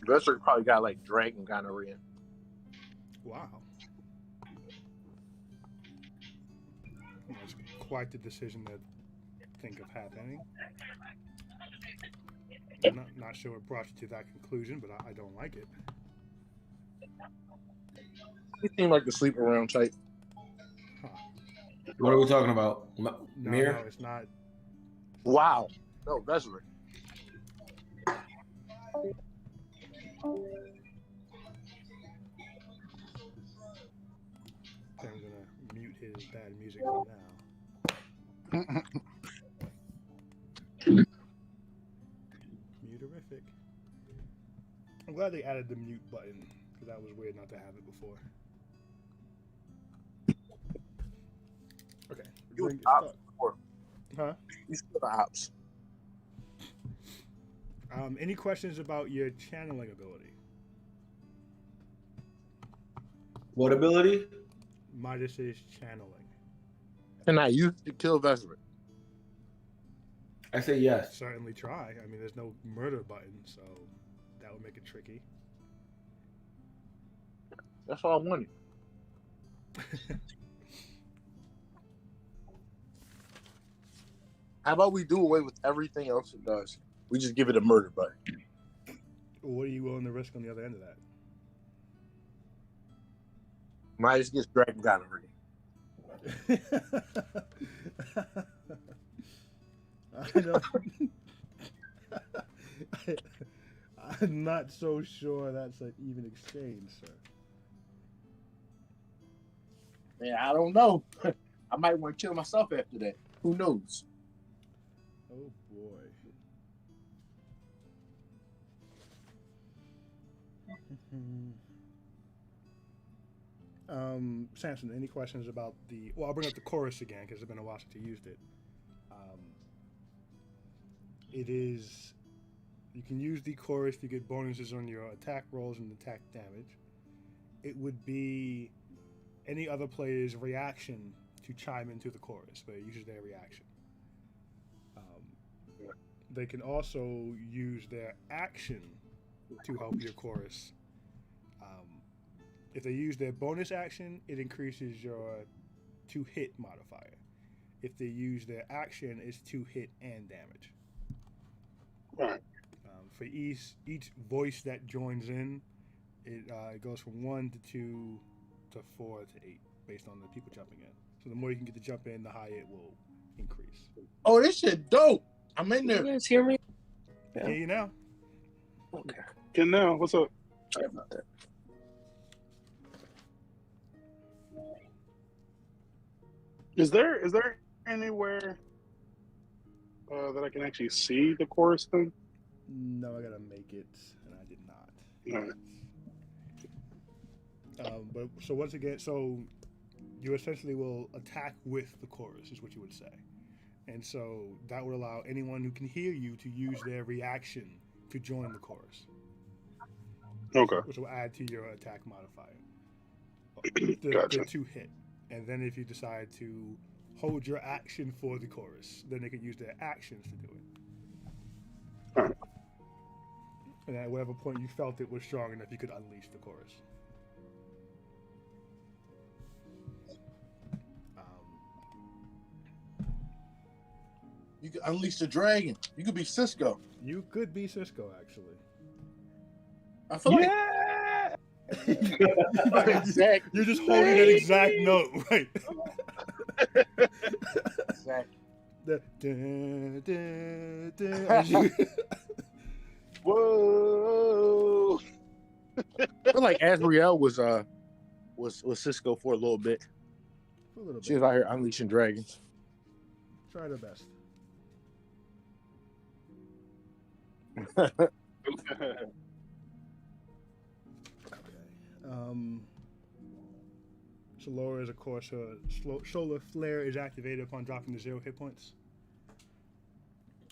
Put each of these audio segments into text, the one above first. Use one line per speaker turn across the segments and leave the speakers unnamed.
Dresser probably got like dragon gonorrhea.
Wow. That's quite the decision to think of happening. I'm not sure what brought you to that conclusion, but I don't like it.
He seemed like the sleep around type.
Huh.
What are we talking about?
No,
Mirror?
it's not.
Wow. No, Dresser.
I'm gonna mute his bad music for now. Muterific. I'm glad they added the mute button because that was weird not to have it before. Okay.
You
Bring it
ops
start.
before.
Huh?
You still the ops.
Any questions about your channeling ability?
What ability?
Midas's channeling.
And I used to kill Vesper.
I say yes.
Certainly try. I mean, there's no murder button, so that would make it tricky.
That's all I wanted. How about we do away with everything else it does? We just give it a murder button.
What are you willing to risk on the other end of that?
Midas gets dragon gonorrhea.
I don't. I'm not so sure that's an even exchange, sir.
Man, I don't know. I might want to kill myself after that. Who knows?
Oh boy. Samson, any questions about the? Well, I'll bring up the chorus again because it's been a while since you used it. It is. You can use the chorus to get bonuses on your attack rolls and attack damage. It would be any other player's reaction to chime into the chorus, but it uses their reaction. They can also use their action to help your chorus. If they use their bonus action, it increases your to hit modifier. If they use their action, it's to hit and damage.
All right.
For each voice that joins in, it goes from 1 to 2 to 4 to 8 based on the people jumping in. So the more you can get to jump in, the higher it will increase.
Oh, this shit dope. I'm in there.
You guys hear me?
Yeah. Hear you now.
Okay.
Good now. What's up?
Sorry about that.
Is there anywhere that I can actually see the chorus thing?
No, I gotta make it, and I did not.
All right.
But so once again, so you essentially will attack with the chorus, is what you would say, and so that would allow anyone who can hear you to use their reaction to join the chorus.
Okay.
Which will add to your attack modifier.
Gotcha.
The to hit, and then if you decide to hold your action for the chorus, then they can use their actions to do it.
All right.
And at whatever point you felt it was strong enough, you could unleash the chorus.
You could unleash the dragon. You could be Cisco.
You could be Cisco, actually.
I feel
Yeah.
Exactly.
You're just holding an exact note, right?
Exactly.
As you-
Whoa.
I feel like Asriel was Cisco for a little bit.
For a little
She was
bit.
out here unleashing dragons.
Try their best. So Laura is, of course, her solar flare is activated upon dropping to 0 hit points.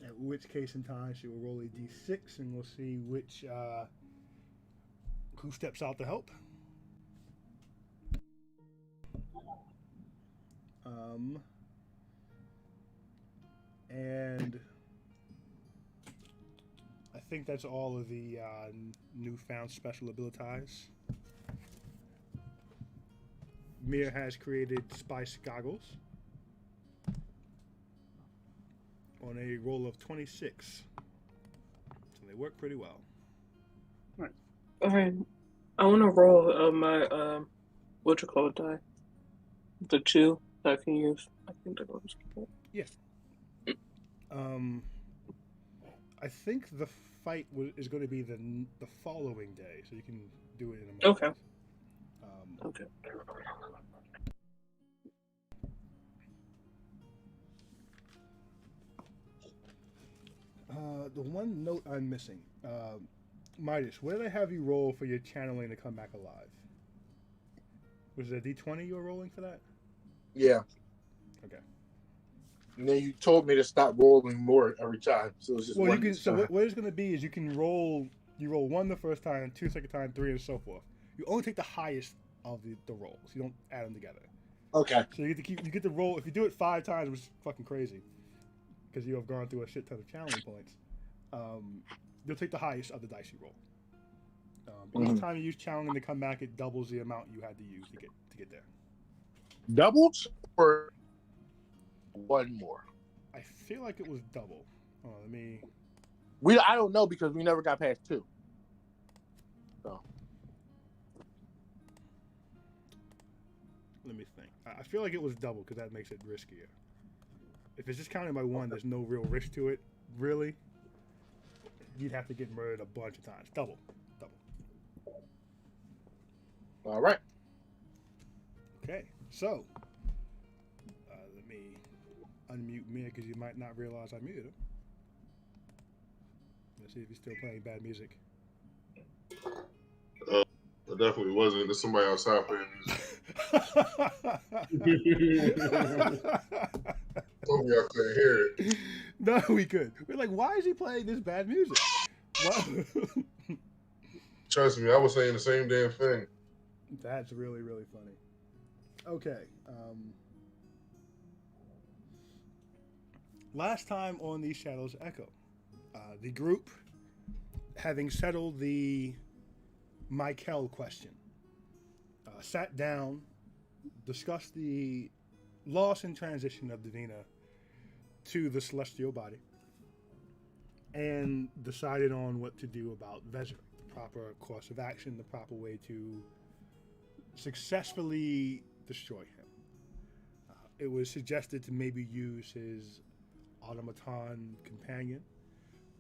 At which case in time, she will roll a d6 and we'll see which who steps out to help. And think that's all of the newfound special abilities. Mir has created spice goggles on a roll of 26. So they work pretty well.
Okay. I want to roll my what you call it die. The 2 that I can use. I think that was cool.
Yeah. I think the fight is going to be the following day, so you can do it in a moment.
Okay. Okay.
The one note I'm missing, Midas, what did I have you roll for your channeling to come back alive? Was it a D20 you were rolling for that?
Yeah.
Okay.
And then you told me to stop rolling more every time, so it's just
Well,
one
you can.
each
So
time.
what it's going to be is you can roll. You roll 1 the first time, 2 second time, 3, and so forth. You only take the highest of the rolls. You don't add them together.
Okay.
So you get to roll. If you do it 5 times, which is fucking crazy, because you have gone through a shit ton of channeling points. You'll take the highest of the dice you roll. Each time you use channeling to come back, it doubles the amount you had to use to get there.
Doubles or one more?
I feel like it was double. Let me.
I don't know because we never got past 2. So
Let me think. I feel like it was double because that makes it riskier. If it's just counting by 1, there's no real risk to it. Really, you'd have to get murdered a bunch of times. Double.
all right.
Okay, so let me unmute Mia because you might not realize I muted him. Let's see if he's still playing bad music.
I definitely wasn't. There's somebody outside playing music. Told me I couldn't hear it.
No, we could. We're like, why is he playing this bad music?
Trust me, I was saying the same damn thing.
That's really, really funny. Okay. Last time on the Shadows Echo, the group, having settled the Michael question, sat down, discussed the loss and transition of Divina to the celestial body, and decided on what to do about Vezeric, the proper course of action, the proper way to successfully destroy him. It was suggested to maybe use his automaton companion,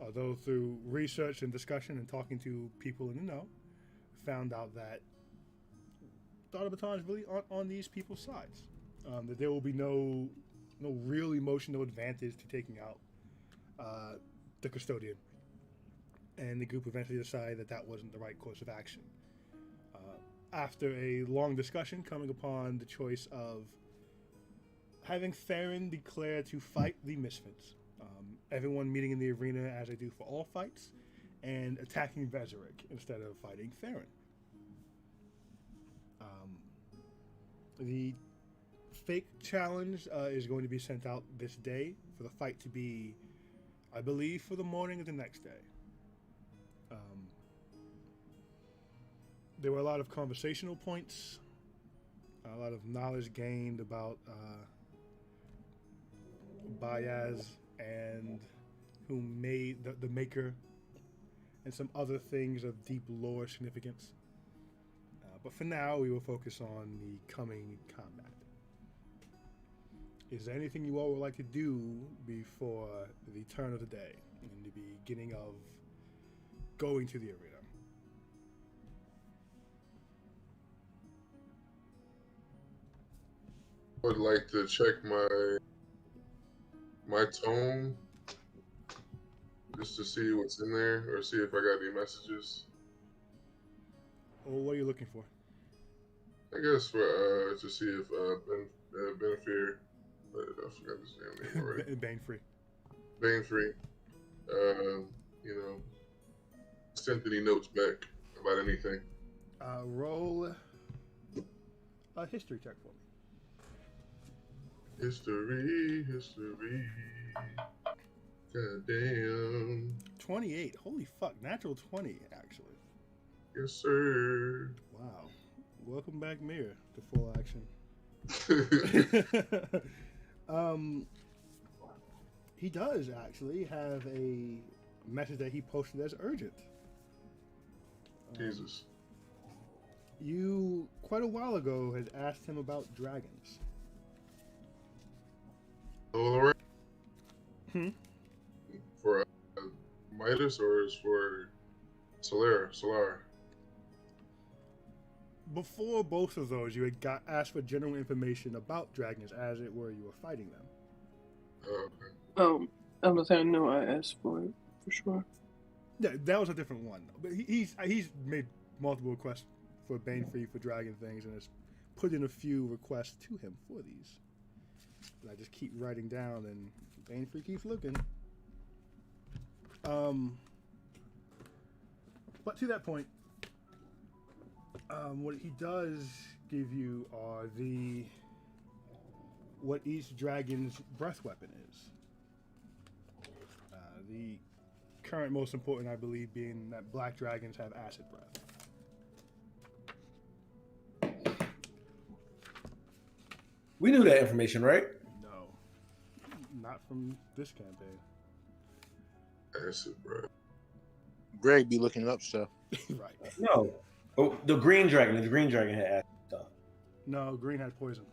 although through research and discussion and talking to people in the know, found out that the automatons really aren't on these people's sides. That there will be no real emotional advantage to taking out the custodian. And the group eventually decided that wasn't the right course of action. After a long discussion, coming upon the choice of having Theron declare to fight the Misfits. Everyone meeting in the arena as they do for all fights, and attacking Vezeric instead of fighting Theron. The fake challenge is going to be sent out this day for the fight to be, I believe, for the morning of the next day. There were a lot of conversational points, a lot of knowledge gained about Bayaz and who made the Maker, and some other things of deep lore significance. But for now, we will focus on the coming combat. Is there anything you all would like to do before the turn of the day and the beginning of going to the arena?
Would like to check my tome just to see what's in there or see if I got any messages.
Or what are you looking for?
I guess for to see if Benefir, I forgot his damn name already.
Banefree.
Banefree, sent any notes back about anything.
Roll a history check for me.
History. God damn.
28. Holy fuck, natural 20 actually.
Yes, sir.
Wow. Welcome back, Mir, to full action. He does actually have a message that he posted as urgent.
Jesus.
You, quite a while ago, had asked him about dragons.
All right.
Hmm?
For Midas or is for Solar?
Before both of those, you had asked for general information about dragons, as it were you were fighting them.
Okay.
I'm gonna say I know I asked for it for sure.
Yeah, that was a different one. But he's made multiple requests for Banefree for dragon things, and has put in a few requests to him for these. And I just keep writing down, and Banefree keeps looking. But to that point, what he does give you are what each dragon's breath weapon is. The current most important, I believe, being that black dragons have acid breath.
We knew that information, right?
No, not from this campaign.
Acid, bro.
Greg be looking up stuff.
Right.
No. Oh, the green dragon had acid stuff.
No, green had poison.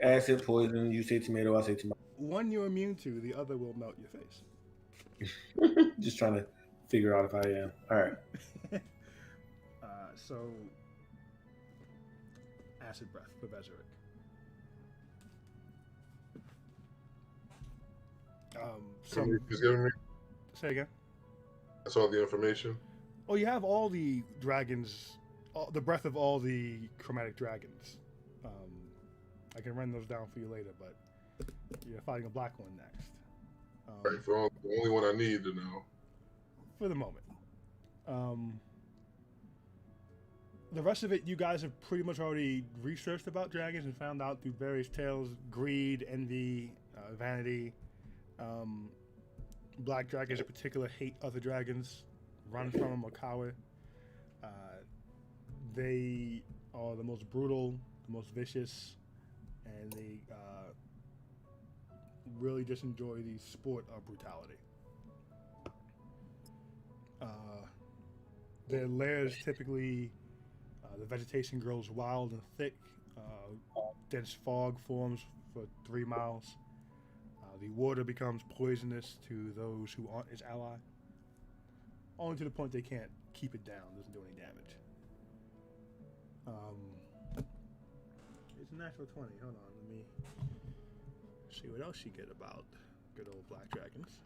Acid, poison. You say tomato, I say tomato.
One you're immune to, the other will melt your face.
Just trying to figure out if I am. All right.
So, acid breath for Bezeric.
He's giving me.
Say again.
That's all the information.
Oh, you have all the dragons, the breath of all the chromatic dragons. I can run those down for you later, but you're fighting a black one next.
Right, the only one I need to know.
For the moment. The rest of it, you guys have pretty much already researched about dragons and found out through various tales: greed, envy, vanity. Black dragons in particular hate other dragons, run from them or cower. They are the most brutal, the most vicious, and they really just enjoy the sport of brutality. Their lairs typically, the vegetation grows wild and thick. Dense fog forms for 3 miles. The water becomes poisonous to those who aren't its ally. Only to the point they can't keep it down, doesn't do any damage. It's a natural 20. Hold on, let me see what else you get about good old black dragons.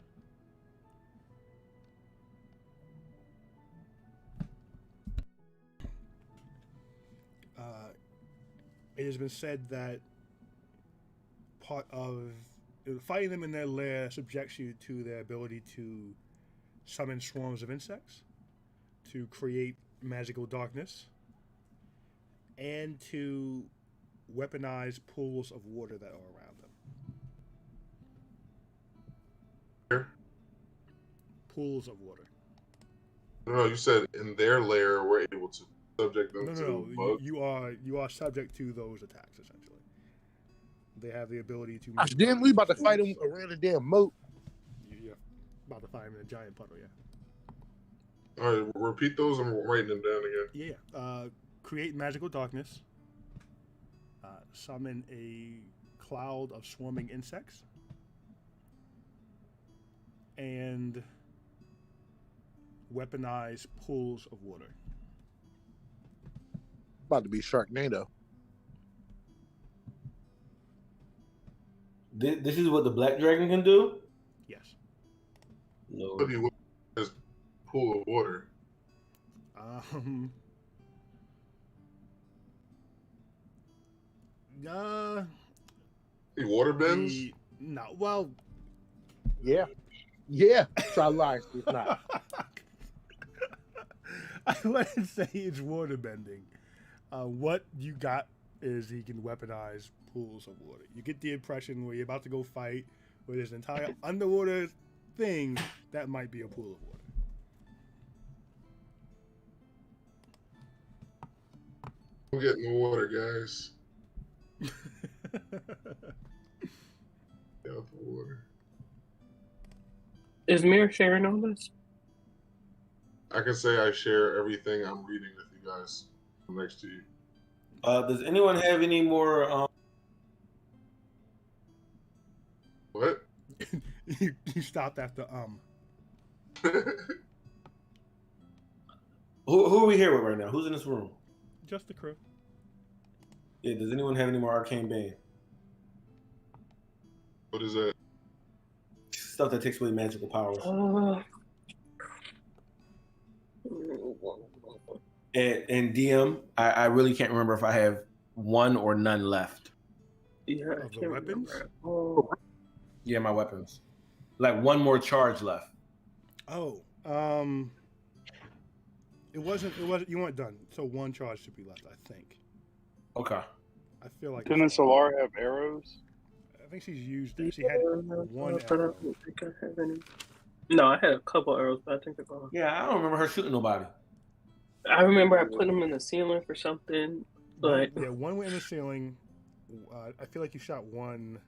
It has been said that part of fighting them in their lair subjects you to their ability to summon swarms of insects, to create magical darkness, and to weaponize pools of water that are around them. Pools of water.
No, you said in their lair we're able to subject them to bugs.
You are subject to those attacks essentially. They have the ability to.
Gosh, damn, we about to fight them around the damn moat.
Yeah, about to fight them in a giant puddle. Yeah.
All right, repeat those. I'm writing them down again.
Yeah. Create magical darkness. Summon a cloud of swarming insects. And weaponize pools of water.
About to be Sharknado.
This is what the black dragon can do?
Yes.
No.
What do you want as pool of water?
The
water bends?
No, well.
Yeah. Yeah. Try lying. It's not.
I wouldn't say it's water bending. What you got is he can weaponize pools of water. You get the impression where you're about to go fight, where there's an entire underwater thing that might be a pool of water.
I'm getting the water, guys. Get out the water.
Is Mir sharing all this?
I can say I share everything I'm reading with you guys. I'm next to you.
Does anyone have any more?
What?
you stopped after
Who are we here with right now? Who's in this room?
Just the crew.
Yeah. Does anyone have any more arcane bane?
What is that?
Stuff that takes away magical powers. And DM, I really can't remember if I have one or none left.
Yeah,
Of the weapons?
Yeah, my weapons. Like one more charge left.
Oh, it wasn't. You weren't done. So one charge should be left, I think.
Okay.
I feel like.
Didn't Solar have arrows?
I think she's used that. She had one
but I
arrow.
don't think I have any. No, I had a couple arrows, but I think they're gone.
Yeah, I don't remember her shooting nobody.
I remember I put them in the ceiling for something, but
Yeah, one went in the ceiling. I feel like you shot one.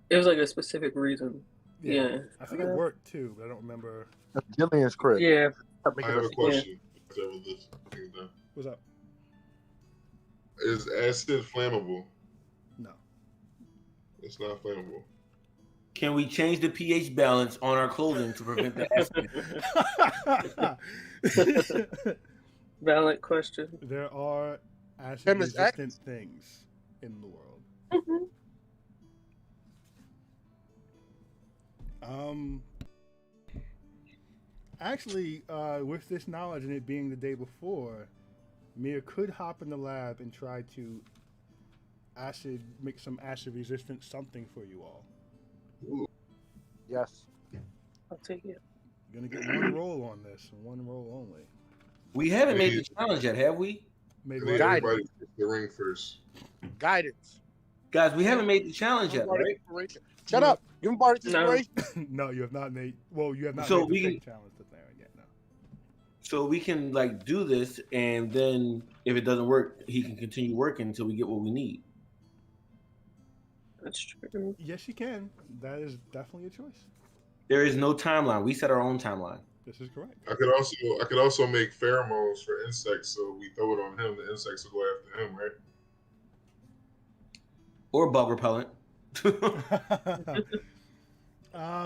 it was like a specific reason. Yeah.
I think it worked too, but I don't remember.
That's Gillian's crit.
Yeah.
I have a question. Whatever this thing is done.
What's up?
Is acid flammable?
No.
It's not flammable.
Can we change the pH balance on our clothing to prevent the acid?
Valid question.
There are
Chemist
acid-resistant
X?
things in the world. Actually, with this knowledge and it being the day before, Mia could hop in the lab and try to make some acid-resistant something for you all.
Yes.
I'll take it.
You're gonna get one roll on this, and one roll only.
We haven't made the challenge yet, have we?
Maybe
I need
Guidance.
everybody to take the ring first.
Guidance.
Guys, we haven't made the challenge yet, right?
Shut up. Give him bardic
No.
inspiration.
No, you have not made. Well, you have not
So
made
we
the fake
can-
challenge to Theron yet. No.
So we can like do this, and then if it doesn't work, he can continue working until we get what we need.
That's true.
Yes, you can. That is definitely a choice.
There is no timeline. We set our own timeline.
This is correct.
I could also make pheromones for insects, so we throw it on him. The insects will go after him, right?
Or bug repellent.
I'd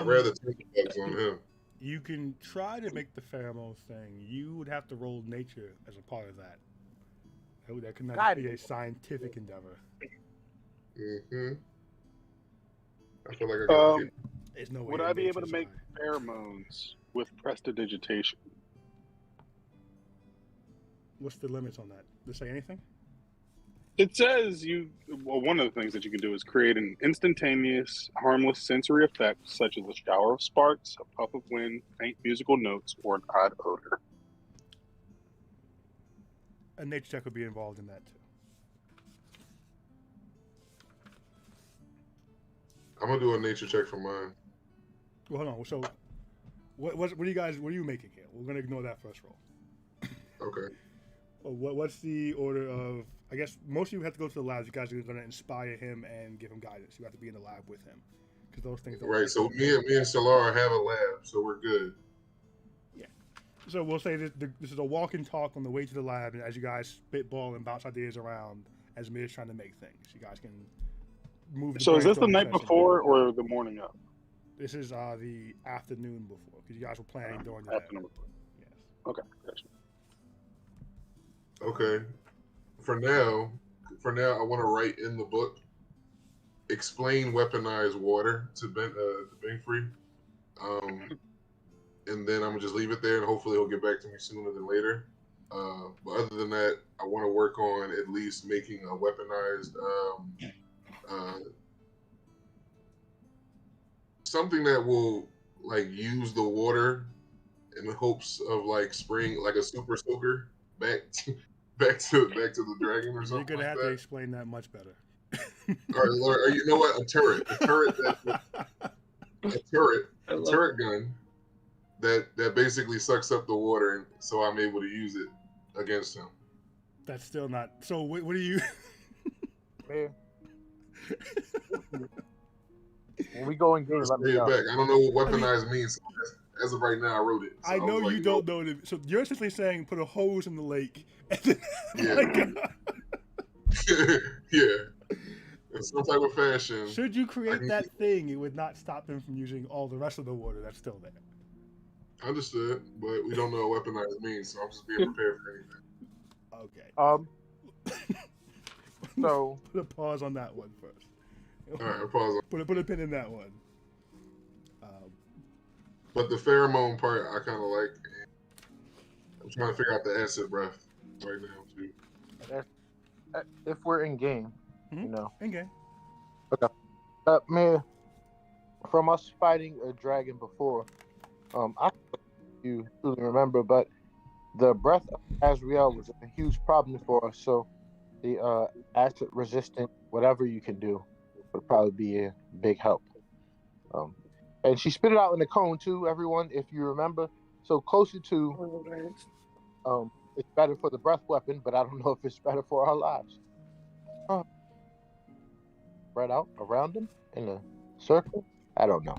rather take the bugs on him.
You can try to make the pheromone thing. You would have to roll nature as a part of that. That could not be a scientific endeavor.
Mm-hmm. I feel like I got to
There's no way.
Would
that
I be able to
nature's
make
high.
pheromones with prestidigitation?
What's the limits on that? Does it say anything?
It says one of the things that you can do is create an instantaneous, harmless sensory effect, such as a shower of sparks, a puff of wind, faint musical notes, or an odd odor.
A nature check would be involved in that too.
I'm gonna do a nature check for mine.
Well, hold on. So, what are you making here? We're gonna ignore that first roll.
Okay.
What's the order of? I guess most of you have to go to the labs. You guys are going to inspire him and give him guidance. You have to be in the lab with him because those things.
Right. So me and Solara have a lab, so we're good.
Yeah. So we'll say this is a walk and talk on the way to the lab, and as you guys spitball and bounce ideas around, as Mia's trying to make things, you guys can move.
So is this the
brainstorming
night
session.
before or the morning of?
This is the afternoon before because you guys were planning during the day.
Afternoon before.
Yes.
Okay, gotcha.
Okay. For now, I want to write in the book. Explain weaponized water to Bingfree. And then I'm gonna just leave it there, and hopefully he'll get back to me sooner than later. But other than that, I want to work on at least making a weaponized something that will like use the water in the hopes of like spraying like a super soaker back to the dragon or something.
You're gonna
like
have
that.
to explain that much better.
Or you know what? A turret gun that basically sucks up the water, and so I'm able to use it against him.
That's still not. So what do you?
Man. When we go in game, let me
Bring it
know.
back. I don't know what weaponized means. So as of right now, I wrote it. So
I know
was
you
like,
don't know. So you're essentially saying put a hose in the lake. And then,
Yeah. Yeah. In some type of fashion.
Should you create that thing, it would not stop him from using all the rest of the water that's still there.
Understood, but we don't know what weaponized means, so I'm just being prepared for anything.
Okay.
So
put a pause on that one first.
All right, pause.
Put a pin in that one.
But the pheromone part, I kind of like. I'm trying to figure out the acid breath right now too.
if we're in game, you know.
In game.
Okay. Man, from us fighting a dragon before, I don't know if you truly remember, but the breath of Azrael was a huge problem for us. So the acid resistant, whatever you can do, would probably be a big help. And she spit it out in the cone too, everyone, if you remember. So closer to, it's better for the breath weapon, but I don't know if it's better for our lives. Spread out around them in a circle. I don't know.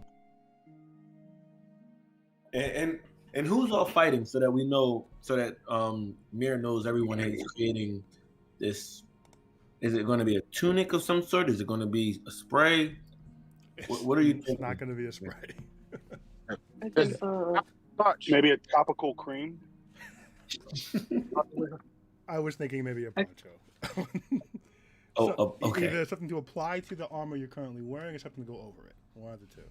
And who's all fighting so that we know, so that Mir knows everyone is creating this. Is it going to be a tunic of some sort? Is it going to be a spray? What are you thinking?
It's not going to be a spray.
I think,
maybe a topical cream.
I was thinking maybe a poncho.
Okay.
Either something to apply to the armor you're currently wearing or something to go over it. One of the two.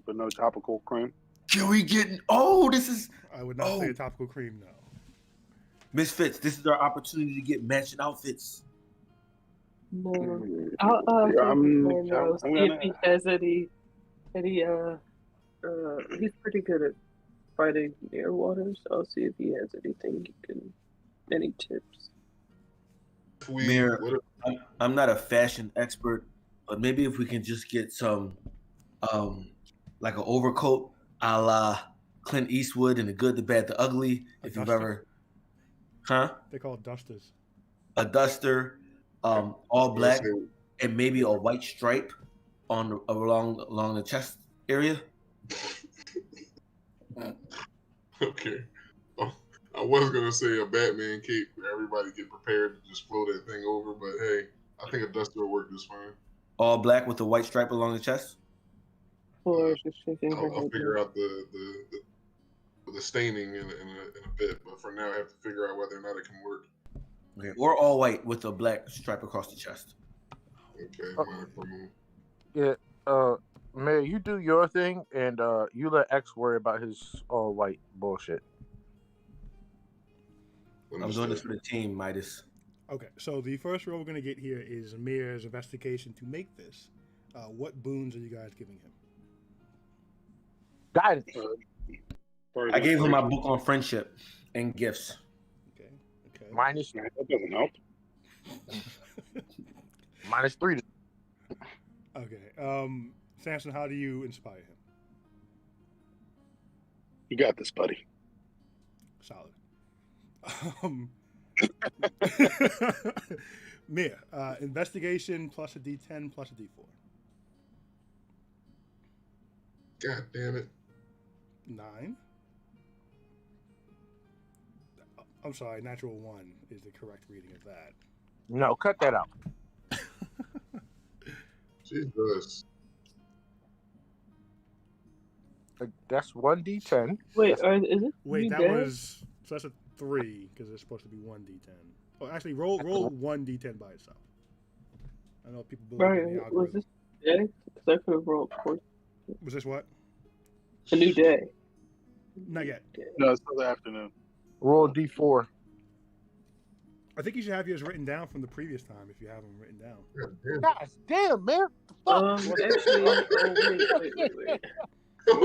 But no topical cream.
Can we get? Oh, this is.
I would not say a topical cream, no.
Misfits, this is our opportunity to get matching outfits.
No. I'll see if he has any. He's pretty good at fighting near waters. I'll see if he has anything any tips.
Mir, I'm not a fashion expert, but maybe if we can just get some, like an overcoat a la Clint Eastwood in The Good, the Bad, the Ugly. If you've ever,
They call it dusters.
A duster, all black, and maybe a white stripe along the chest area.
Okay. I was gonna say a Batman cape where everybody get prepared to just blow that thing over, but hey, I think a duster will work just fine.
All black with a white stripe along the chest.
Or just shaking her
I'll
head.
figure out the staining in a bit, but for now I have to figure out whether or not it can work.
Okay. Or all white with a black stripe across the chest.
Okay.
Yeah. Mayor, you do your thing, and you let X worry about his all white bullshit.
I'm doing this for the team, Midas.
Okay, so the first roll we're going to get here is Mir's investigation to make this. What boons are you guys giving him?
Guidance.
I gave him my book on friendship and gifts.
Okay.
Minus.
That doesn't help.
-3.
Okay. Samson, how do you inspire him?
You got this, buddy.
Solid. Mir, investigation plus a D10 plus a D4.
God damn it.
9. I'm sorry, natural 1 is the correct reading of that.
No, cut that out.
Jesus.
That's 1d10.
Wait, is it?
Wait, that
dead?
was so that's a 3 because it's supposed to be 1d10. Oh, actually, roll 1d10 by itself. I know people believe in the
Right. Was
algorithm.
this day? Because I could have rolled 4.
Was this what?
A new day.
Not yet.
No, it's still the afternoon.
Roll d4.
I think you should have yours written down from the previous time if you have them written down.
God damn, man.
Actually, wait.
That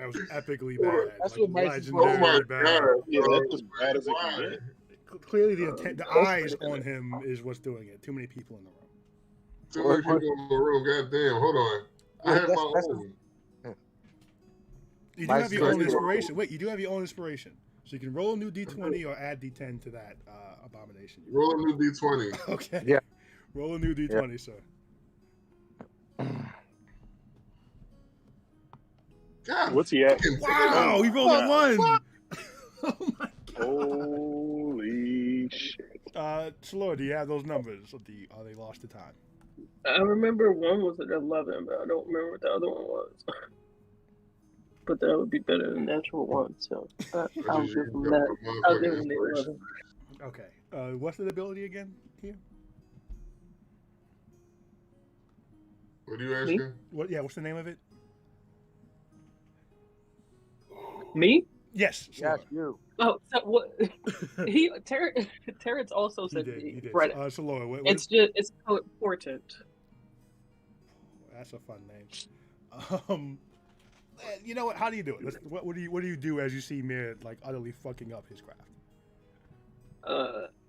was epically bad.
That's
like,
what Mike's
Oh my
legendarily bad.
God.
Yeah, that's as bad as it can
Why?
get.
Clearly, the eyes on him is what's doing it. Too many people in the room.
Too many people in the room. God damn. Hold on. I have my own.
You do
My
have your own
skill-
inspiration. Wait, you do have your own inspiration. So you can roll a new d20 or add d10 to that abomination.
Roll a new d20.
Okay.
Yeah.
Roll a new d20, sir.
God,
What's he at?
fucking
Wow,
Oh
he
my
rolled a
God.
1. Oh my god.
Holy shit.
Salor, do you have those numbers? Or are they lost to time?
I remember one was an 11, but I don't remember what the other one was. But that would be better than the natural one, so I'll give him that. I'll give him the 11.
Okay. What's the ability again here?
What are you asking?
What's the name of it?
Me?
Yes.
Yes,
Salor.
you.
Oh, so what? Terrence also said me.
You did.
Right.
Salor,
It's important.
That's a fun name. You know what? How do you do it? What do you do as you see Mir like utterly fucking up his craft?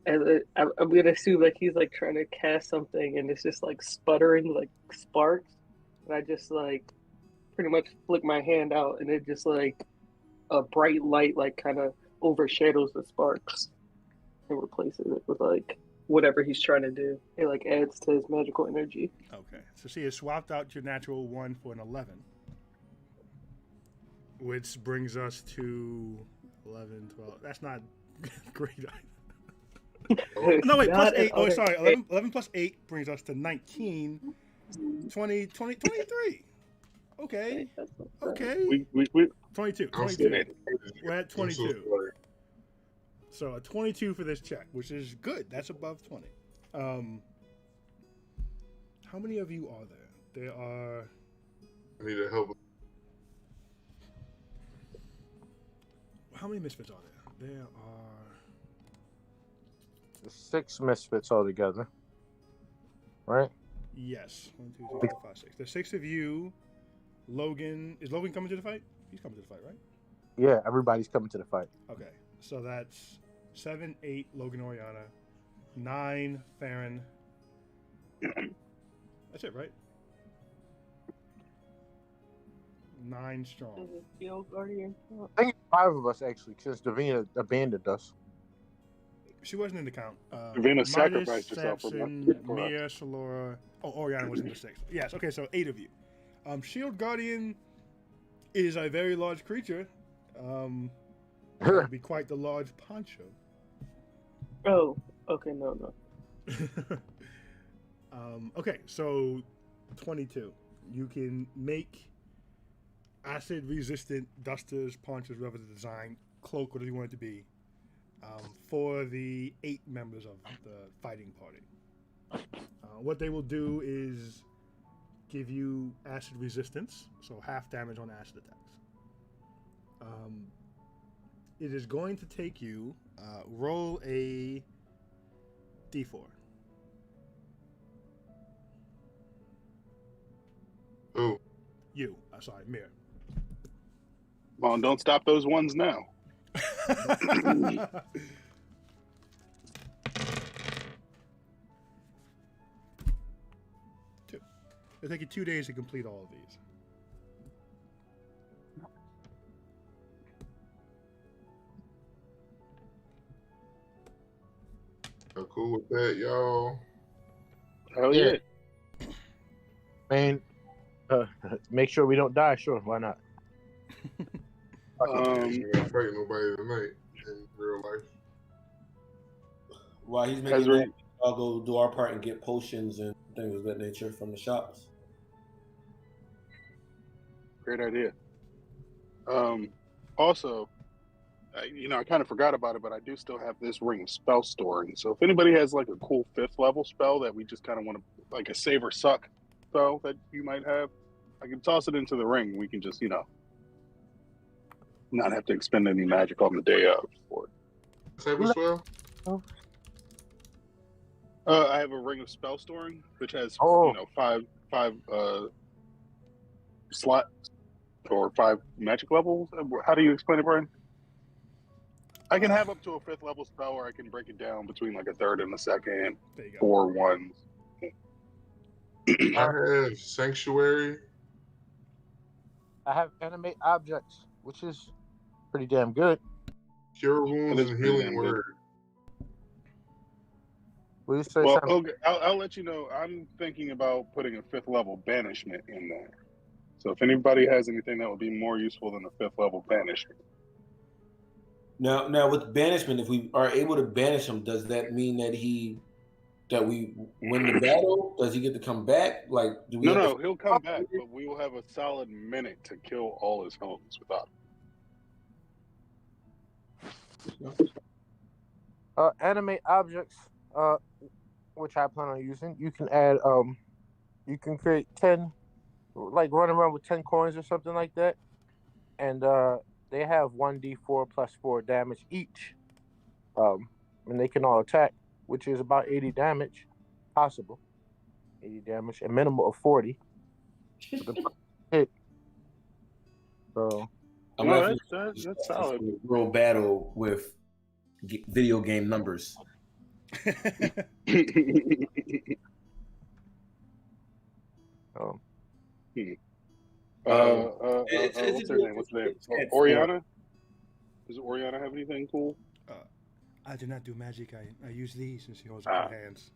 And I'm gonna assume like he's like trying to cast something and it's just like sputtering like sparks, and I just like pretty much flick my hand out and it just like a bright light like kind of overshadows the sparks and replaces it with like whatever he's trying to do. It like adds to his magical energy.
Okay. So see, it swapped out your natural 1 for an 11. Which brings us to 11, 12. That's not great. No, wait, plus 8. Oh, sorry. 11 plus 8 brings us to 19, 20, 23. Okay. Okay.
We
22.
I'm
22. We're at
I'm so
22.
sorry.
So a 22 for this check, which is good. That's above 20. How many of you are there? There are...
I need help.
How many misfits are there? There are...
There's 6 misfits altogether. Right?
Yes. 1, 2, 3, 4, 5, 6. There's 6 of you. Logan... Is Logan coming to the fight? He's coming to the fight, right?
Yeah, everybody's coming to the fight.
Okay. So that's 7, 8, Logan Oriana. 9, Farron. That's it, right? 9 strong.
Field Guardian.
I think 5 of us actually, since Davina abandoned us.
She wasn't in the count.
Davina
Midas,
sacrificed herself for
Samson,
us.
Mia, Salora. Oh, Oriana was in the 6. Yes. Okay, so 8 of you. Shield Guardian is a very large creature. That would be quite the large poncho.
Oh, okay, no.
Okay, so 22. You can make acid-resistant dusters, ponchos, whatever the design, cloak, whatever you want it to be, for the 8 members of the fighting party. What they will do is give you acid resistance, so half damage on acid attacks. It is going to take you, roll a d4.
Oh,
You, sorry, Mir.
Well, don't stop those ones now.
2. It'll take you 2 days to complete all of these.
I'm cool with that, y'all.
Hell yeah.
Man, make sure we don't die. Sure, why not?
We're not fighting nobody tonight in real life.
While he's making that, I'll go do our part and get potions and things of that nature from the shops.
Great idea. Also, I kind of forgot about it, but I do still have this ring of spell storing. So if anybody has like a cool 5th level spell that we just kind of want to, like a save or suck spell that you might have, I can toss it into the ring. We can just, not have to expend any magic on the day of for it.
Type of spell?
I have a ring of spell storing, which has five slots or 5 magic levels. How do you explain it, Brian? I can have up to a 5th level spell, or I can break it down between like a 3rd and a 2nd,
There you go.
4 ones.
I have Sanctuary.
I have animate objects. which is pretty damn good.
Cure wounds
That is
and
pretty
healing
damn good.
word.
Will you say
Well,
something?
okay, I'll let you know. I'm thinking about putting a 5th level banishment in there. So if anybody has anything that would be more useful than a 5th level banishment.
Now with banishment, if we are able to banish him, does that mean that we win the battle? Does he get to come back? Like, do we?
No, he'll come back, but we will have a solid minute to kill all his homies without him.
Animate objects, which I plan on using. You can add, you can create 10, like run around with 10 coins or something like that, and they have 1d4 plus 4 damage each, and they can all attack, which is about 80 damage, possible, 80 damage, a minimum of 40. Hit. So
I'm
No,
laughing.
that's solid.
Real battle with video game numbers.
um,
What's her name? Oriana? Does Oriana have anything cool?
I do not do magic. I use these, and she holds up her hands.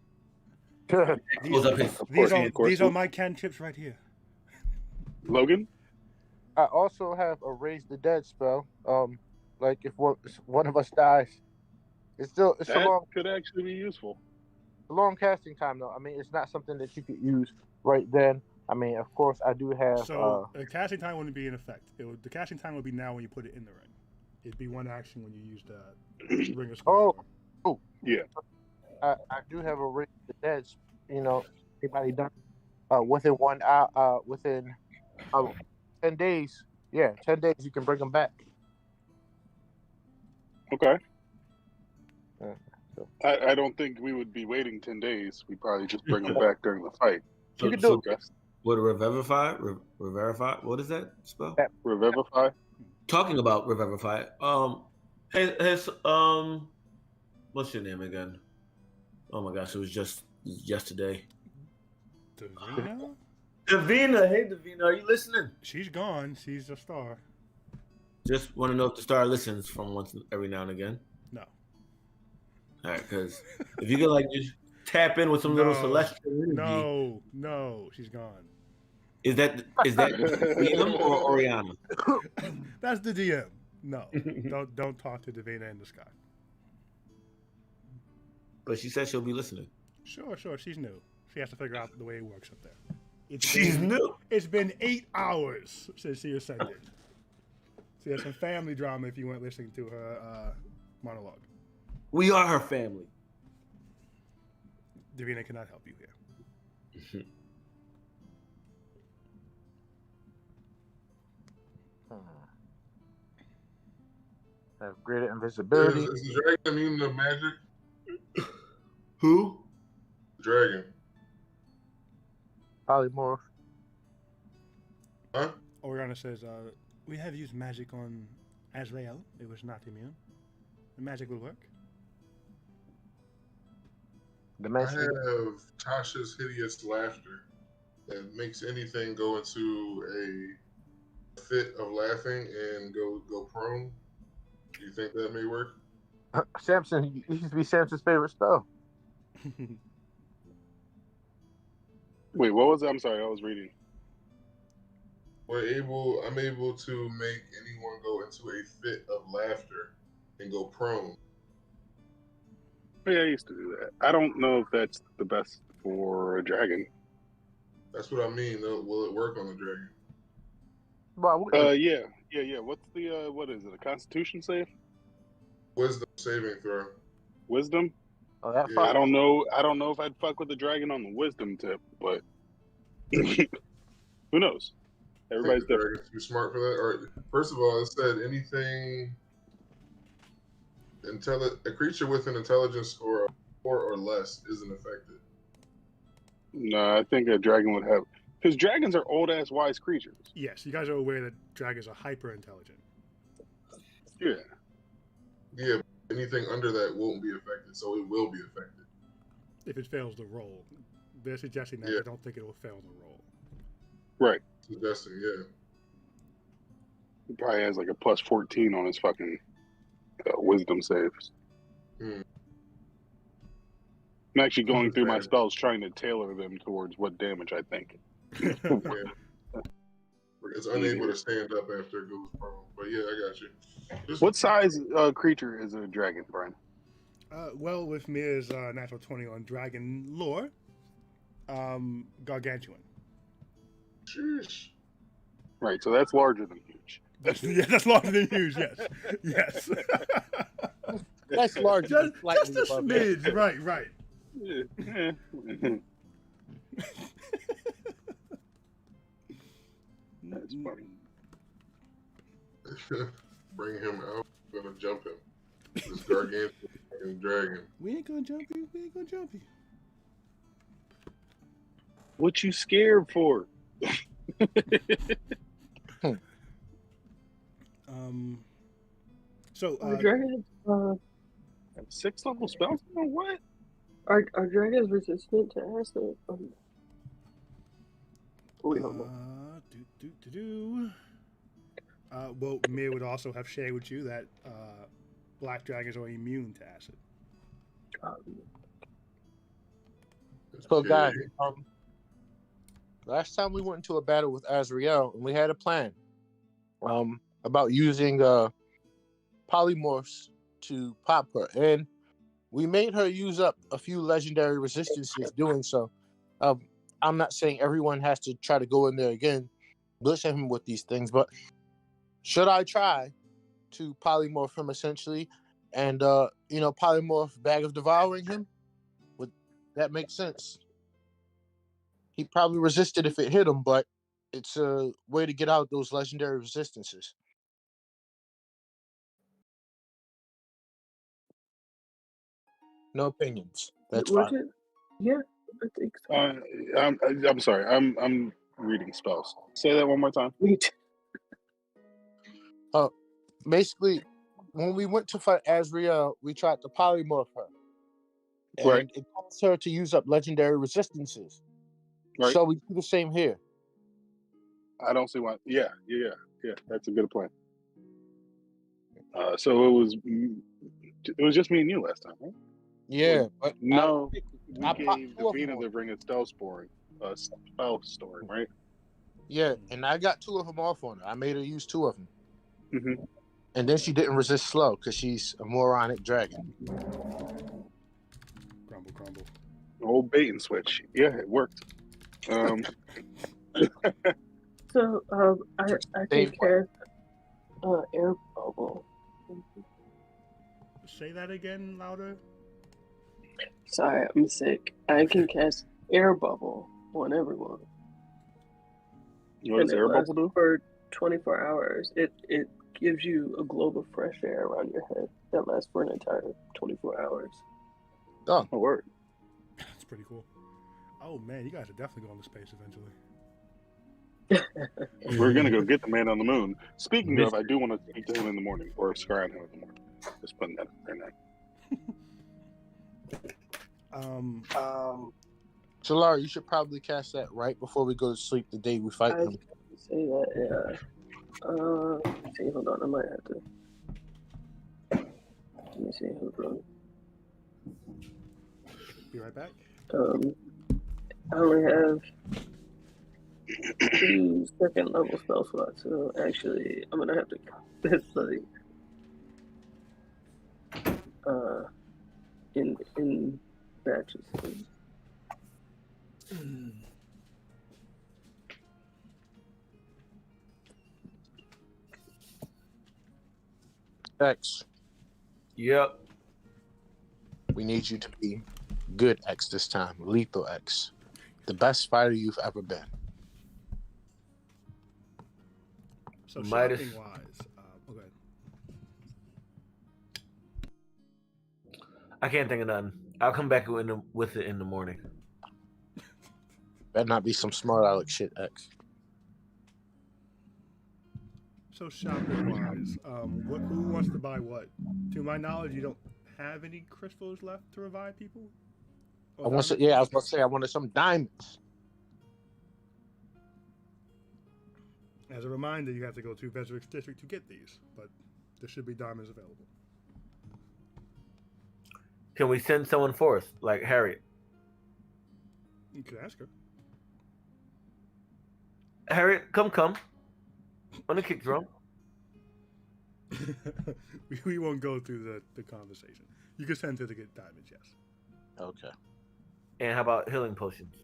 These are my cantrips right here.
Logan?
I also have a raise the dead spell. Like if one of us dies, it's a long,
could actually be useful.
a long casting time though. I mean, it's not something that you could use right then. I mean, of course, I do have.
So the casting time wouldn't be in effect. The casting time would be now when you put it in the ring. It'd be one action when you use the ring of spell.
Oh,
yeah.
I do have a raise the dead. You know, anybody done within 1 hour, within 10 days. Yeah, 10 days you can bring them back.
Okay.
So.
I don't think we would be waiting 10 days. We'd probably just bring them back during the fight.
You can do it.
What, Revivify? Revivify? What is that spell?
Revivify?
Talking about Revivify, what's your name again? Oh my gosh, it was just yesterday.
Davina?
Davina, hey Davina, are you listening?
She's gone. She's a star.
Just want to know if the star listens from every now and again.
No.
All right, because if you could like just tap in with some little celestial energy.
No, she's gone.
Is that DM or Oriana?
That's the DM. No, don't talk to Davina in the sky.
But she said she'll be listening.
Sure. She's new. She has to figure out the way it works up there.
She's new.
It's been 8 hours since she ascended. She has some family drama if you weren't listening to her monologue.
We are her family.
Davina cannot help you here.
Have greater invisibility.
Is the dragon immune to magic?
Who?
Dragon.
Polymorph.
Huh?
Oriana says, we have used magic on Azrael. It was not immune. The magic will work.
I have Tasha's hideous laughter that makes anything go into a fit of laughing and go prone. Do you think that may work?
Samson, it used to be Samson's favorite spell.
Wait, what was that? I'm sorry, I was reading.
I'm able to make anyone go into a fit of laughter and go prone.
Yeah, I used to do that. I don't know if that's the best for a dragon.
That's what I mean. Will it work on the dragon?
Yeah. What's the what is it? A Constitution save?
Wisdom saving throw.
Wisdom?
Oh, that
Yeah.
I don't know if I'd fuck with the dragon on the wisdom tip, but who knows? Everybody's different.
Too smart for that. Or first of all, it said anything. A creature with an intelligence score of 4 or less isn't affected.
No, I think a dragon would have, because dragons are old ass wise creatures.
Yes, you guys are aware that dragons are hyper intelligent.
Yeah.
Yeah, anything under that won't be affected, so it will be affected.
If it fails the roll. They're suggesting that
Yeah.
I don't think it will fail the roll.
Right.
Suggesting, yeah.
He probably has like a plus 14 on his fucking wisdom saves.
Hmm.
I'm actually going through my spells trying to tailor them towards what damage I think.
Yeah. It's unable to stand up after it goes prone. But yeah, I got you.
What size creature is a dragon, Brian?
Well, with Mir's natural 20 on dragon lore, gargantuan.
Sheesh.
Right, so that's larger than huge.
That's larger than huge. Yes, yes.
That's large.
Just a smidge. Right, right.
That's funny.
Bring him out. I'm gonna jump him. This gargantuan dragon.
We ain't gonna jump you. We ain't gonna jump you.
What you scared for?
So
dragons
have 6 level spells? No, what?
are dragons resistant to acid? Wait, hold on.
Well, Mir would also have shared with you that black dragons are immune to acid.
So, guys, last time we went into a battle with Azrael, and we had a plan about using polymorphs to pop her, and we made her use up a few legendary resistances doing so. I'm not saying everyone has to try to go in there again, blitz him with these things, but should I try to polymorph him essentially, and polymorph Bag of Devouring him? Would that make sense? He probably resisted if it hit him, but it's a way to get out those legendary resistances. No opinions. That's fine.
Yeah, I think so.
I'm sorry. I'm reading spells. Say that one more time.
Basically, when we went to fight Azrael, we tried to polymorph her. And
right.
It caused her to use up legendary resistances.
Right.
So we do the same here.
I don't see why. Yeah. That's a good plan. So it was just me and you last time, right?
Yeah, but
no, we
gave
Davina the ring of spell storing, right?
Yeah, and I got 2 of them off on her. I made her use 2 of them.
Mm-hmm.
And then she didn't resist slow because she's a moronic dragon.
Crumble.
Old bait and switch. Yeah, it worked.
So I can cast air bubble.
Say that again louder.
Sorry, I'm sick. I can cast air bubble on everyone.
What does air bubble do?
For 24 hours. It gives you a globe of fresh air around your head that lasts for an entire 24 hours.
Oh,
word.
That's pretty cool. Oh man, you guys are definitely going to space eventually.
We're gonna go get the man on the moon. Speaking of, I do want to speak to him in the morning, or scry on him in the morning. Just putting that right now.
So Laura, you should probably cast that right before we go to sleep the day we fight him.
Say that, yeah. Let's see, hold on, I might have to. Let me see, hold on.
Be right back.
I only have 2 second level spell slots, so actually I'm gonna have to cut this in batches.
X.
Yep.
We need you to be good X this time. Lethal X. The best fighter you've ever been.
So shopping wise, okay.
I can't think of nothing. I'll come back with it in the morning.
Better not be some smart aleck shit, X.
So shopping wise, who wants to buy what? To my knowledge, you don't have any crystals left to revive people.
I was about to say I wanted some diamonds.
As a reminder, you have to go to Veterix District to get these, but there should be diamonds available.
Can we send someone for us, like Harriet?
You could ask her.
Harriet, come. Want to kick drum?
We won't go through the conversation. You can send her to get diamonds, yes.
Okay.
And how about healing potions?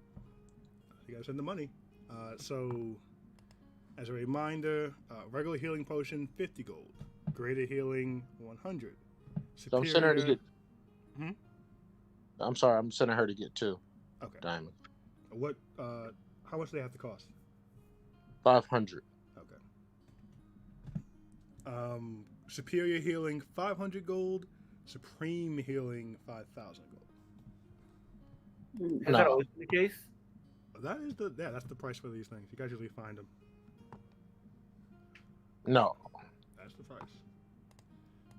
You gotta send the money. So, as a reminder, regular healing potion, 50 gold. Greater healing, 100.
So I'm sending her to get...
Hmm?
I'm sorry, I'm sending her to get 2
How
diamonds.
much do they have to cost?
500.
Okay. Superior healing, 500 gold. Supreme healing, 5,000 gold.
Is that always the case?
That's the price for these things. You guys usually find them.
No.
That's the price.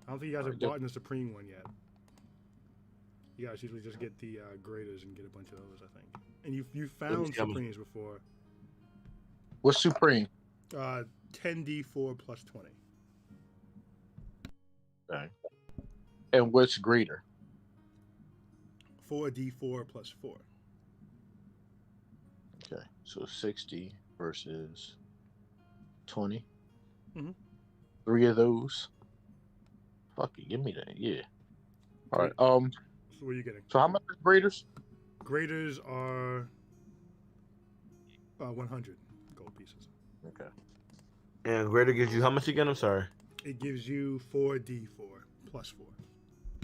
I don't think you guys have bought in the Supreme one yet. You guys usually just get the graders and get a bunch of those, I think. And you found Supremes before.
What's Supreme?
10d4 plus 20.
Okay. And what's greater?
4d4 plus 4.
Okay, so 60 versus 20.
Mm-hmm.
3 of those. Fuck it, give me that. Yeah. All right.
So what are you getting?
So how much is graders?
Graders are 100 gold pieces.
Okay.
And greater gives you how much again? I'm sorry.
It gives you 4d4 plus 4.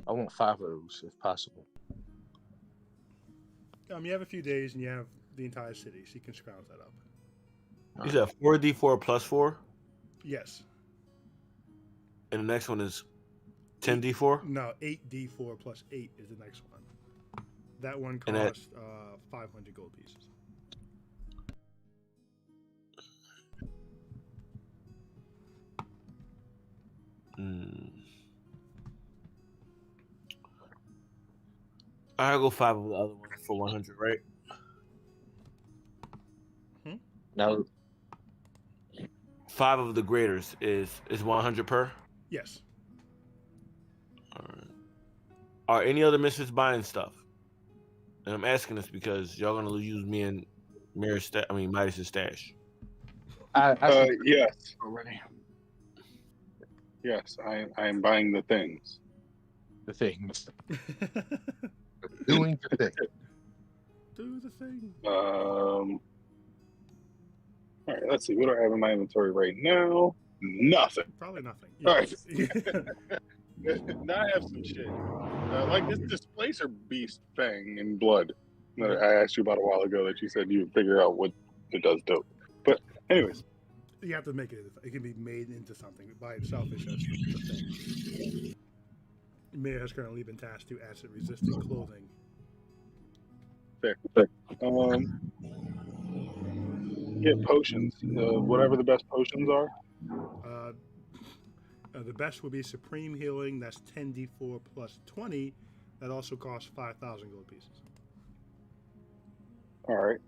I want 5 of those if possible.
You have a few days and you have the entire city, so you can scrounge that up.
You said 4d4 plus 4?
Yes.
And the next one is 10d4?
No, 8d4 plus 8 is the next one. That one costs 500 gold pieces.
I'll go 5 of the other ones for 100, right?
Now,
5 of the graders is 100 per?
Yes.
All right. Are any other Misfits buying stuff? And I'm asking this because y'all gonna use me and Midas' stash.
Yes.
already.
Yes, I am buying the things.
The things. Doing the thing.
Do the thing.
All right, let's see. What do I have in my inventory right now? Nothing.
Probably nothing.
All right. Now I have some shit. Like this Displacer Beast Fang in Blood that I asked you about a while ago that you said you would figure out what it does dope. But anyways.
You have to make it. It can be made into something. By itself, it's just a thing. Mayor has currently been tasked to acid-resistant clothing.
Fair. Get potions. Whatever the best potions are.
The best would be Supreme Healing. That's 10d4 plus 20. That also costs 5,000 gold pieces.
All right.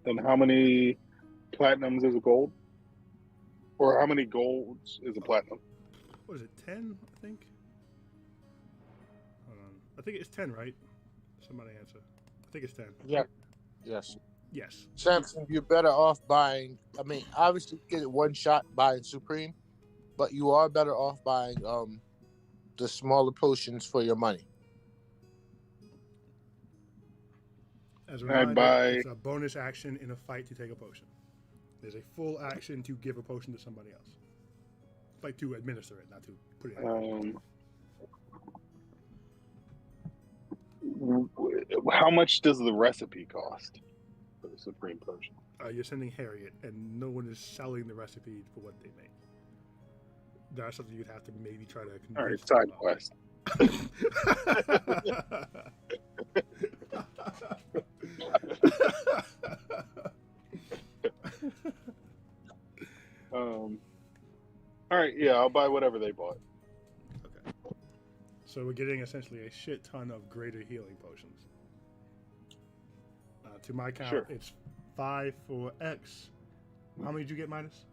Then how many platinums is a gold? Or how many golds is a platinum?
What is it, 10, I think? Hold on. I think it's 10, right? Somebody answer. I think it's 10.
Yeah. Yes.
Yes.
Samson, you're better off buying. I mean, obviously, you get it one shot buying Supreme, but you are better off buying the smaller potions for your money.
As a reminder, it's a bonus action in a fight to take a potion. There's a full action to give a potion to somebody else. Like to administer it, not to put it in.
How much does the recipe cost for the Supreme Potion?
You're sending Harriet, and no one is selling the recipe for what they make. That's something you'd have to maybe try to convince.
All right, side quest. All right, yeah, I'll buy whatever they bought.
Okay. So we're getting essentially a shit ton of greater healing potions. To my count, It's 5 for X. How many did you get, Midas?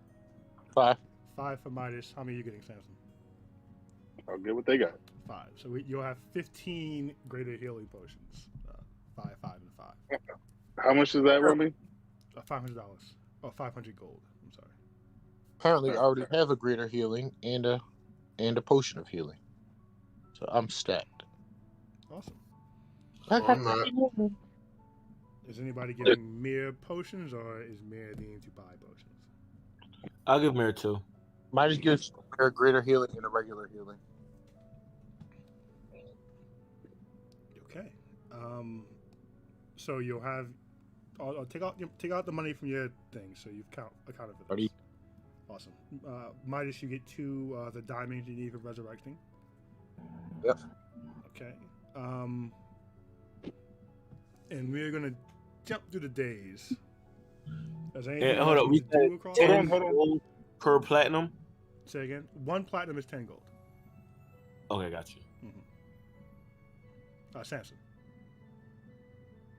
5.
5 for Midas. How many are you getting, Samson?
I'll get what they got.
5. So you'll have 15 greater healing potions. 5, 5, and 5.
How much does that run me?
$500. Oh, 500 gold. I'm sorry.
Apparently, I already have a greater healing and a potion of healing, so I'm stacked.
Awesome.
I'm not.
Is anybody giving Mir potions, or is Mir needing to buy potions?
I'll give Mir 2.
Might just give a greater healing and a regular healing.
Okay. So you'll have. I'll take out the money from your thing, so you've accounted for this. Awesome. Midas, you get 2 the diamonds you need for resurrecting.
Yep.
Okay. And we're gonna jump through the days.
Yeah, hold on. We said 10 gold per platinum.
Say again. 1 platinum is 10 gold.
Okay, got you.
Samson.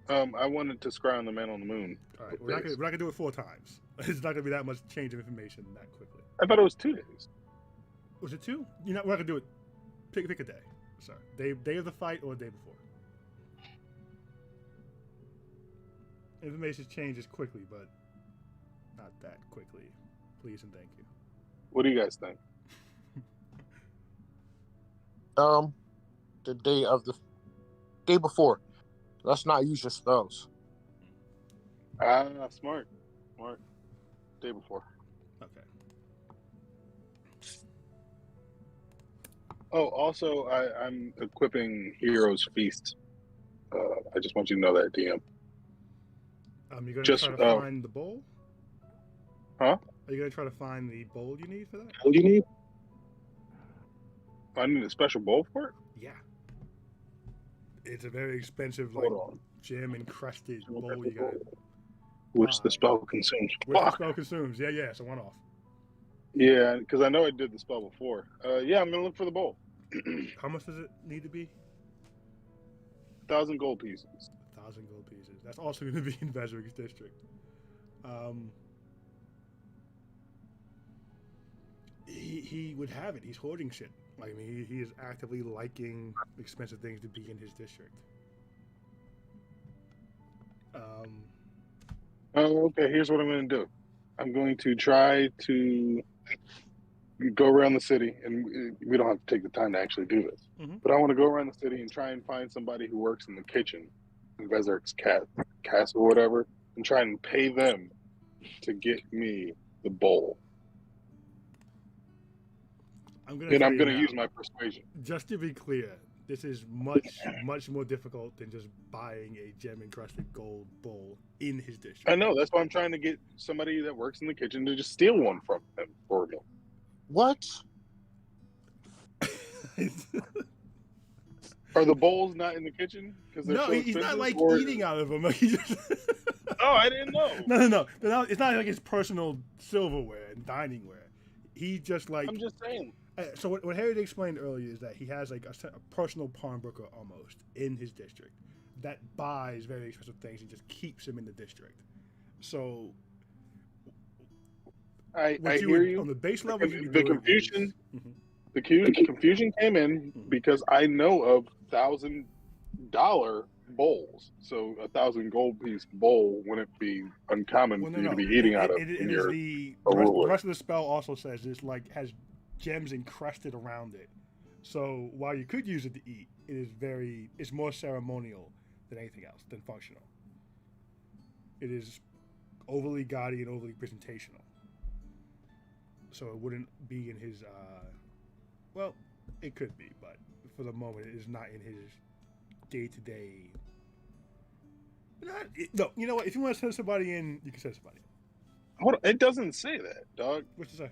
I wanted to scry on the man on the moon.
All right, we're not gonna do it 4 times. It's not gonna be that much change of information that quickly.
I thought it was 2 days.
Was it 2? We're not gonna do it. Pick a day. Sorry, day of the fight or the day before. Information changes quickly, but not that quickly. Please and thank you.
What do you guys think?
The day before. Let's not use your spells.
Smart. Day before.
Okay.
Oh, also, I'm equipping Hero's Feast. I just want you to know that, DM.
You're gonna try to find the bowl?
Huh?
Are you gonna try to find the bowl you need for that?
What do you need? I need a special bowl for it?
Yeah. It's a very expensive, gem encrusted bowl you got.
Which the spell consumes.
The spell consumes. Yeah, it's a one-off.
Yeah, because I know I did the spell before. Yeah, I'm gonna look for the bowl.
How much does it need to be?
1,000 gold pieces.
1,000 gold pieces. That's also going to be in Vezrik's district. He would have it. He's hoarding shit. I mean, he is actively liking expensive things to be in his district.
Okay, here's what I'm going to do. I'm going to try to go around the city, and we don't have to take the time to actually do this. But I want to go around the city and try and find somebody who works in the kitchen in Vezrik's castle or whatever, and try and pay them to get me the bowl. I'm going to use my persuasion.
Just to be clear, this is much more difficult than just buying a gem-encrusted gold bowl in his district.
I know. That's why I'm trying to get somebody that works in the kitchen to just steal one from him for me.
What?
Are the bowls not in the kitchen?
No, he's not eating out of them.
Oh, I didn't know.
No. It's not like his personal silverware and diningware. He just
I'm just saying.
So what Harry explained earlier is that he has like a personal pawnbroker almost in his district that buys very expensive things and just keeps him in the district. So
I hear you.
On the base level,
the confusion came in because I know of $1,000 bowls. So 1,000 gold piece bowl wouldn't be uncommon for you to be eating out of.
The rest of the spell also says this has gems encrusted around it. So while you could use it to eat, it's more ceremonial than anything else, than functional. It is overly gaudy and overly presentational. So it wouldn't be in his, well, it could be, but for the moment it is not in his day-to-day. No, you know what? If you want to send somebody in, you can send somebody in.
Hold on. It doesn't say that, dog.
What's it say?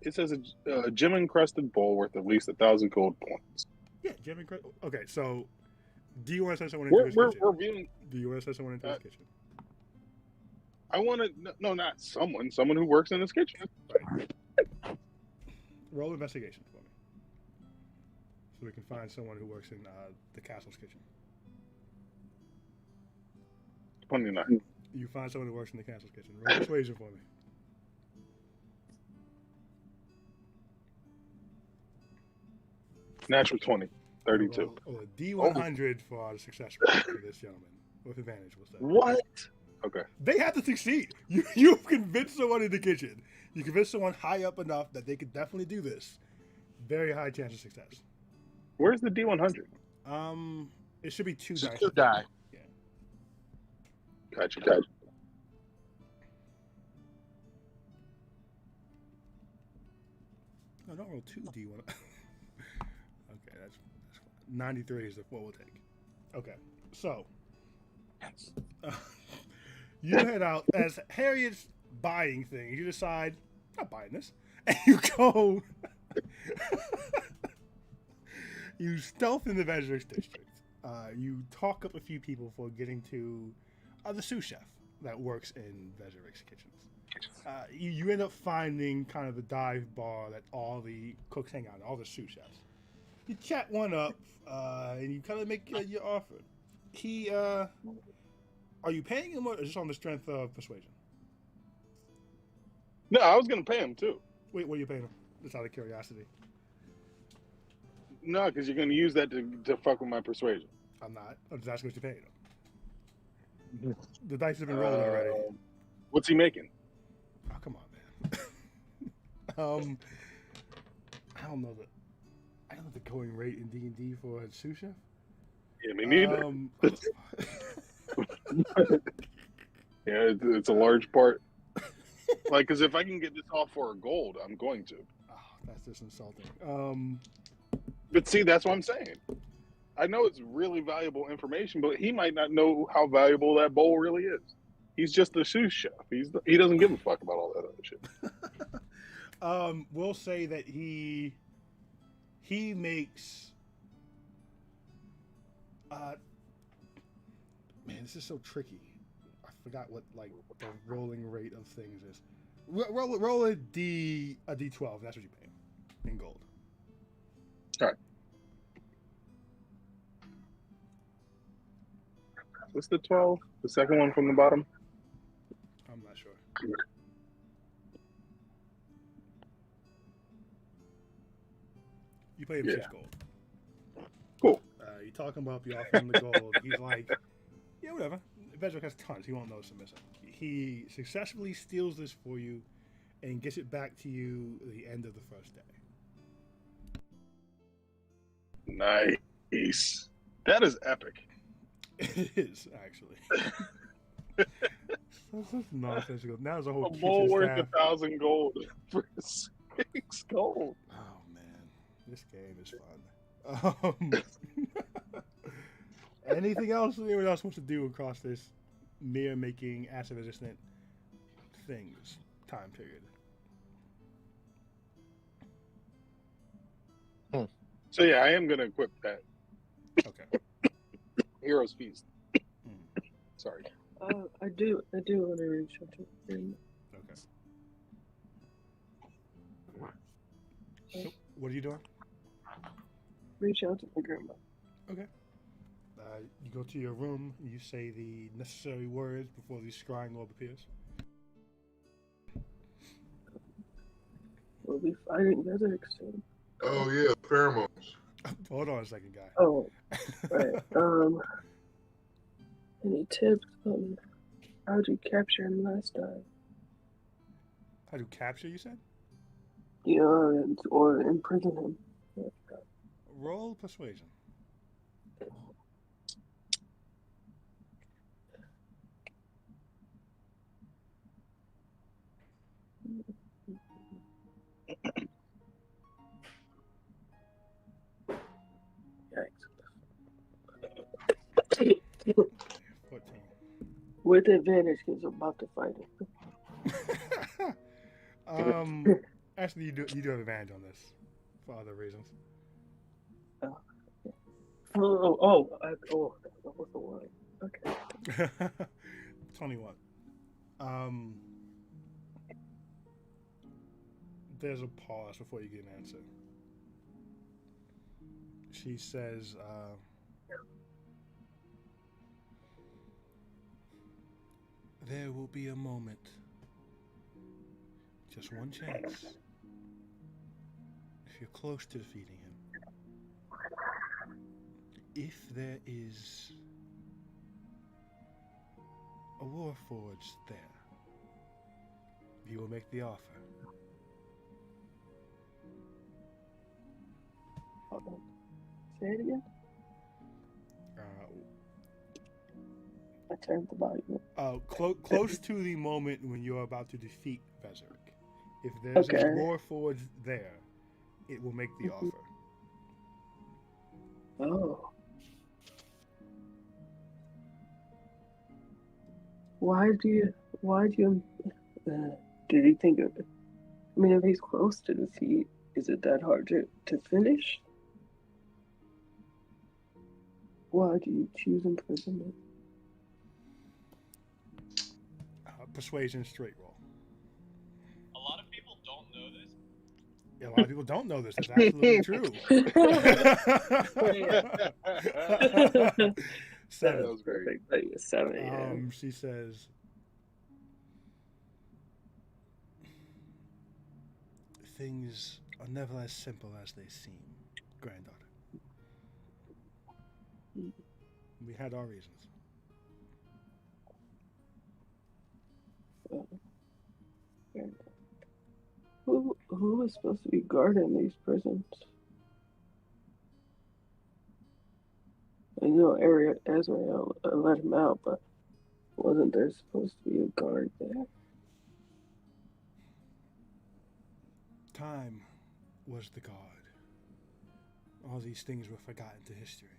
It says a gem-encrusted bowl worth at least 1,000 gold points.
Yeah, gem-encrusted. Okay, so do you want to send someone into his kitchen?
We're viewing...
Do you want to send someone into his kitchen?
I want to... No, not someone. Someone who works in his kitchen.
Right. Roll investigation for me. So we can find someone who works in the castle's kitchen.
29.
You find someone who works in the castle's kitchen. Roll persuasion for me.
Natural 20, 32.
Oh, a D100 for the success rate for this gentleman with advantage. We'll say.
What? Okay.
They have to succeed. You convince someone in the kitchen. You convince someone high up enough that they could definitely do this. Very high chance of success.
Where's the D100?
It should be 2 dice.
2 die.
Yeah.
Gotcha.
No, don't roll 2 D1. Okay, that's 93 is what we'll take. Okay, so you head out as Harriet's buying things. You decide, I'm not buying this, and you go. You stealth in the Vezirix district. You talk up a few people before getting to the sous chef that works in Vezirix kitchens. You end up finding kind of the dive bar that all the cooks hang out in, all the sous chefs. You chat one up, and you kind of make your offer. Are you paying him or just on the strength of persuasion?
No, I was going to pay him too.
Wait, what are you paying him? Just out of curiosity.
No, because you're going to use that to fuck with my persuasion.
I'm not. I'm just asking what you're paying him. The dice have been rolling already.
What's he making?
Oh, come on, man. I don't know the going rate in D&D for a sous chef.
Yeah, me neither. Yeah, it's a large part. Like, because if I can get this off for a gold, I'm going to.
Oh, that's just insulting.
But see, that's what I'm saying. I know it's really valuable information, but he might not know how valuable that bowl really is. He's just the sous chef. He doesn't give a fuck about all that other shit.
We'll say that he makes. Man, this is so tricky. I forgot what the rolling rate of things is. Roll a D12. That's what you pay in gold.
All right. What's the 12? The second one from the bottom?
I'm not sure. You pay him 6 gold.
Cool.
You talk him up, you offer him the gold. He's like, yeah, whatever. Vezirix has tons. He won't notice him missing. He successfully steals this for you and gets it back to you at the end of the first day.
Nice. That is epic.
It is, actually. That's nonsensical. Now there's a whole
a bowl worth
staff.
1,000 gold for 6 gold.
Oh, man. This game is fun. Anything else anyone else wants to do across this mirror making acid resistant things time period?
So yeah, I am gonna equip that.
Okay.
Hero's Feast. Sorry.
I do want to reach out to him.
Okay. So, what are you doing?
Reach out to my grandma.
Okay. You go to your room, you say the necessary words before the scrying orb appears.
We'll be fighting Vezirix soon.
Oh yeah, pheromones.
Hold on a second, guy.
Oh, right. Any tips on how'd you capture him last time?
How to capture, you said?
Yeah, or imprison him.
Roll persuasion.
Yikes.
14.
With advantage, because I'm about to fight him.
Actually, you do have advantage on this for other reasons.
That was the one. Okay.
21. There's a pause before you get an answer. She says, there will be a moment. Just one chance. If you're close to defeating him, if there is a Warforged there, he will make the offer.
Hold on. Say it again. I turned the volume up.
Close to the moment when you're about to defeat Vezeric. If there's a Warforged there, it will make the offer.
Oh. Why do you, did he think of it? I mean, if he's close to defeat, is it that hard to finish? Why do you choose imprisonment?
Persuasion straight roll.
A lot of people don't know this.
Yeah, a lot of people don't know this. That's absolutely true. 7.
That was perfect. But yeah, 7. Yeah.
She says, things are never as simple as they seem, granddaughter. We had our reasons.
Who was supposed to be guarding these prisons? I know Azrael let him out, but wasn't there supposed to be a guard there?
Time was the guard. All these things were forgotten to history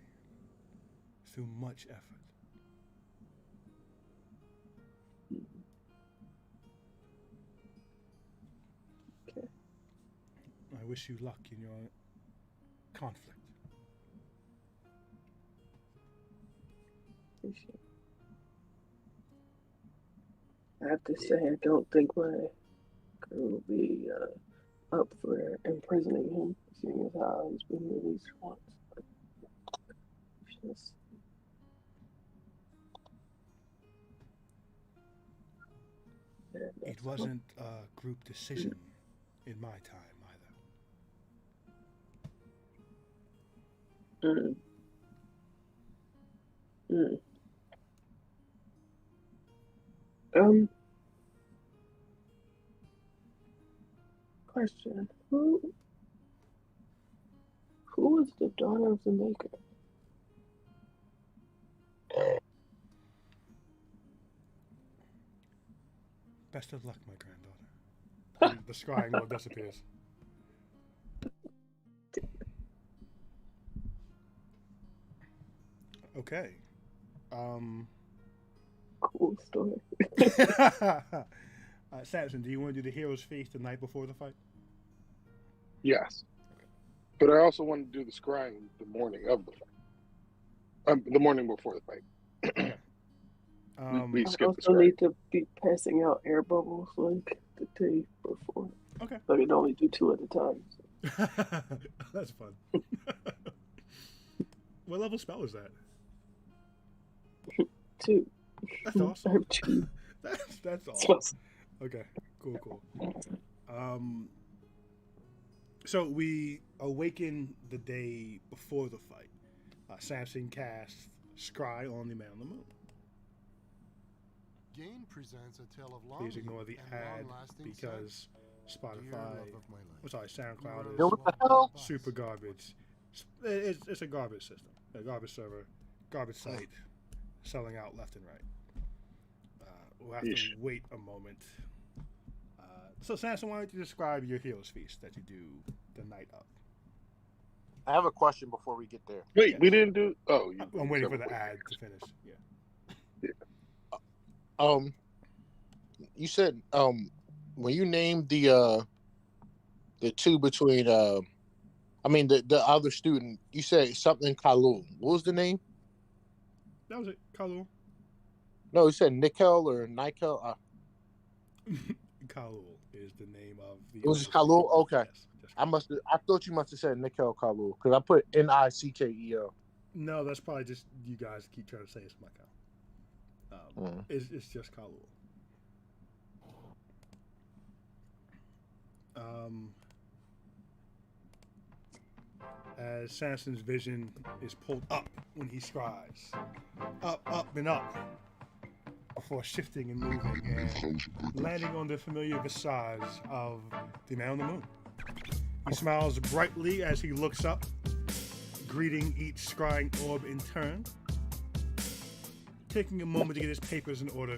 through much effort.
Okay.
I wish you luck in your conflict.
Appreciate it. I have to say, I don't think my crew will be up for imprisoning him, seeing as how he's been released once. Just...
It wasn't a group decision in my time either.
Question. Who was the daughter of the Maker?
Best of luck, my granddaughter. The scrying lord disappears. Okay.
Cool story.
Samson, do you want to do the hero's feast the night before the fight?
Yes. But I also want to do the scrying the morning of the fight. The morning before the fight. We
I
skipped the
also
scrying.
need to be passing out air bubbles like the day before.
Okay.
But I can only do 2 at a time. So.
That's fun. What level spell is that?
2.
That's awesome.
I have 2.
That's awesome. Okay, cool. So we awaken the day before the fight. Samson casts Scry on the Man on the Moon.
Gain presents a tale of long
Please ignore the
and
ad
long-lasting
because
sadness. Dear
Spotify,
love of my life.
I'm sorry, SoundCloud
Yo,
is
what the hell?
super garbage. It's a garbage system, a garbage server, garbage site, selling out left and right. We'll have to wait a moment. So, Samson, why don't you describe your hero's feast that you do the night of?
I have a question before we get there.
Wait,
Yes.
we didn't do. Oh,
I'm waiting for the ad to finish. Yeah.
You said when you named the two between the other student, you said something Kalul. What was the name?
That was it, Kalul.
No, you said Nikel or Nikel.
Kalul is the name of the.
It was just Kalul. Okay,
Yes,
I thought you must have said Nikel Kalul because I put Nickel.
No, that's probably just you guys keep trying to say it's Michael. It's just Kalul. as Samson's vision is pulled up when he scries. Up, up, and up. Before shifting and moving and landing on the familiar visage of the man on the moon. He smiles brightly as he looks up, greeting each scrying orb in turn, taking a moment to get his papers in order.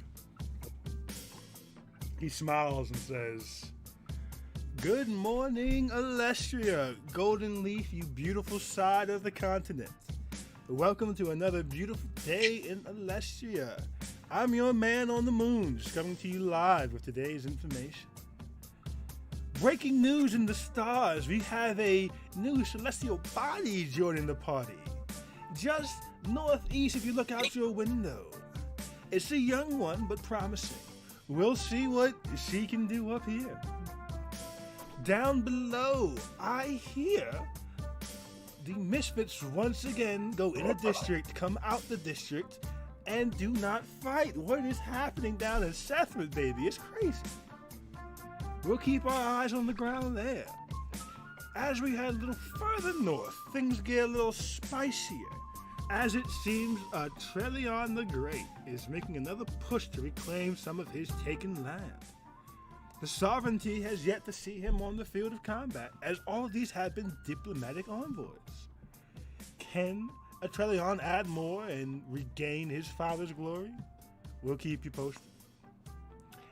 He smiles and says, "Good morning, Elestria, Golden Leaf, you beautiful side of the continent. Welcome to another beautiful day in Elestria. I'm your man on the moon, just coming to you live with today's information. Breaking news in the stars, we have a new celestial body joining the party. Just northeast if you look out your window. It's a young one, but promising. We'll see what she can do up here. Down below, I hear the Misfits once again go in a district, come out the district, and do not fight. What is happening down in Sethret, baby? It's crazy. We'll keep our eyes on the ground there. As we head a little further north, things get a little spicier, as it seems Trellion the Great is making another push to reclaim some of his taken land. The sovereignty has yet to see him on the field of combat, as all of these have been diplomatic envoys. Can Trellion add more and regain his father's glory? We'll keep you posted.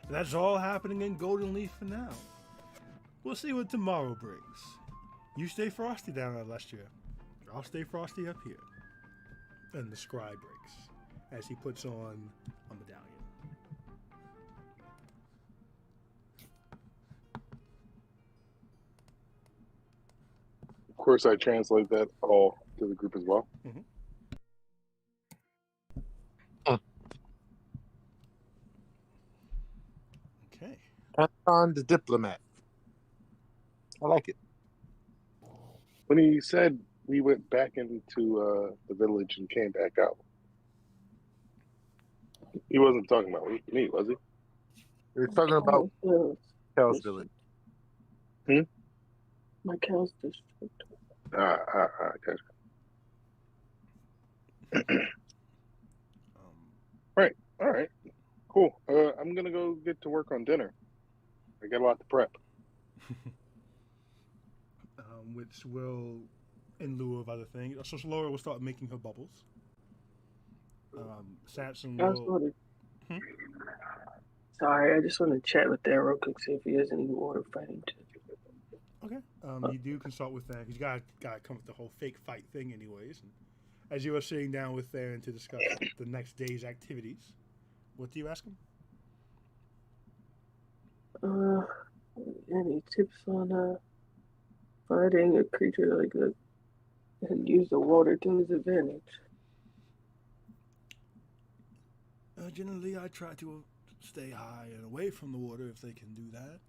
That's all happening in Golden Leaf for now. We'll see what tomorrow brings. You stay frosty down at Elestria. I'll stay frosty up here. And the scry breaks as he puts on a medallion.
Of course, I translate that all to the group as well.
Mm-hmm. Okay.
Anton the diplomat. I like it.
When he said we went back into the village and came back out, he wasn't talking about me, was he?
We're talking about Kel's village.
My Kel's district.
Gotcha. Right. All right. Cool. I'm gonna go get to work on dinner. I got a lot to prep.
Which will, in lieu of other things, so Laura will start making her bubbles. Samson will.
Sorry, I just want to chat with Dan real quick, see if he has any water fighting too.
Okay. You do consult with them because you gotta come with the whole fake fight thing, anyways. And as you are sitting down with Theron to discuss the next day's activities, what do you ask him?
Any tips on fighting a creature like that and use the water to his advantage?
Generally, I try to stay high and away from the water if they can do that.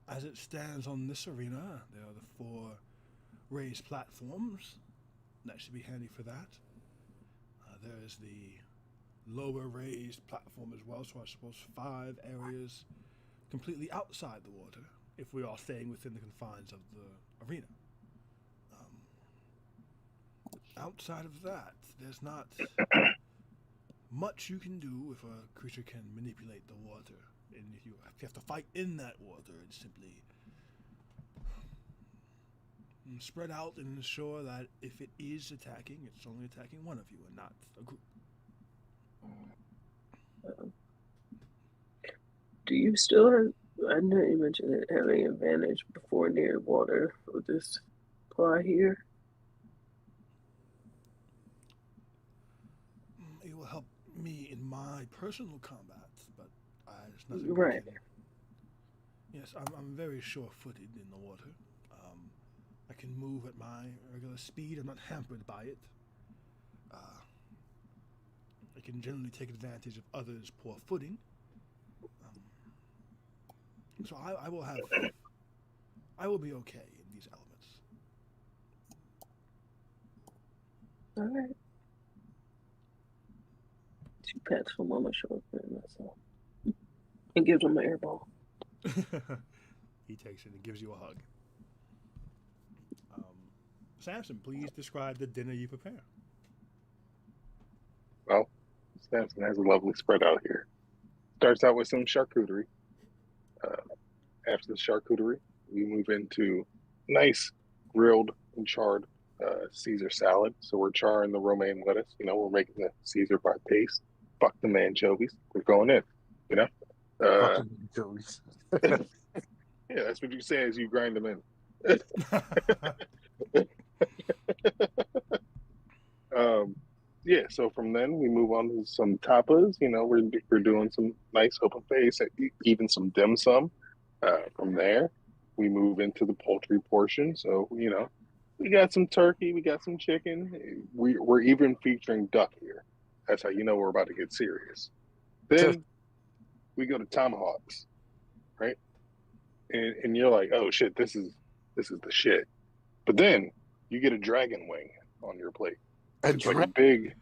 As it stands on this arena, there are the 4 raised platforms. That should be handy for that. There is the lower raised platform as well, so I suppose 5 areas completely outside the water, if we are staying within the confines of the arena. Outside of that, there's not much you can do if a creature can manipulate the water. And if you have to fight in that water, it's simply spread out and ensure that if it is attacking, it's only attacking one of you and not a group.
Do you still have, I know you mentioned it having advantage before near water. Would this apply here?
It will help me in my personal combat, but there's nothing.
Right.
Yes, I'm very sure-footed in the water. I can move at my regular speed. I'm not hampered by it. I can generally take advantage of others' poor footing. So I will be okay in these elements.
All right. 2 pats from on my shoulder, that's all. And gives him an air ball.
He takes it and gives you a hug. Samson, please describe the dinner you prepare.
Well, Samson has a lovely spread out here. Starts out with some charcuterie. After the charcuterie, we move into nice grilled and charred Caesar salad. So we're charring the romaine lettuce. We're making the Caesar by paste. Fuck the anchovies. We're going in.
Fucking anchovies.
Yeah, that's what you say as you grind them in. Yeah, so from then we move on to some tapas. We're doing some nice open face, even some dim sum. From there, we move into the poultry portion. So, we got some turkey, we got some chicken. We're even featuring duck here. That's how you know we're about to get serious. Then we go to tomahawks, right? And you're like, oh shit, this is the shit. But then you get a dragon wing on your plate. It's like a big.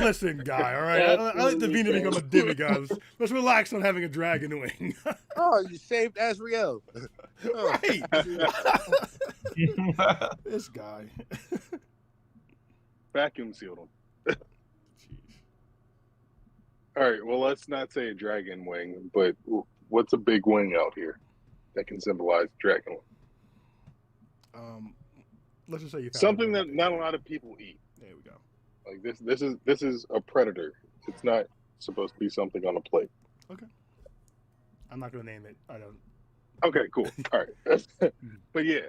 Listen, guy. All right, I like the Vina become a demigod. Let's relax on having a dragon wing.
Oh, you saved Azrael.
Right. This guy.
Vacuum sealed him. All right, well, let's not say a dragon wing, but what's a big wing out here that can symbolize dragon wing?
Let's just say you
something that not a lot of people eat.
There we go.
Like this is a predator. It's not supposed to be something on a plate.
Okay. I'm not gonna name it. I don't.
Okay, cool. All right. But yeah,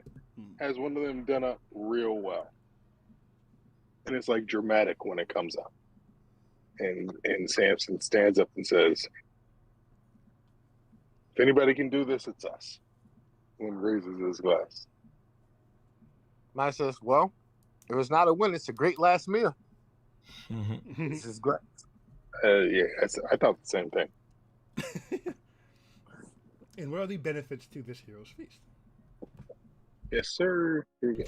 has one of them done up real well, and it's like dramatic when it comes out. And Samson stands up and says, "If anybody can do this, it's us." And raises his glass.
I says, well, if it's not a win, it's a great last meal. This is great.
Yeah, I thought the same thing.
And what are the benefits to this hero's feast?
Yes, sir. Here we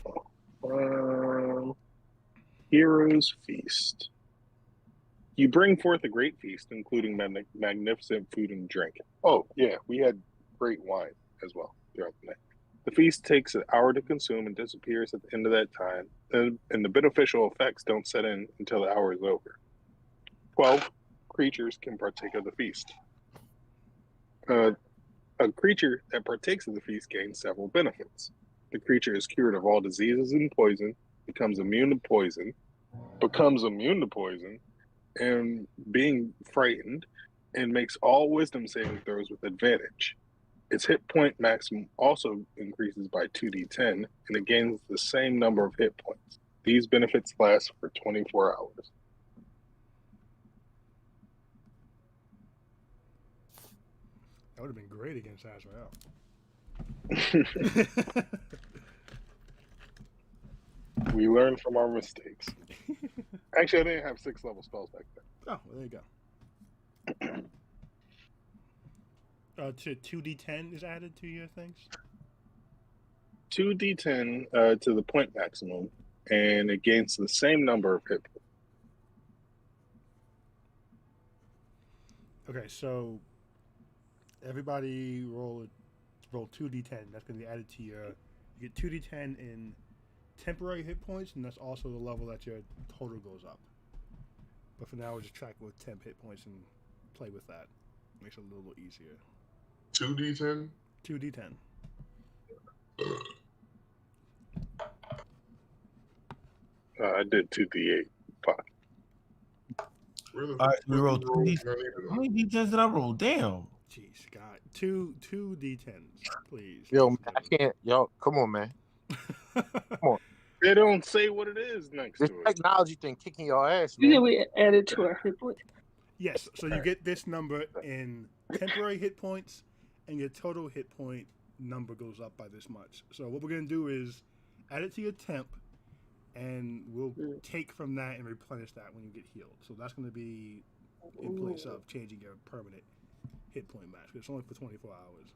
go. Hero's Feast. You bring forth a great feast, including magnificent food and drink. Oh, yeah, we had great wine as well throughout the night. The feast takes an hour to consume and disappears at the end of that time, and the beneficial effects don't set in until the hour is over. 12 creatures can partake of the feast. A creature that partakes of the feast gains several benefits. The creature is cured of all diseases and poison, becomes immune to poison, and being frightened, and makes all wisdom saving throws with advantage. Its hit point maximum also increases by 2d10, and it gains the same number of hit points. These benefits last for 24 hours.
That would have been great against Azrael.
We learned from our mistakes. Actually, I didn't have 6-level spells back then.
Oh, well, there you go. 2d10 is added to your things?
2d10 to the point maximum, and it gains the same number of hit points.
Okay, so everybody roll 2d10. That's going to be added to your... You get 2d10 in temporary hit points, and that's also the level that your total goes up. But for now, we'll just track with temp hit points and play with that. Makes it a little easier.
2d10?
2d10.
I did 2d8. Fuck.
Really?
All right, we rolled 2d10. How many d10s did I roll? Damn.
Jeez, God. Two d10s, please.
Yo, I can't. Yo, come on, man. Come on.
They don't say what it is next
This
to it.
technology thing kicking your ass, man.
Yeah, we added to our hit point.
Yes, so you get this number in temporary hit points, and your total hit point number goes up by this much. So what we're going to do is add it to your temp, and we'll take from that and replenish that when you get healed. So that's going to be in place of changing your permanent hit point match. It's only for 24 hours.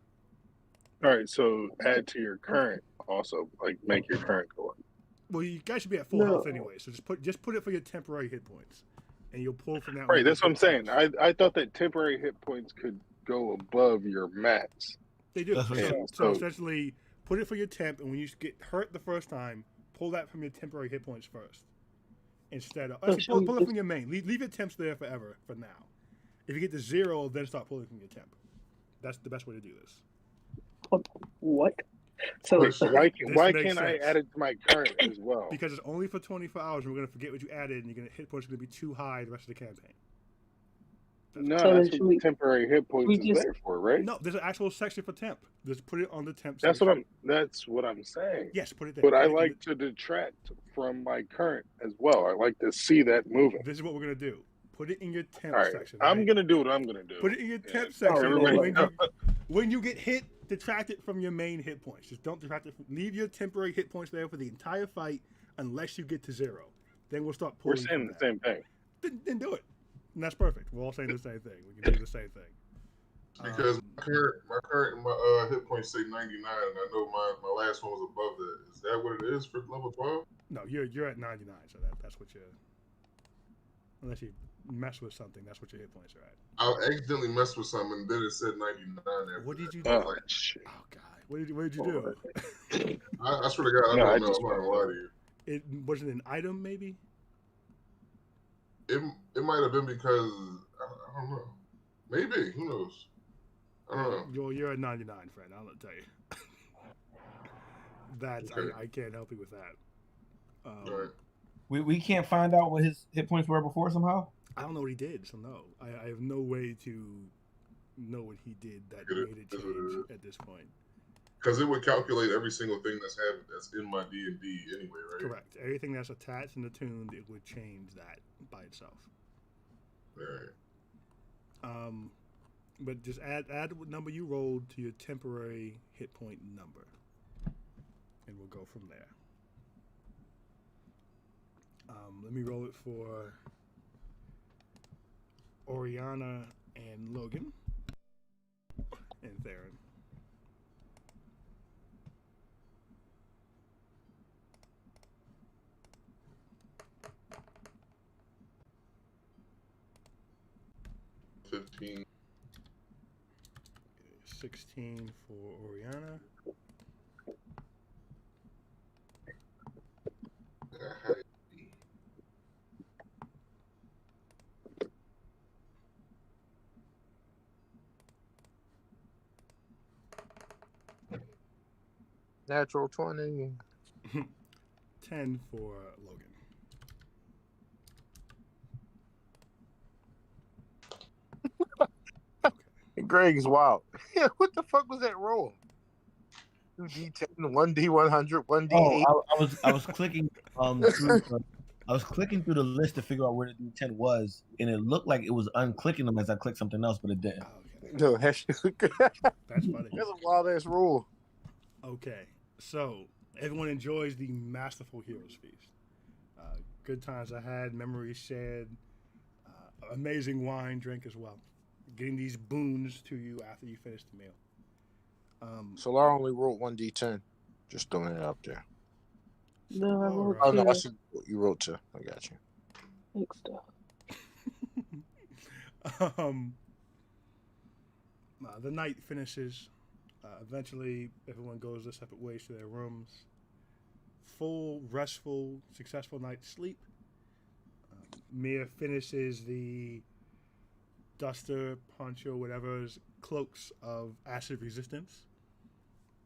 All right, so add to your current also, like make your current go up.
Well, you guys should be at full health anyway, so just put it for your temporary hit points, and you'll pull from that.
Right, that's what I'm saying. I thought that temporary hit points could go above your max.
They do.
That's what
Yeah,
So
so-
essentially, put it for your temp, and when you get hurt the first time, pull that from your temporary hit points first. Instead of actually pull it from your main. Leave your temps there forever for now. If you get to 0, then start pulling from your temp. That's the best way to do this.
What? So
Why
makes
can't I
sense.
add it to my current as well?
Because it's only for 24 hours, and we're gonna forget what you added, and hit points are gonna be too high the rest of the campaign.
No,
So
that's
then
what the temporary hit points is
just-
there for, right?
No, there's an actual section for temp. Just put it on the temp
That's
section.
what I'm saying.
Yes, put it there.
But I
Put it in
like to detract from my current as well. I like to see that moving.
This is what we're gonna do. Put it in your temp
All right,
section.
I'm
right?
gonna do what I'm gonna do.
Put it in your temp
Yeah.
section.
Everybody
And when you get hit, detract it from your main hit points. Just don't detract it. Leave your temporary hit points there for the entire fight unless you get to 0. Then we'll start
We're
pulling.
saying the same thing.
Then do it. And that's perfect. We're all saying the same thing. We can do the same thing.
Because my current hit points say 99, and I know my last one was above that. Is that what it is for level 12?
No, you're at 99, so that's what you're. Unless you mess with something, that's what your hit points are at.
I accidentally messed with something, and then it said 99.
What did you do?
Oh, shit.
Oh God, what did you do?
I swear to God, I
No,
don't
I
know.
just
I'm not gonna lie to you.
It wasn't an item, maybe.
It might have been because I don't know. Maybe, who knows? I don't know.
You're at 99, friend. I'll tell you. That's
Okay.
I can't help you with that.
All right.
We can't find out what his hit points were before somehow.
I don't know what he did, so no. I have no way to know what he did that
Get it.
made it
That's what it
change
is.
at this point.
Because it would calculate every single thing that's in my D&D anyway, right?
Correct. Everything that's attached and attuned, it would change that by itself.
All right.
But just add what number you rolled to your temporary hit point number, and we'll go from there. Let me roll it for Oriana and Logan and Theron.
$15.
16 for Oriana.
Natural 20.
10 for Logan.
Greg is wild. Yeah, what the fuck was that roll? 2d10, 1d100, 1d8.
Oh, I was clicking through I was clicking through the list to figure out where the D10 was, and it looked like it was unclicking them as I clicked something else, but it didn't.
Okay.
No, that's
That's funny.
a wild ass rule.
Okay, so everyone enjoys the Masterful Heroes Feast. Good times I had, memories shared, amazing wine drink as well. Getting these boons to you after you finish the meal.
Solar only rolled 1d10. Just throwing it out there.
No, I rolled
Oh, no, I
2.
see you wrote 2. I got you.
Thanks, stuff.
The night finishes. Eventually, everyone goes their separate ways to their rooms. Full, restful, successful night's sleep. Mia finishes the duster, poncho, whatever's cloaks of acid resistance.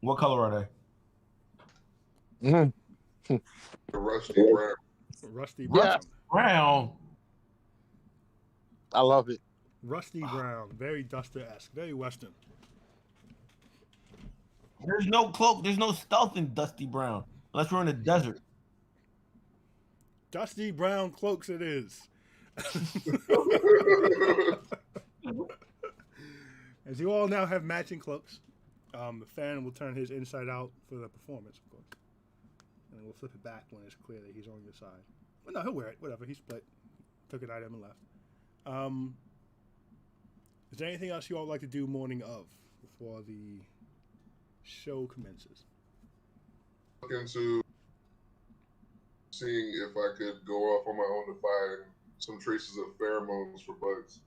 What color are they?
Mm.
The rusty brown.
Rusty brown.
Yeah.
Brown.
I love it.
Rusty brown. Very duster-esque. Very Western.
There's no cloak. There's no stealth in Dusty Brown unless we're in the desert.
Dusty brown cloaks it is. As you all now have matching cloaks, the fan will turn his inside out for the performance, of course. And we'll flip it back when it's clear that he's on your side. Well, no, he'll wear it. Whatever. He split. Took an item and left. Is there anything else you all would like to do morning of before the show commences?
Look into seeing if I could go off on my own to find some traces of pheromones for bugs.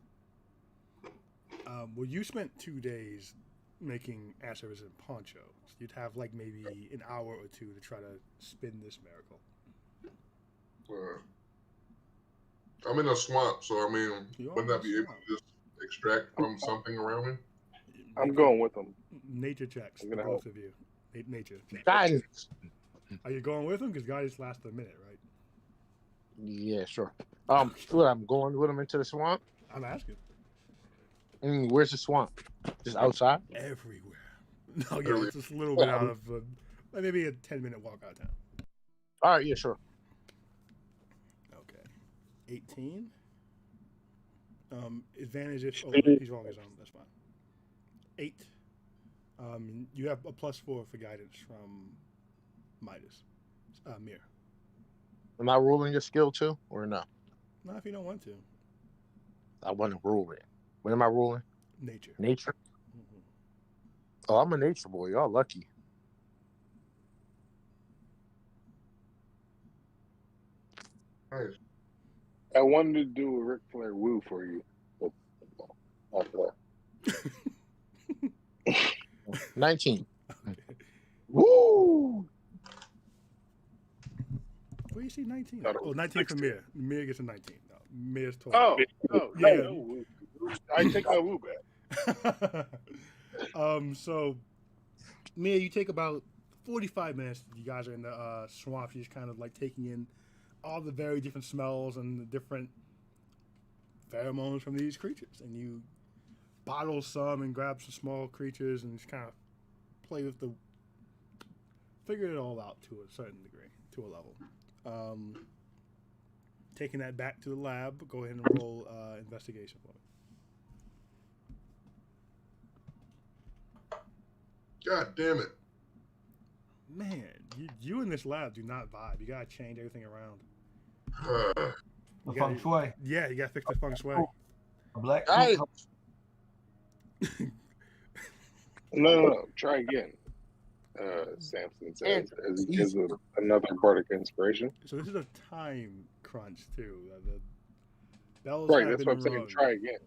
Well, you spent 2 days making answers in poncho. So you'd have like maybe an hour or two to try to spin this miracle.
I'm in a swamp, so I mean,
You're
wouldn't I
in a
be able
swamp.
to just extract from something around me?
I'm going with them.
Nature checks
I'm
for
gonna
both
help.
of you. Nature checks.
Guidance.
Are you going with them? Because guidance lasts a minute, right?
Yeah, sure. What, I'm going with him into the swamp.
I'm asking.
Where's the swamp? Just outside?
Everywhere. No, yeah,
Really?
it's just a little bit out of maybe a 10-minute walk out of town.
All right, yeah, sure.
Okay. 18. Advantage if he's rolling his own. That's fine. 8. You have a +4 for guidance from Midas. Mir.
Am I ruling your skill too, or no?
Not if you don't want to.
I want to rule it. What am I ruling?
Nature.
Nature.
Mm-hmm.
Oh, I'm a nature boy. Y'all lucky.
Nice.
I wanted to do a Ric Flair woo for you. But after that.
19.
Okay.
Woo!
Where do you see 19?
Thought it
Oh,
was
19 for
16.
Mir. Mir gets a 19. No, Mir's 12.
Yeah.
Yeah.
No woo. I take my woo back.
So, Mir, you take about 45 minutes. You guys are in the swamp. You're just kind of like taking in all the very different smells and the different pheromones from these creatures. And you bottle some and grab some small creatures and just kind of play with figure it all out to a certain degree, to a level. Taking that back to the lab, go ahead and roll investigation for me.
God damn it.
Man, you in this lab do not vibe. You gotta change everything around.
The feng shui.
Yeah, you gotta fix the feng shui.
Black.
Hey.
No. Try again. Samson says as he gives another bardic inspiration.
So this is a time crunch too. The bells
Right,
have
that's
been
what I'm saying.
rung.
Try again.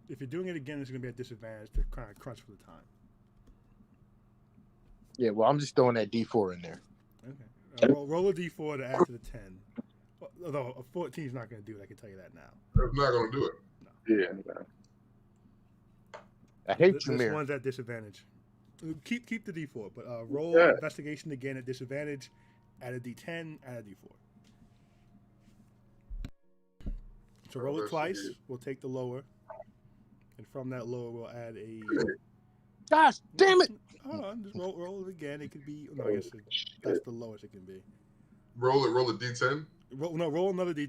If you're doing it again, it's gonna be a disadvantage to kind of crunch for the time.
Yeah, well, I'm just throwing that D4 in there.
Okay. Roll a D4 to add to the 10. Although a 14 is not going to do it, I can tell you that now.
That's not going to do it.
No.
Yeah. No.
I hate you,
This
Mir.
one's at disadvantage. Keep the D4, but roll investigation again at disadvantage. Add a D10. Add a D4. So roll it twice. We'll take the lower, and from that lower, we'll add a.
Gosh, damn it!
Hold on, just roll it again. It could be. No, I guess that's the lowest it can be.
Roll a D10.
Roll another D20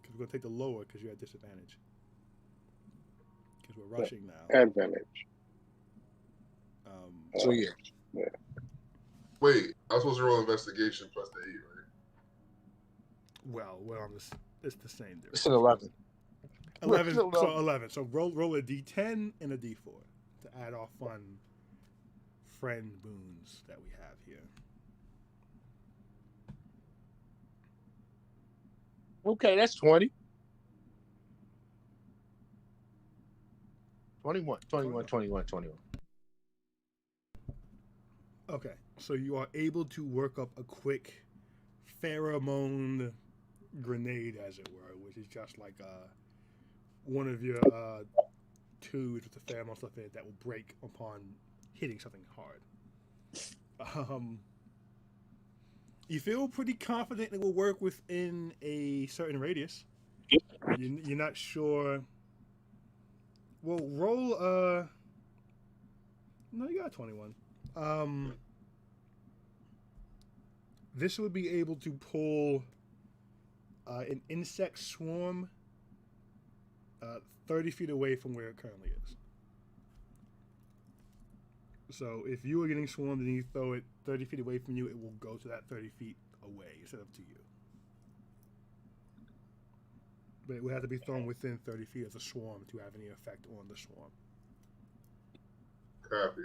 because we're gonna take the lower because you're at disadvantage. Because we're rushing now.
Advantage.
So yeah.
Wait, I was supposed to roll investigation plus the 8, right?
Well, we're on this. It's the same difference.
It's an 11.
11. So 11. So roll a D10 and a D4 to add our fun friend boons that we have here.
Okay, that's 20. 21.
Okay, so you are able to work up a quick pheromone grenade, as it were, which is just like one of your tubes with the pheromone stuff in it that will break upon hitting something hard. You feel pretty confident it will work within a certain radius. You're not sure. Well, roll. No, you got 21. This would be able to pull an insect swarm 30 feet away from where it currently is. So if you were getting swarmed and you throw it 30 feet away from you, it will go to that 30 feet away instead of to you. But it would have to be thrown within 30 feet of the swarm to have any effect on the swarm.
Copy.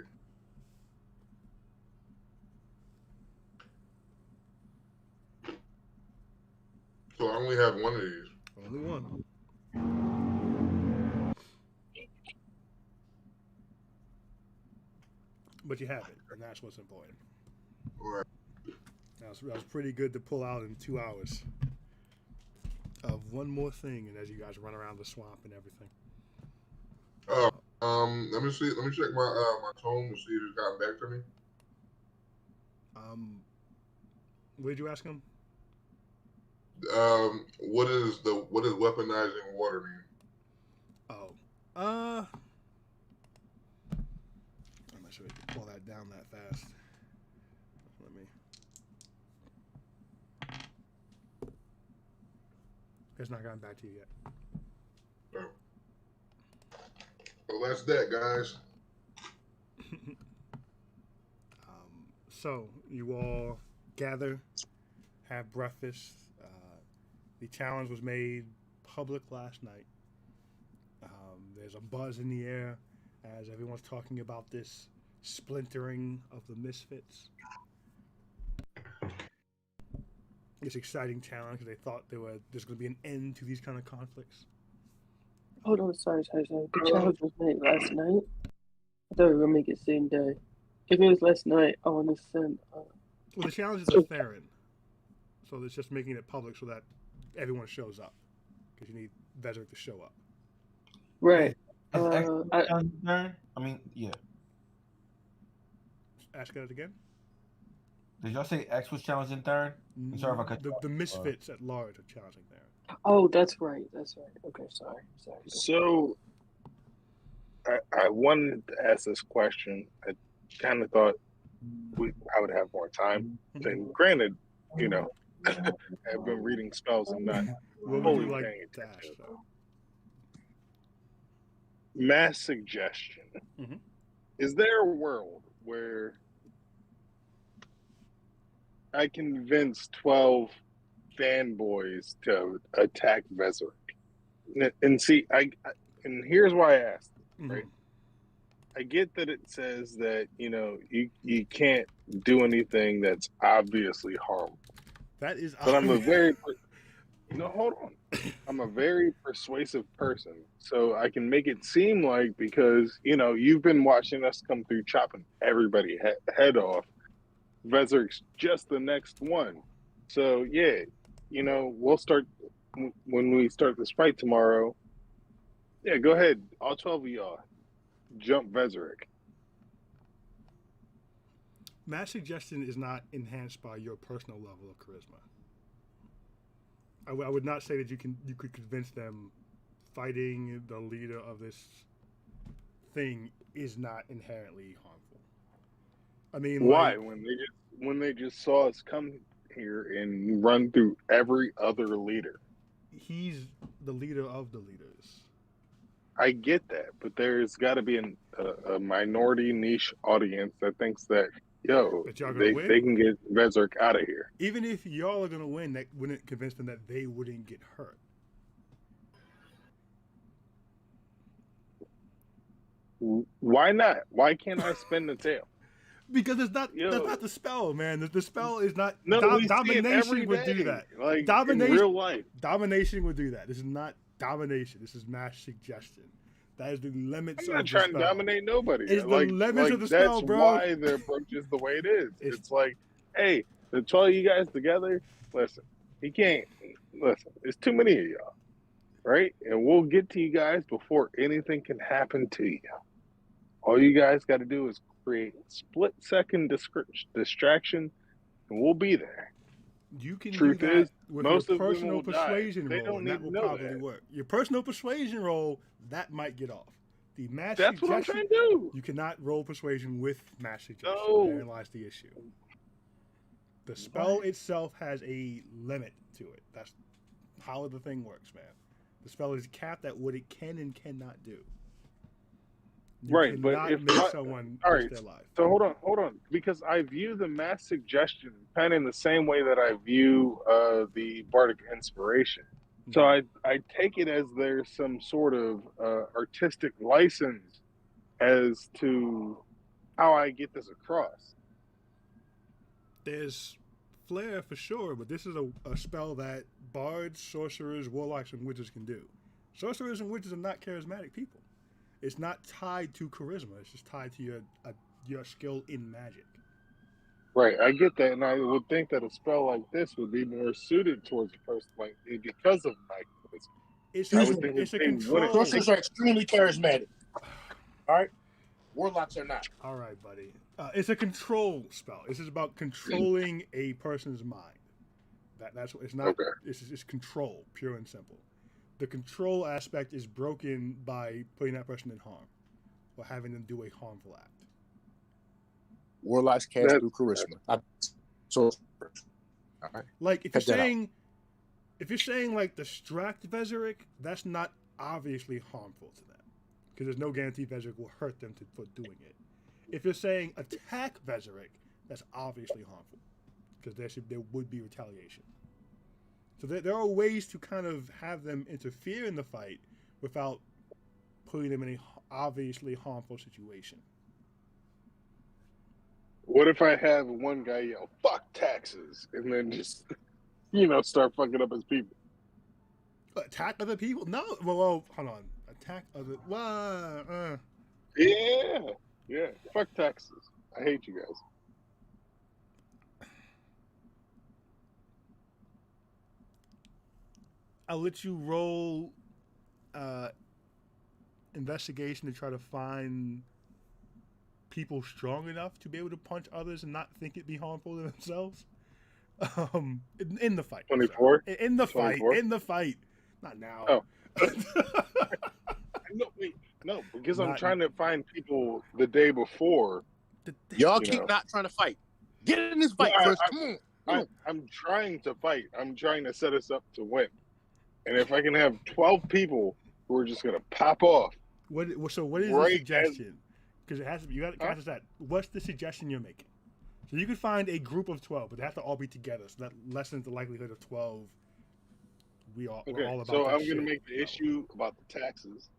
So I only have one of these.
Only one. but you have it, and that's what's important.
Right.
That was pretty good to pull out in 2 hours of one more thing, and as you guys run around the swamp and everything.
Let me see. Let me check my tone to see if it's gotten back to me.
What did you ask him?
What does weaponizing water mean?
Oh, I'm not sure I can pull that down that fast. Let me. It's not gotten back to you yet.
No. Well, that's that, guys.
So you all gather, have breakfast. The challenge was made public last night. There's a buzz in the air as everyone's talking about this splintering of the Misfits. This exciting challenge because they thought there's going to be an end to these kind of conflicts.
Hold on, sorry. The challenge was made last night. I thought we were gonna make it same day. If it was last night, I want to send.
Well, the challenge is a Theron, so it's just making it public so that everyone shows up because you need Vezeric to show up.
Right.
I mean, yeah.
Ask it again.
Did y'all say X was challenging third? I'm sorry if I cut you off.
The Misfits at large are challenging there.
Oh, that's right. Okay, sorry.
So, I wanted to ask this question. I kind of thought I would have more time. And granted, I've been reading spells and not
What would
fully
you like
paying
to
attention.
ask, though?
Mass suggestion.
Mm-hmm.
Is there a world where I convince 12 fanboys to attack Vezeric? And see, and here's why I asked, right? I get that it says that, you can't do anything that's obviously harmful.
That is
But I'm a very... No, hold on. I'm a very persuasive person, so I can make it seem like because, you've been watching us come through chopping everybody head off. Vezeric's just the next one. So, yeah, we'll start... When we start this fight tomorrow, yeah, go ahead. All 12 of y'all, jump Vezeric.
Mass suggestion is not enhanced by your personal level of charisma. I would not say that you could convince them fighting the leader of this thing is not inherently harmful. I mean,
why? When they just saw us come here and run through every other leader.
He's the leader of the leaders.
I get that, but there's got to be a minority niche audience that thinks that they can get Vezeric out of here.
Even if y'all are gonna win, that wouldn't convince them that they wouldn't get hurt.
Why not? Why can't I spin the tail?
Because that's not the spell, man. The spell is not.
No,
domination would do that.
Like
domination,
in real life.
Domination would do that. This is not domination. This is mass suggestion. That is the limits of the spell.
I'm not trying to dominate nobody.
It's the limits of the spell, bro.
That's why the approach is the way it is. It's like, hey, the 12 of you guys together, listen, he can't. Listen, it's too many of y'all, right? And we'll get to you guys before anything can happen to you. All you guys got to do is create split-second distraction, and we'll be there.
You can
Truth
do that
is,
with
most
your
of them
personal
will
persuasion
die. They
roll,
don't
and
need
that
to
will
know
probably
that.
work. Your personal persuasion roll, that might get off. The mass
That's
suggestion,
what I'm trying to do.
You cannot roll persuasion with mass suggestion.
No.
Therein lies the issue. The spell itself has a limit to it. That's how the thing works, man. The spell is capped at what it can and cannot do.
Right, but if
someone
all right,
their life.
So hold on, because I view the mass suggestion kind of in the same way that I view the bardic inspiration. Mm-hmm. So I take it as there's some sort of artistic license as to how I get this across.
There's flair for sure, but this is a spell that bards, sorcerers, warlocks, and witches can do. Sorcerers and witches are not charismatic people. It's not tied to charisma. It's just tied to your your skill in magic.
Right, I get that, and I would think that a spell like this would be more suited towards a person like me because of my charisma.
It's
I
a,
would think
it's a
that they wouldn't.
control.
Sorcerers are extremely charismatic. All right, warlocks are not.
All right, buddy. It's a control spell. This is about controlling a person's mind. That's what it's not.
Okay.
It's control, pure and simple. The control aspect is broken by putting that person in harm or having them do a harmful act.
Warlocks cast through charisma. So, all right.
Like if you're saying like distract Vezeric, that's not obviously harmful to them because there's no guarantee Vezeric will hurt them for doing it. If you're saying attack Vezeric, that's obviously harmful because there would be retaliation. So there are ways to kind of have them interfere in the fight without putting them in a obviously harmful situation.
What if I have one guy yell "fuck taxes" and then just start fucking up his people?
Attack other people? No. Well, hold on. Attack other.
Yeah. Fuck taxes. I hate you guys.
I'll let you roll investigation to try to find people strong enough to be able to punch others and not think it'd be harmful to themselves. In the fight.
24?
In the
24?
fight. In the fight. Not now.
Oh. No, because I'm trying to find people the day before.
Y'all keep not trying to fight. Get in this fight first. Come on.
I'm trying to fight. I'm trying to set us up to win. And if I can have 12 people who are just going to pop off.
What is the suggestion? Because it has to be, you got to catch that. What's the suggestion you're making? So you could find a group of 12, but they have to all be together. So that lessens the likelihood of 12. We're all about
so I'm going to make the issue about the taxes.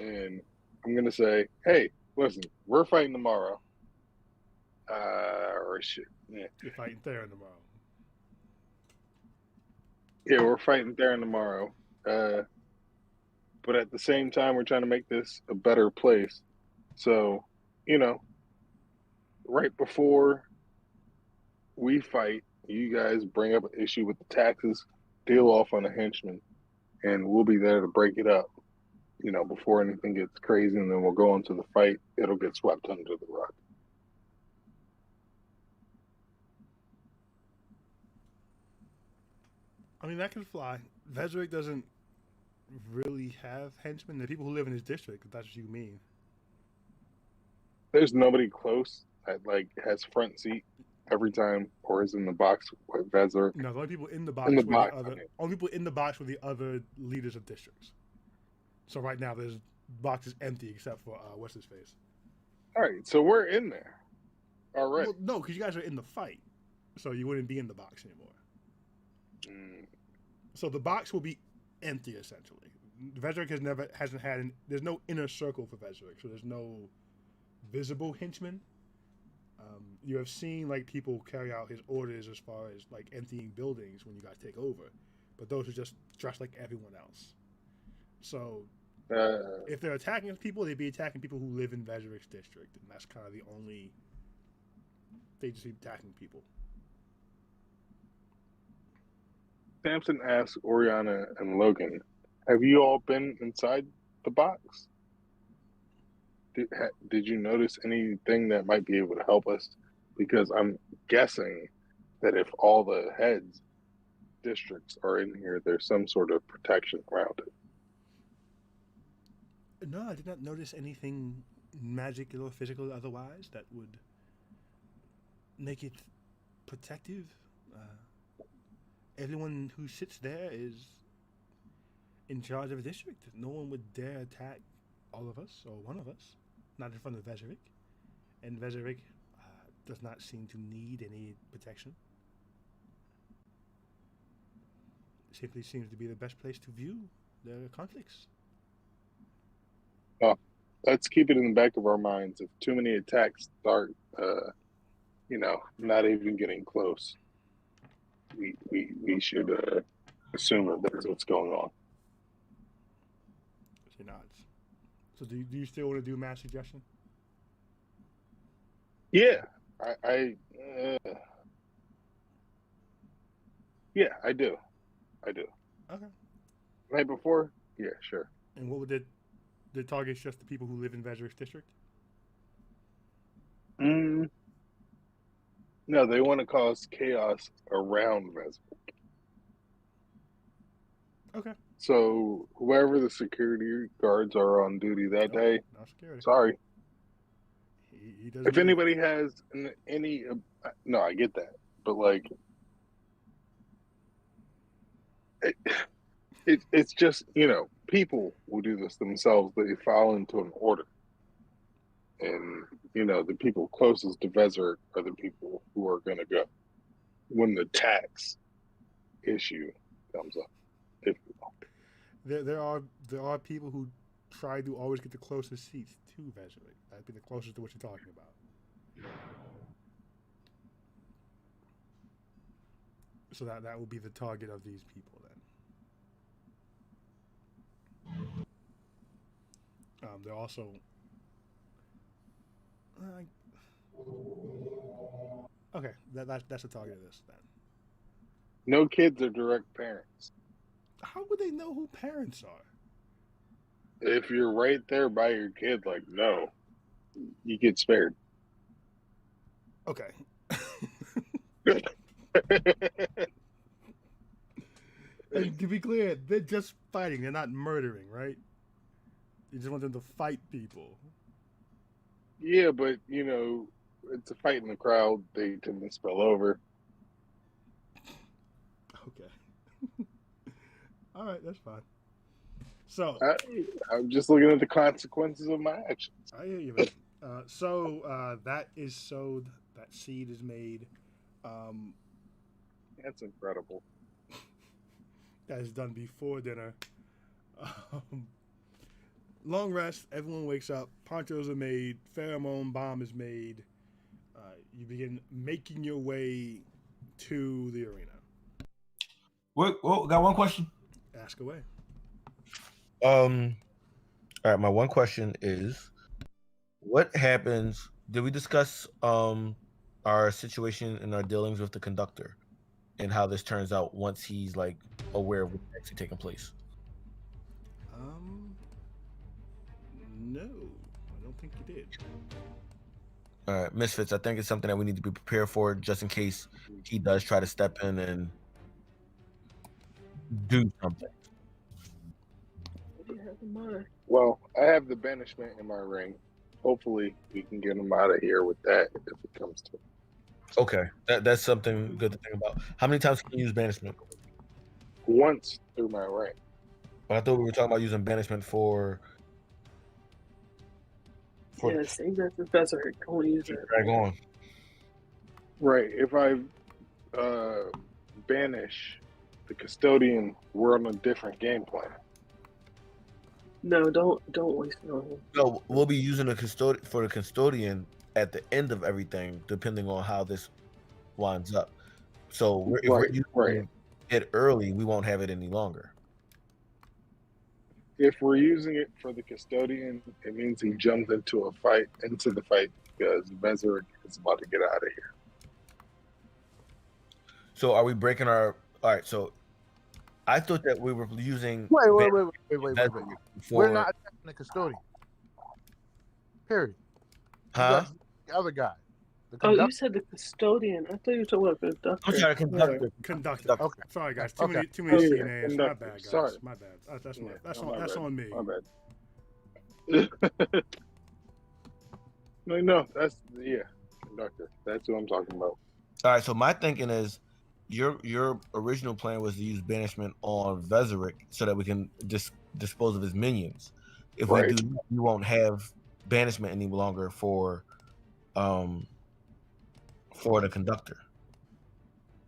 And I'm going to say, hey, listen, we're fighting tomorrow. Or shit. Yeah.
You're fighting Theron tomorrow.
Yeah, we're fighting Theron tomorrow. But at the same time, we're trying to make this a better place. So, right before we fight, you guys bring up an issue with the taxes, deal off on a henchman, and we'll be there to break it up, before anything gets crazy, and then we'll go into the fight. It'll get swept under the rug.
I mean, that can fly. Vezeric doesn't really have henchmen. The people who live in his district, if that's what you mean.
There's nobody close that has front seat every time or is in the box with Vezeric.
No, the only people in the box only people in the box were the other leaders of districts. So right now there's boxes empty except for what's his face.
All right, so we're in there. All right.
Well, no, because you guys are in the fight, so you wouldn't be in the box anymore. So the box will be empty essentially. Vezeric hasn't had there's no inner circle for Vezeric, so there's no visible henchmen. You have seen people carry out his orders as far as emptying buildings when you guys take over, but those are just dressed like everyone else. So if they're attacking people, they'd be attacking people who live in Vezeric's district, and that's kind of the only. They just be attacking people.
Samson asked Oriana and Logan, have you all been inside the box? Did you notice anything that might be able to help us? Because I'm guessing that if all the heads districts are in here, there's some sort of protection around it.
No, I did not notice anything magical or physical otherwise that would make it protective. Everyone who sits there is in charge of a district. No one would dare attack all of us or one of us, not in front of Vezeric. And Vezeric does not seem to need any protection. It simply seems to be the best place to view the conflicts.
Well, let's keep it in the back of our minds. If too many attacks start, not even getting close, we should assume that that's what's going on.
She nods. So do you still want to do mass suggestion?
Yeah, yeah, I do.
Okay.
Night before? Yeah, sure.
And what would the target's just the people who live in Veziric's district?
No, they want to cause chaos around Vesper.
Okay.
So whoever the security guards are on duty that day,
not security.
sorry.
He doesn't.
If anybody has any, no, I get that, but like, it's just people will do this themselves. They fall into an order, and the people closest to Vezir are the people who are going to go when the tax issue comes up. If you will.
There are people who try to always get the closest seats to Vezir. That'd be the closest to what you're talking about. So that will be the target of these people then. They're also okay. That's the target of this then.
No kids are direct parents.
How would they know who parents are?
If you're right there by your kid, like, no, you get spared.
Okay. And to be clear, they're just fighting. They're not murdering, right? You just want them to fight people.
Yeah, but, it's a fight in the crowd. They tend to spill over.
Okay. All right, that's fine. So
I'm just looking at the consequences of my actions.
I hear you, man. So that is sowed. That seed is made.
That's incredible.
That is done before dinner. Long rest. Everyone wakes up. Ponchos are made. Pheromone bomb is made. You begin making your way to the arena.
Got one question.
Ask away.
All right, my one question is, what happens? Did we discuss our situation and our dealings with the conductor and how this turns out once he's like aware of what's actually taking place?
No, I don't think you did.
All right, Misfits, I think it's something that we need to be prepared for just in case he does try to step in and do something.
What do you have in mind?
Well, I have the banishment in my ring. Hopefully, we can get him out of here with that if it comes to it.
Okay, that's something good to think about. How many times can you use banishment?
Once through my ring.
But I thought we were talking about using banishment for
yeah, same as the Vezir. Don't use it.
Drag on.
Right. If I banish the custodian, we're on a different game plan.
No, don't waste it on him.
No, we'll be using the custodian at the end of everything, depending on how this winds up. So if we're using it early, we won't have it any longer.
If we're using it for the custodian, it means he jumped into the fight because Vezir is about to get out of here.
So are we breaking our? All right. So I thought that we were using.
Wait. We're not attacking the custodian. Period.
Huh?
The other guy.
You said the custodian. I thought you were talking about the conductor.
I'm sorry, conductor.
Conductor.
Okay.
Sorry, guys. Too many CNAs. My bad, guys.
Sorry.
My bad. That's on me.
My bad. No, that's conductor. That's what I'm talking about.
All right. So my thinking is, your original plan was to use banishment on Veziric so that we can dispose of his minions. If we do, we won't have banishment any longer for the conductor.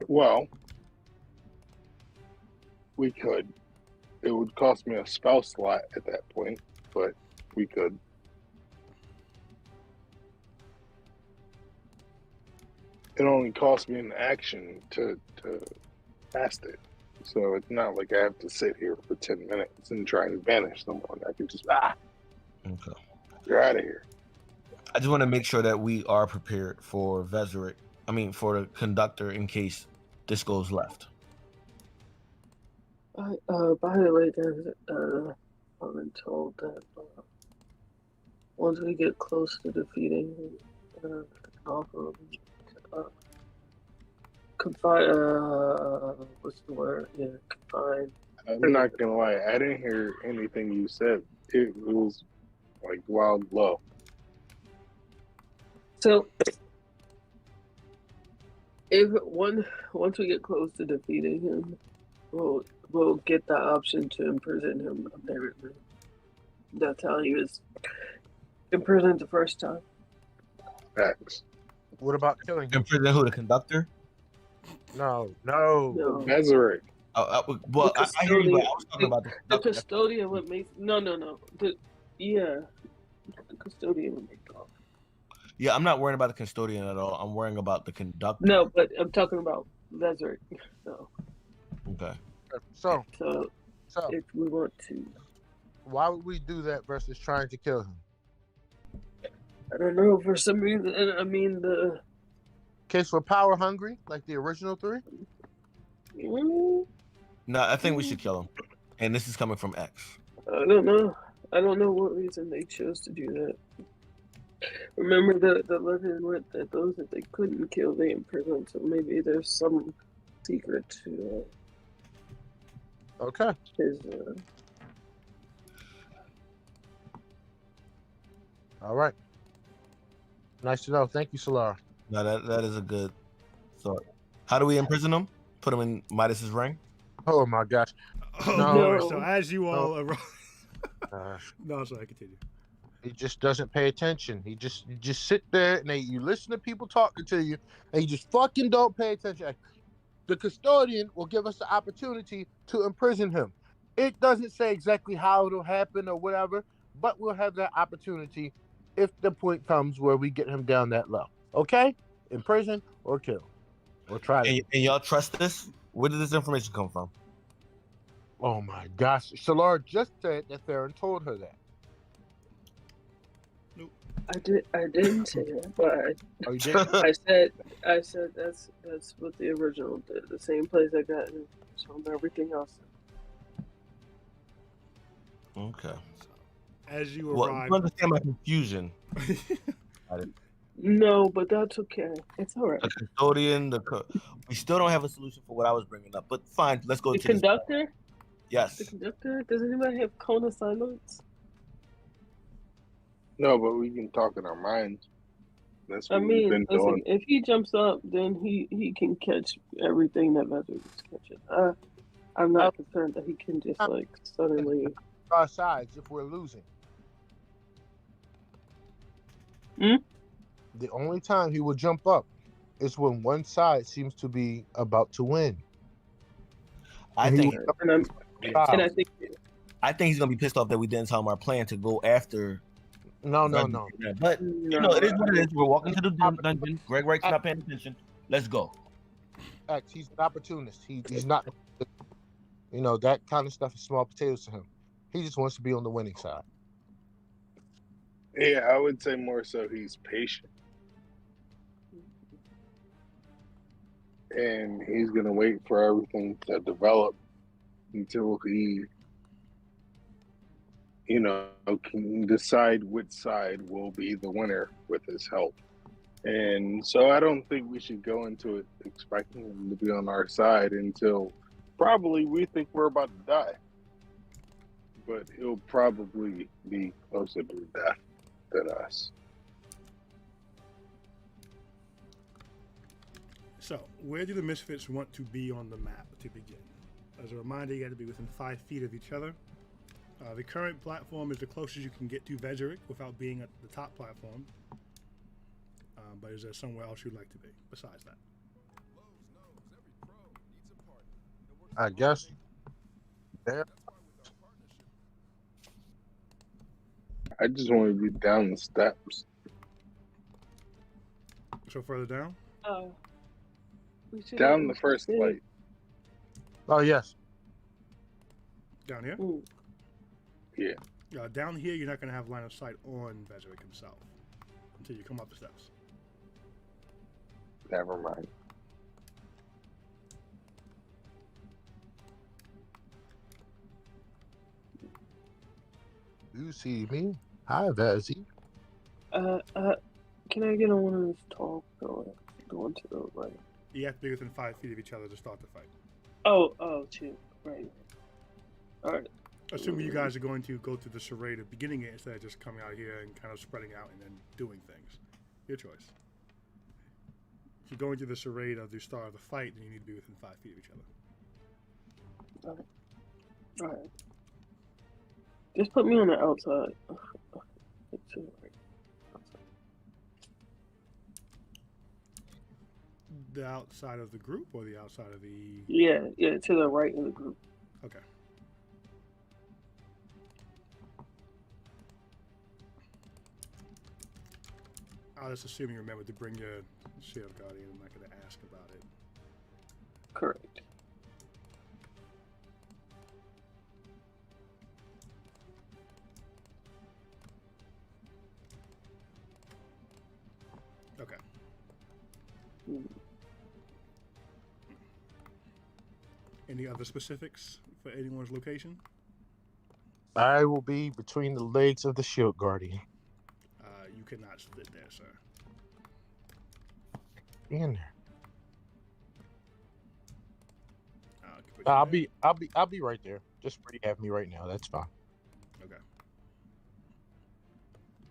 Well, we could. It would cost me a spell slot at that point, but we could. It only cost me an action to cast it. So it's not like I have to sit here for 10 minutes and try and banish someone. I can just,
Okay.
you're out of here.
I just want to make sure that we are prepared for Vezeric. I mean, for the conductor in case this goes left.
By the way, guys, I've been told that once we get close to defeating him, also confine. What's the word? Yeah, confine.
I'm not gonna lie, I didn't hear anything you said. It was like wild low.
So, once we get close to defeating him, we'll get the option to imprison him. Apparently, that's how he was imprisoned the first time.
Facts.
What about killing him?
Imprison who? The conductor?
No.
Vezeric.
Well, I hear you, but I was talking about the
The
conductor.
custodian would make no. The custodian would make the offer.
Yeah, I'm not worrying about the custodian at all. I'm worrying about the conductor.
No, but I'm talking about Vezeric. So.
Okay.
So
If we want to,
why would we do that versus trying to kill him?
I don't know. For some reason, I mean the
Case for power hungry, like the original 3.
No, I think we should kill him. And this is coming from X.
I don't know. I don't know what reason they chose to do that. Remember the legend went that those that they couldn't kill, they imprisoned. So maybe there's some secret to
Okay.
his.
All right. Nice to know. Thank you, Solar.
No, that is a good thought. How do we imprison him? Put him in Midas's ring?
Oh my gosh.
Oh,
No.
boy. So as you all arrive, no, sorry, continue.
He just doesn't pay attention. You just sit there and you listen to people talking to you, and you just fucking don't pay attention. The custodian will give us the opportunity to imprison him. It doesn't say exactly how it'll happen or whatever, but we'll have that opportunity if the point comes where we get him down that low. Okay? Imprison or kill. Or try to.
And y'all trust this? Where did this information come from?
Oh my gosh. Solar just said that Theron told her that.
I didn't say that, but
Oh, you didn't?
I said that's what the original did. The same place I got it from everything else.
Okay.
As you
Well,
arrive,
you understand my confusion.
No, but that's okay. It's all right.
The custodian, we still don't have a solution for what I was bringing up, but fine, let's go
The
to
conductor?
This. Yes.
The conductor? Does anybody have cone of silence?
No, but we can talk in our minds. That's what
I
we've
mean,
been
listen,
doing.
if he jumps up, then he can catch everything that Vezeric is catching. I'm not concerned that he can just like suddenly.
Our sides if we're losing.
Hmm?
The only time he will jump up is when one side seems to be about to win.
I think
And I think
he's gonna be pissed off that we didn't tell him our plan to go after.
No.
But you know, it is what it is. We're walking to the dungeon. Greg Wright's not paying attention. Let's go.
X, he's an opportunist. He's not. You know, that kind of stuff is small potatoes to him. He just wants to be on the winning side.
Yeah, I would say more so he's patient. And he's going to wait for everything to develop until he, can decide which side will be the winner with his help. And so I don't think we should go into it expecting him to be on our side until probably we think we're about to die. But he'll probably be closer to death than us.
So, where do the Misfits want to be on the map to begin? As a reminder, you got to be within 5 feet of each other. The current platform is the closest you can get to Vezeric without being at the top platform. But is there somewhere else you'd like to be besides that?
I guess. There.
I just want to be down the steps.
So further down?
Down the first flight.
Oh, yes.
Down here?
Yeah.
Down here, you're not going to have line of sight on Vezeric himself. until you come up the steps.
Never mind.
You see me? Hi, Vazzy.
Can I get on one of those tall pillars going to the right?
You have to be within 5 feet of each other to start the fight.
Oh, shoot. Right. All right.
Assuming you guys are going to go through the charade of beginning it instead of just coming out here and kind of spreading out and then doing things. Your choice. If you're going through the charade of the start of the fight, then you need to be within 5 feet of each other.
All right. Just put me on the outside.
The outside of the group or the outside of the...
Yeah, to the right of the group.
Okay. I'll just assume you remember to bring your shield guardian. I'm not going to ask about it.
Correct.
Okay. Any other specifics for anyone's location?
I will be between the legs of the shield guardian.
You cannot sit there, sir.
In there. I'll be right there. Just where you have me right now. That's fine.
Okay.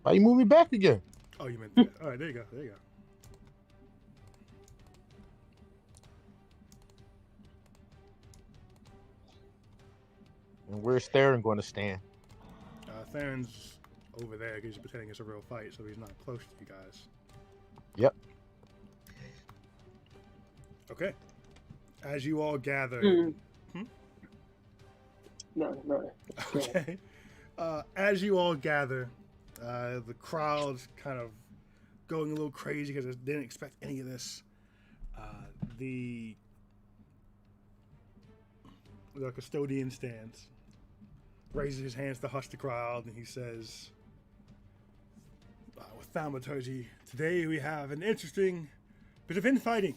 Why you move me back again?
Oh, you meant that. All right, there you go. There you go.
And where's Theron going to stand?
Theron's over there because he's pretending it's a real fight, so he's not close to you guys.
Yep.
Okay. As you all gather...
No.
Okay. As you all gather, the crowd's kind of going a little crazy because they didn't expect any of this. The custodian stands, raises his hands to hush the crowd, and he says, with thaumaturgy, today we have an interesting bit of infighting.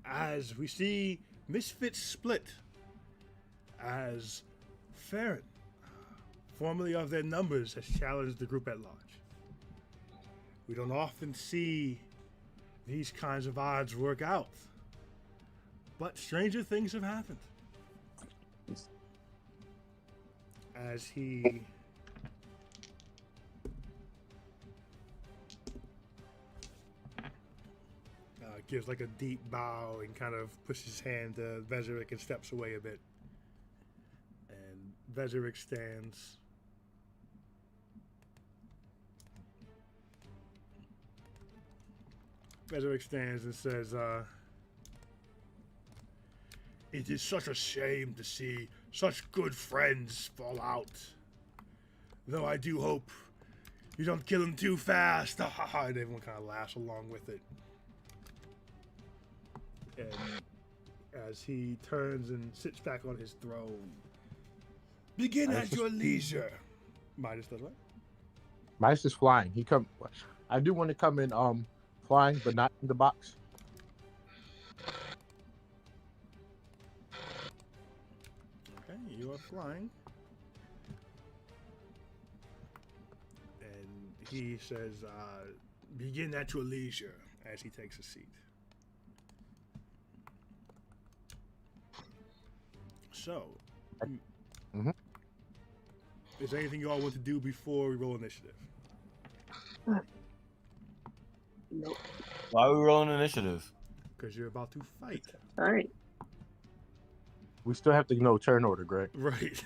As we see Misfits split, as Farron, formerly of their numbers, has challenged the group at large. We don't often see these kinds of odds work out, but stranger things have happened. As he gives like a deep bow and kind of pushes his hand to Vezeric and steps away a bit. And Vezeric stands. Vezeric stands and says, it is such a shame to see such good friends fall out. Though I do hope you don't kill him too fast. And everyone kind of laughs along with it. And as he turns and sits back on his throne, begin at your leisure. Midas does what?
Midas is flying. I do want to come in flying, but not in the box.
Okay, you are flying. And he says, begin at your leisure, as he takes a seat. So, is there anything you all want to do before we roll initiative?
Nope.
Why are we rolling initiative?
Because you're about to fight.
All right.
We still have to know turn order, Greg.
Right.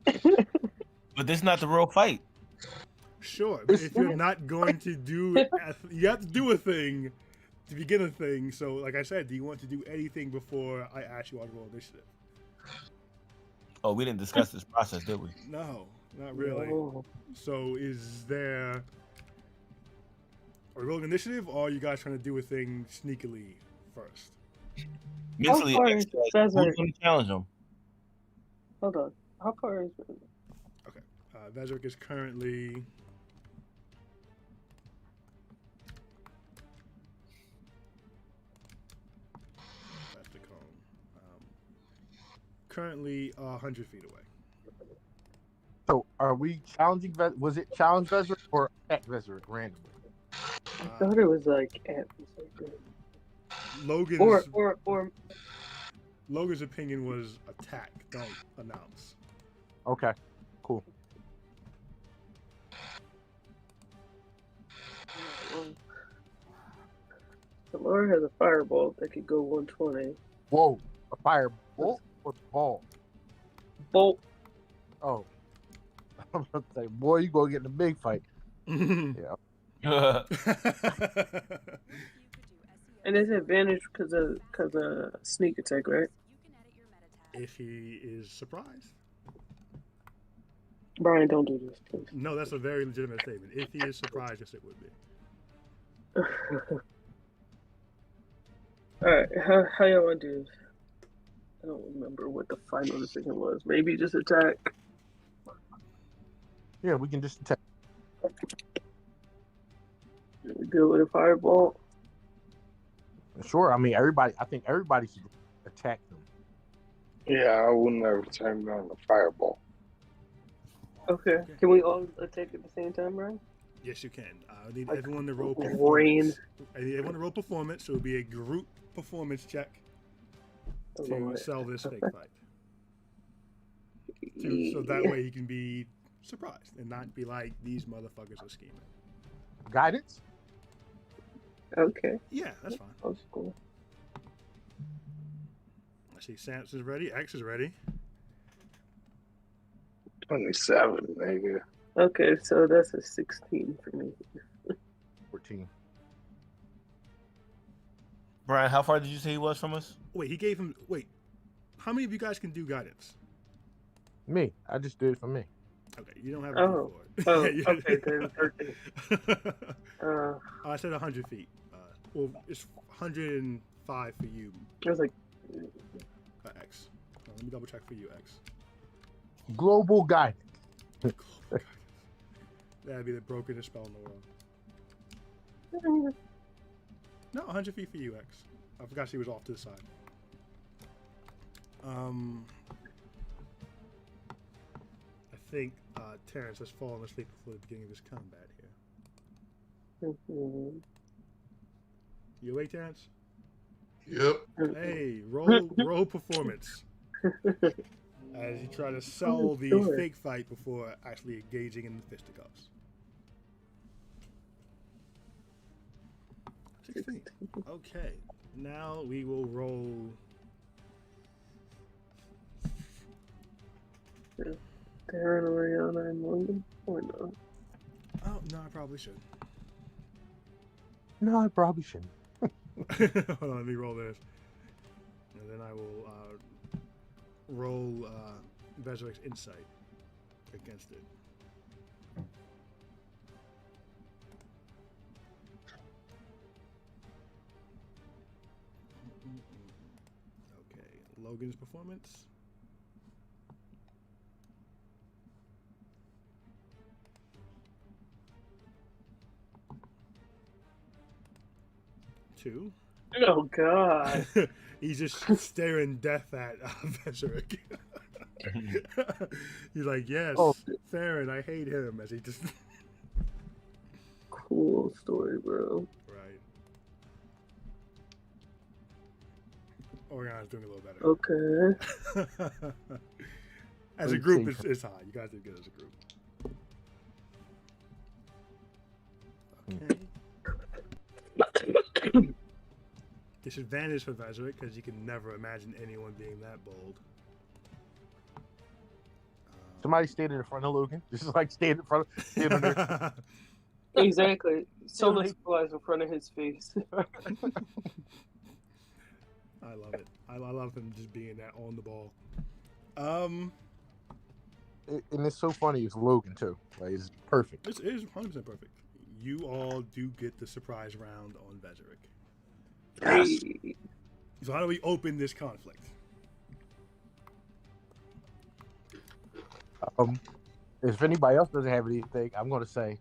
But this is not the real fight.
Sure, but if you're not going to do, you have to do a thing to begin a thing. So, like I said, do you want to do anything before I ask you all to roll initiative?
Oh, we didn't discuss this process, did we?
No, not really.
No.
So, are we rolling initiative, or are you guys trying to do a thing sneakily first?
Mentally,
far is
who's going to challenge him?
Hold on. How far is it?
Okay. Vezeric is currently currently 100 feet away.
So, are we challenging? Was it challenge Vezeric or attack Vezeric randomly?
I thought it was like at
Logan's
or
Logan's opinion was attack, don't announce.
Okay, cool.
The Laura has a firebolt that could go 120.
Whoa, a fire bolt or ball?
Bolt.
Oh, I'm gonna say, boy, you gonna get in a big fight. Yeah.
And it's advantage because of sneak attack, right?
If he is surprised.
Brian, don't do this, please.
No, that's a very legitimate statement. If he is surprised, yes, it would be.
Alright, how y'all want to do this? I don't remember what the final decision was. Maybe just attack.
Yeah, we can just attack.
We deal with a firebolt.
Sure. I mean, I think everybody should attack them.
Yeah, I wouldn't have turned on the fireball.
Okay. Can we all attack at the same time, Brian?
Yes, you can. I need everyone to roll
Rain.
performance. I need everyone to roll performance, so it'll be a group performance check to sell this fake fight. So that way he can be surprised and not be like, these motherfuckers are scheming.
Guidance?
Okay.
Yeah, that's fine.
That's cool.
I see Samps is ready. X is ready.
27, nigga.
Okay, so that's a 16 for me.
14.
Brian, how far did you say he was from us?
Wait, he gave him. Wait, how many of you guys can do guidance?
Me. I just did it for me.
Okay, you don't have.
Oh, okay, then 13.
I said 100 feet. Well, it's 105 for you.
I was like,
X. Let me double check for you, X.
Global guidance.
That'd be the brokenest spell in the world. No, 100 feet for you, X. I forgot she was off to the side. I think Terrence has fallen asleep before the beginning of this combat here. You awake, Terrence?
Yep.
Hey, roll performance. As you try to sell the fake fight before actually engaging in the fisticuffs. 16. Okay, now we will roll.
Darren, Ariana, and Logan? Or no?
Oh, no, I probably should.
No, I probably shouldn't.
Hold on, let me roll this. And then I will roll Vezeric's insight against it. Okay, Logan's performance. Two.
Oh God!
He's just staring death at Vezeric. He's like, yes, Farron, I hate him. As he just
cool story, bro.
Right. Orion's doing a little better.
Okay.
As a group, it's high. You guys did good as a group. Okay. Disadvantage for Vezeric because you can never imagine anyone being that bold.
Somebody stayed in front of Logan. Just like stayed in front of him.
Exactly. So much flies in front of his face.
I love it. I love him just being that on the ball.
And it's so funny. It's Logan too. Like it's perfect.
It is 100% perfect. You all do get the surprise round on Vezeric.
Yes.
So how do we open this conflict?
If anybody else doesn't have anything, I'm going to say,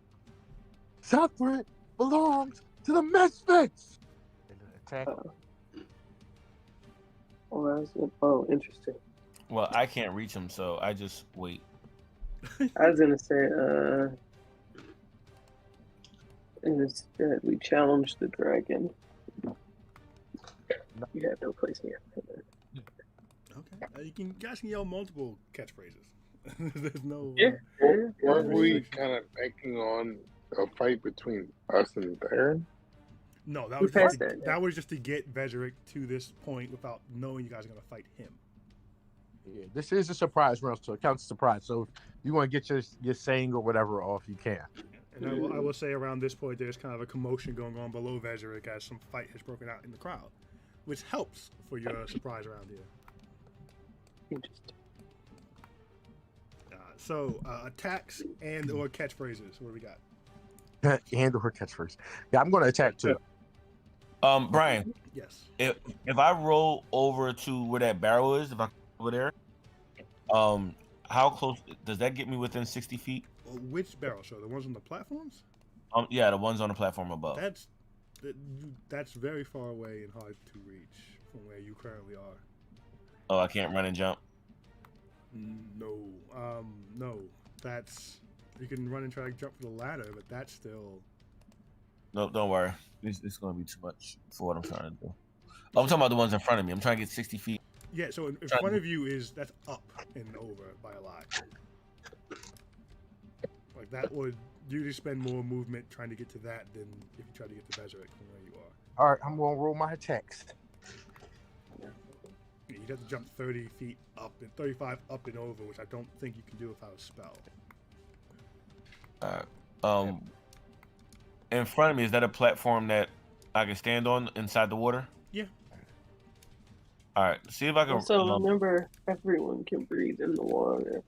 Sethret belongs to the Misfits. And then attack.
Oh, interesting.
Well, I can't reach him, so I just wait.
I was gonna say, instead we challenge the dragon. You have no place here.
Okay. You guys can yell multiple catchphrases. There's no.
Weren't we kind of acting on a fight between us and Baron?
No, that was just to get Vezeric to this point without knowing you guys are gonna fight him.
Yeah, this is a surprise round, so it counts as a surprise. So if you want to get your saying or whatever off, you can.
And I will say around this point, there's kind of a commotion going on below Vezeric as some fight has broken out in the crowd, which helps for your surprise round here.
Interesting.
So attacks and or catchphrases. What do we got?
And or catchphrase. Yeah, I'm going to attack too.
Brian.
Yes.
If I roll over to where that barrel is, if I over there, how close does that get me within 60 feet?
Which barrel? So the ones on the platforms?
Yeah, the ones on the platform above.
That's very far away and hard to reach from where you currently are.
Oh, I can't run and jump.
No, no. That's you can run and try to jump for the ladder, but that's still.
No, don't worry. It's going to be too much for what I'm trying to do. Oh, I'm talking about the ones in front of me. I'm trying to get 60 feet.
Yeah, so in front of you that's up and over by a lot. Like that would usually spend more movement trying to get to that than if you try to get to Vezeric from where you are.
All right, I'm going to roll my attacks.
You'd have to jump 30 feet up and 35 up and over, which I don't think you can do without a spell.
In front of me, is that a platform that I can stand on inside the water?
Yeah.
All right, see if I can.
Also, remember, everyone can breathe in the water.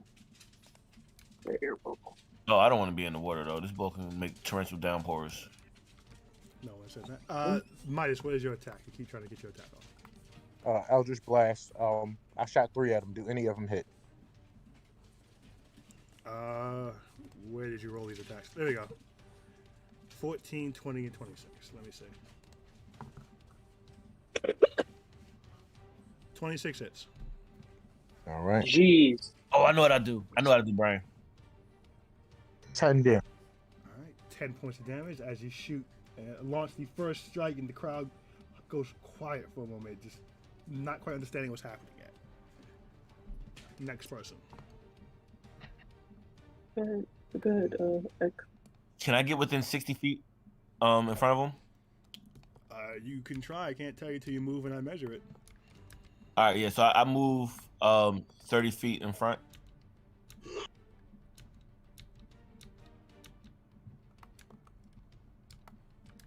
The air bubble.
Oh, I don't want to be in the water though. This boat can make torrential downpours.
No one said that. Midas, what is your attack? You keep trying to get your attack off.
Eldritch Blast. I shot 3 at them. Do any of them hit?
Where did you roll these attacks? There we go. 14, 20, and 26. Let me see. 26 hits.
All right.
Jeez.
Oh, I know what I do. Brian.
10 damage.
All right. 10 points of damage as you shoot and launch the first strike, and the crowd goes quiet for a moment, just not quite understanding what's happening yet. Next person.
Good.
Can I get within 60 feet in front of him?
You can try. I can't tell you till you move and I measure it.
All right, yeah. So I move 30 feet in front.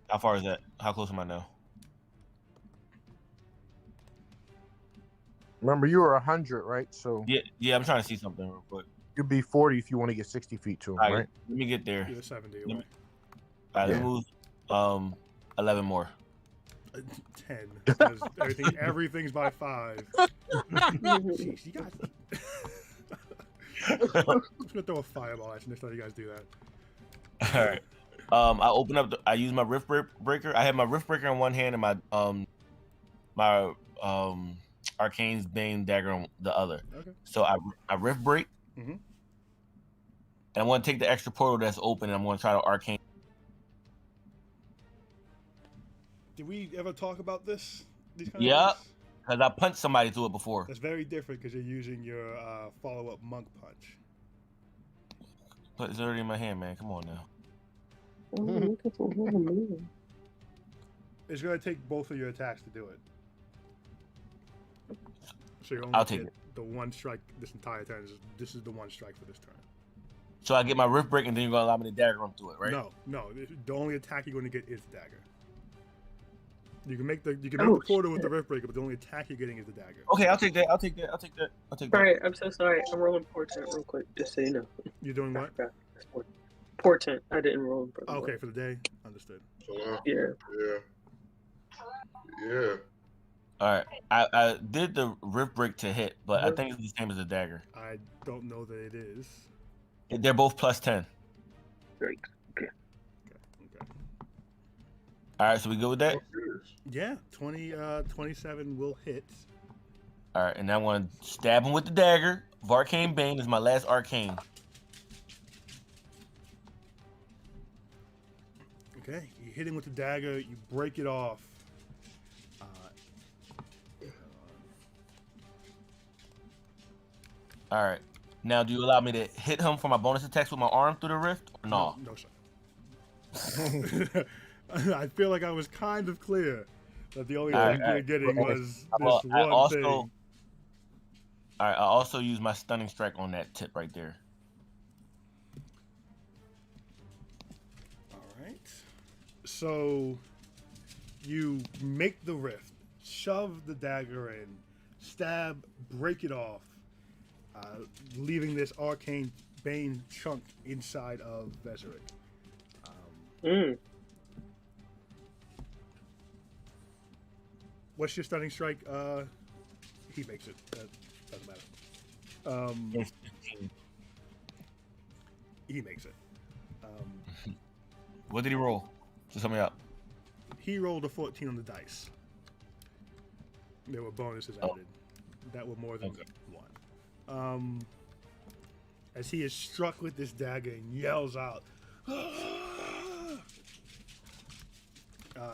How far is that? How close am I now?
Remember, you were 100, right? So
yeah. I'm trying to see something real quick.
You'd be 40 if you want to get 60 feet to him, right?
Let me get there.
You're 70 away.
All right, let me move 11 more.
10. Because everything's by 5. Jeez, you guys. I'm just gonna throw a fireball at you next time you guys do that.
All right. I open up. I use my rift breaker. I have my rift breaker in one hand and my Arcane's Bane dagger on the other.
Okay.
So I rift break.
Mm-hmm.
And I want to take the extra portal that's open, and I'm going to try to arcane.
Did we ever talk about this?
Yeah, because I punched somebody through it before.
That's very different because you're using your follow-up monk punch.
But it's already in my hand, man. Come on now.
It's going to take both of your attacks to do it. So you only
I'll take it.
The one strike this entire turn. This is the one strike for this turn.
So I get my rift break, and then you're going to allow me to dagger him through it, right?
No. The only attack you're going to get is the dagger. You can make the portal with the rift breaker, but the only attack you're getting is the dagger.
Okay, I'll take that.
Sorry, I'm so sorry. I'm rolling portent real quick, just so you know.
You're doing what?
Portent. I didn't roll.
Okay, for the day. Understood.
Yeah.
All right, I did the rift break to hit, but I think it's the same as the dagger.
I don't know that it is.
They're both plus 10.
Great. Okay.
All right, so we go with that?
Yeah, 27 will hit.
All right, and I want to stab him with the dagger. Of Arcane Bane is my last arcane.
Okay, you hit him with the dagger. You break it off.
All right. Now, do you allow me to hit him for my bonus attacks with my arm through the rift, or no?
No, sir. I feel like I was kind of clear that the only thing you were getting was this one thing.
All right, I also use my stunning strike on that tip right there.
All right. So you make the rift, shove the dagger in, stab, break it off, leaving this arcane bane chunk inside of Vezeric. What's your stunning strike? He makes it. That doesn't matter. He makes it.
What did he roll? Just help me out.
He rolled a 14 on the dice. There were bonuses added. That were more than one. As he is struck with this dagger and yells out,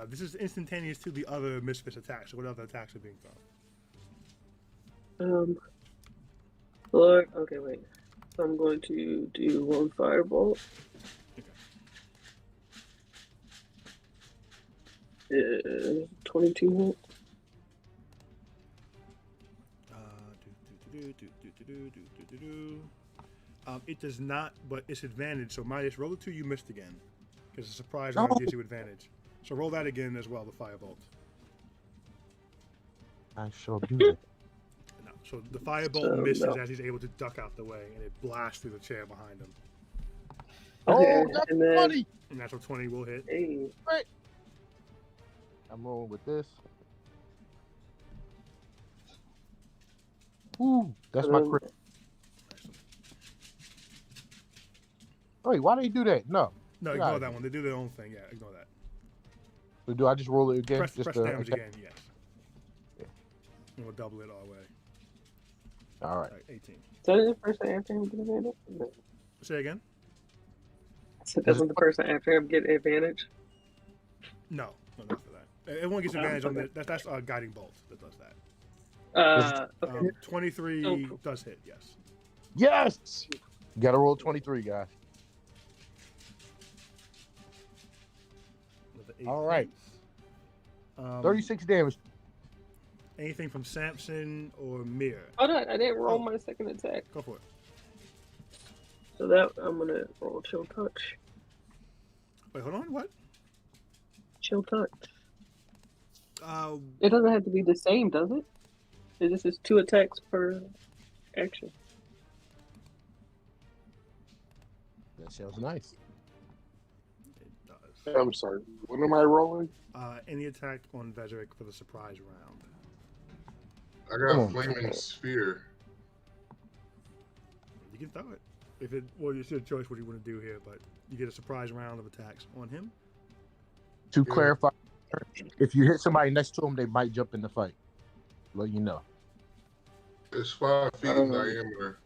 this is instantaneous to the other Misfits attacks. So what other attacks are being thrown?
Lord, okay, wait. So I'm going to do one firebolt. Okay. 22 hit.
It does not, but it's advantage. So Midas, roll a 2. You missed again because the surprise round gives you advantage. So roll that again as well. The firebolt.
I shall do that.
No, so the firebolt misses as he's able to duck out the way, and it blasts through the chair behind him.
Oh, that's funny.
And natural 20 will hit.
Hey.
Right. I'm rolling with this. Ooh, that's my crit. Wait, why did he do that? No,
ignore that one. They do their own thing. Yeah, ignore that.
So do I just roll it again?
Press damage again, yes. Yeah. And we'll double it our way.
All right.
18.
Is that the person after him get advantage?
Say again?
So doesn't the person after him get advantage?
No, not for that. Everyone gets advantage on that. That's Guiding Bolt that does that.
Okay.
23 does hit, yes.
Yes! You gotta roll 23, guys. All right. 36 damage.
Anything from Samson or Mir?
Oh, no, I didn't roll my second attack.
Go for it.
So that I'm gonna roll Chill Touch.
Wait, hold on. What?
Chill Touch. It doesn't have to be the same, does it? This is 2 attacks per action.
That sounds nice.
It does.
I'm sorry. What am I rolling?
Any attack on Vezeric for the surprise round.
I got a flaming sphere.
You can throw it. It's your choice what you want to do here, but you get a surprise round of attacks on him.
To clarify, if you hit somebody next to him, they might jump in the fight. Let you know.
It's 5 feet in diameter.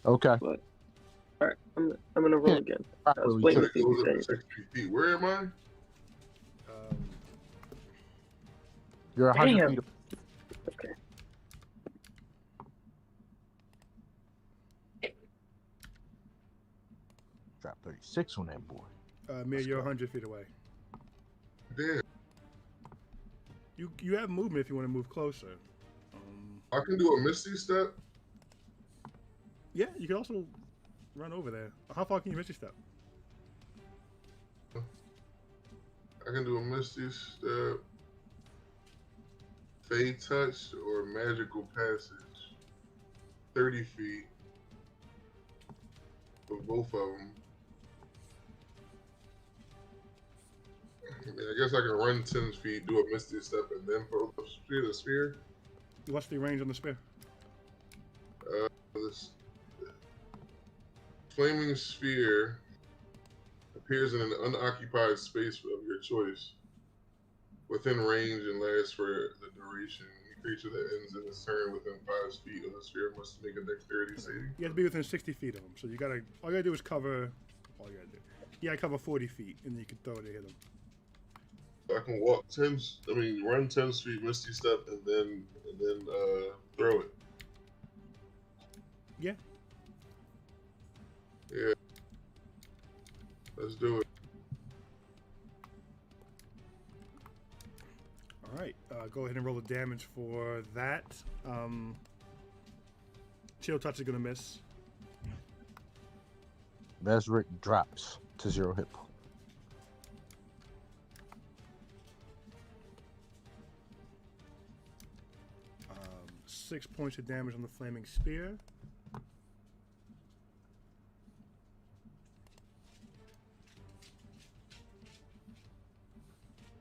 Okay.
But, all right, I'm gonna roll again. I was waiting to see what you say.
60 feet. Where am I?
You're 100 feet.
Okay.
Drop 36 on that boy.
Mir, you're 100 feet away.
Damn.
You have movement if you want to move closer.
I can do a Misty Step.
Yeah, you can also run over there. How far can you Misty Step?
I can do a Misty Step, Fade Touch, or Magical Passage. 30 feet. For both of them. I guess I can run 10 feet, do a Misty Step, and then throw the sphere.
What's the range on the spear?
This flaming sphere appears in an unoccupied space of your choice, within range and lasts for the duration. You creature that ends in its turn within 5 feet of the sphere must make a dexterity saving.
You have to be within 60 feet of him. So all you gotta do is cover. All you gotta do. Yeah, I cover 40 feet, and then you can throw it to hit him.
I can walk run 10 feet, Misty Step, and then throw it.
Yeah.
Yeah. Let's do it.
All right. Go ahead and roll the damage for that. Chill Touch is gonna miss.
Mesric drops to 0 hit point.
Um, 6 points of damage on the flaming spear.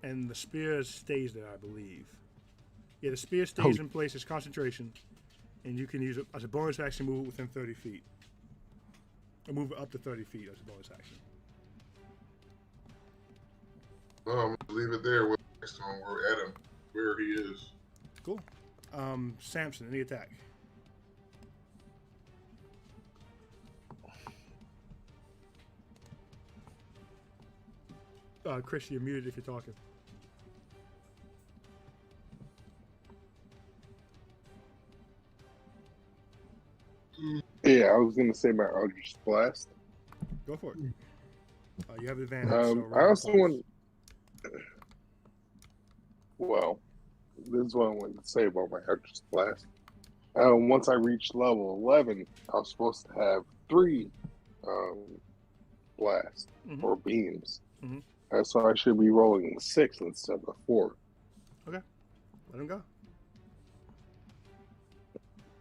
And the spear stays there, I believe. Yeah, the spear stays in place. It's concentration. And you can use it as a bonus action, move it within 30 feet. Or move it up to 30 feet as a bonus action.
No, I'm gonna leave it there with next time we're at him, where he is.
Cool. Samson, any attack? Chris, you're muted if you're talking.
Yeah, I was gonna say my Eldritch Blast.
Go for it. You have advantage.
I also want. Well, this is what I wanted to say about my Eldritch Blast. Once I reached level 11, I was supposed to have 3 blasts or beams. So I should be rolling 6 instead of 4.
Okay. Let him go.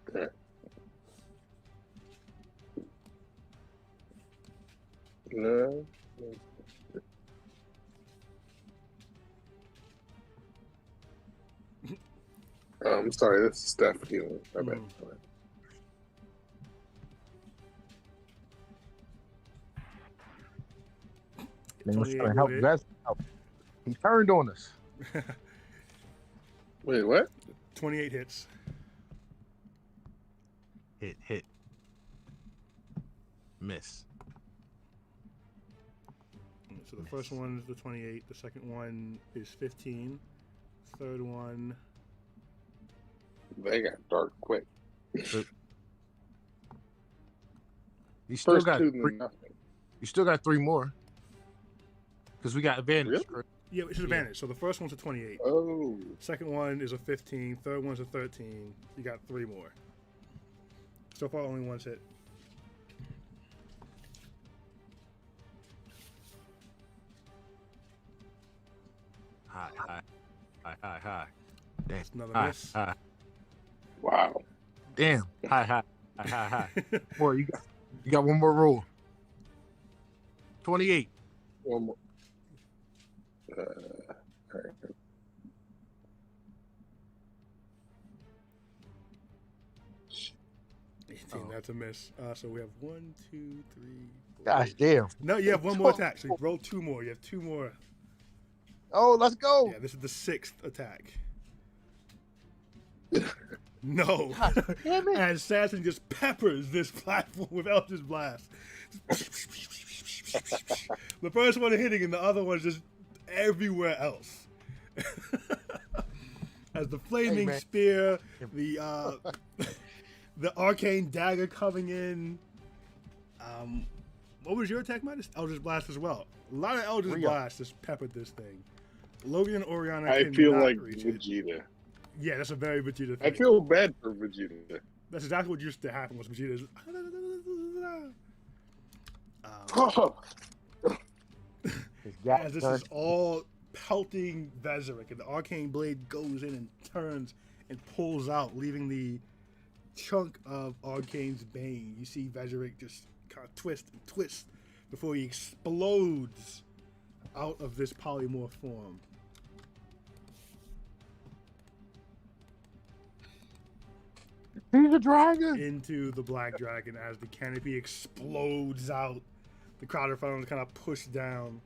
Okay. No. I'm sorry, this is Steph healing. My bad.
Man was trying to help Vest out. He turned on us.
Wait, what?
28 hits.
Hit. Miss.
So the first one is the 28. The second one is 15. Third one.
They got dark quick.
You still
First
got
2
3,
nothing.
you still got 3 more. Because we got advantage.
Really?
Yeah, it's advantage. So the first one's a 28.
Oh.
Second one is a 15. Third one's a 13. You got 3 more. So far, only one's hit.
Hi. Damn.
That's another miss.
Hi.
Wow.
Damn. Hi. Boy, you got one more roll. 28.
One more. All right.
That's a miss. So we have 1, 2, 3, 4.
Gosh damn.
No, you have one more attack. So you roll 2 more. You have 2 more.
Oh, let's go.
Yeah, this is the 6th attack. No.
Damn it.
And Assassin just peppers this platform with Eldritch Blast. The first one hitting and the other one is just everywhere else. As the flaming spear, the arcane dagger coming in. What was your attack, Midas? Eldritch Blast as well. A lot of Eldritch Blast just peppered this thing. Logan and Oriana
I feel like
reach
Vegeta.
it. Yeah, that's a very Vegeta thing.
I feel bad for Vegeta.
That's exactly what used to happen with Vegeta's. As this is all pelting Vezeric, and the arcane blade goes in and turns and pulls out, leaving the chunk of Arcane's bane. You see Vezeric just kind of twist and twist before he explodes out of this polymorph form.
He's a dragon.
Into the black dragon as the canopy explodes out. The crowd of funnels kind of push down.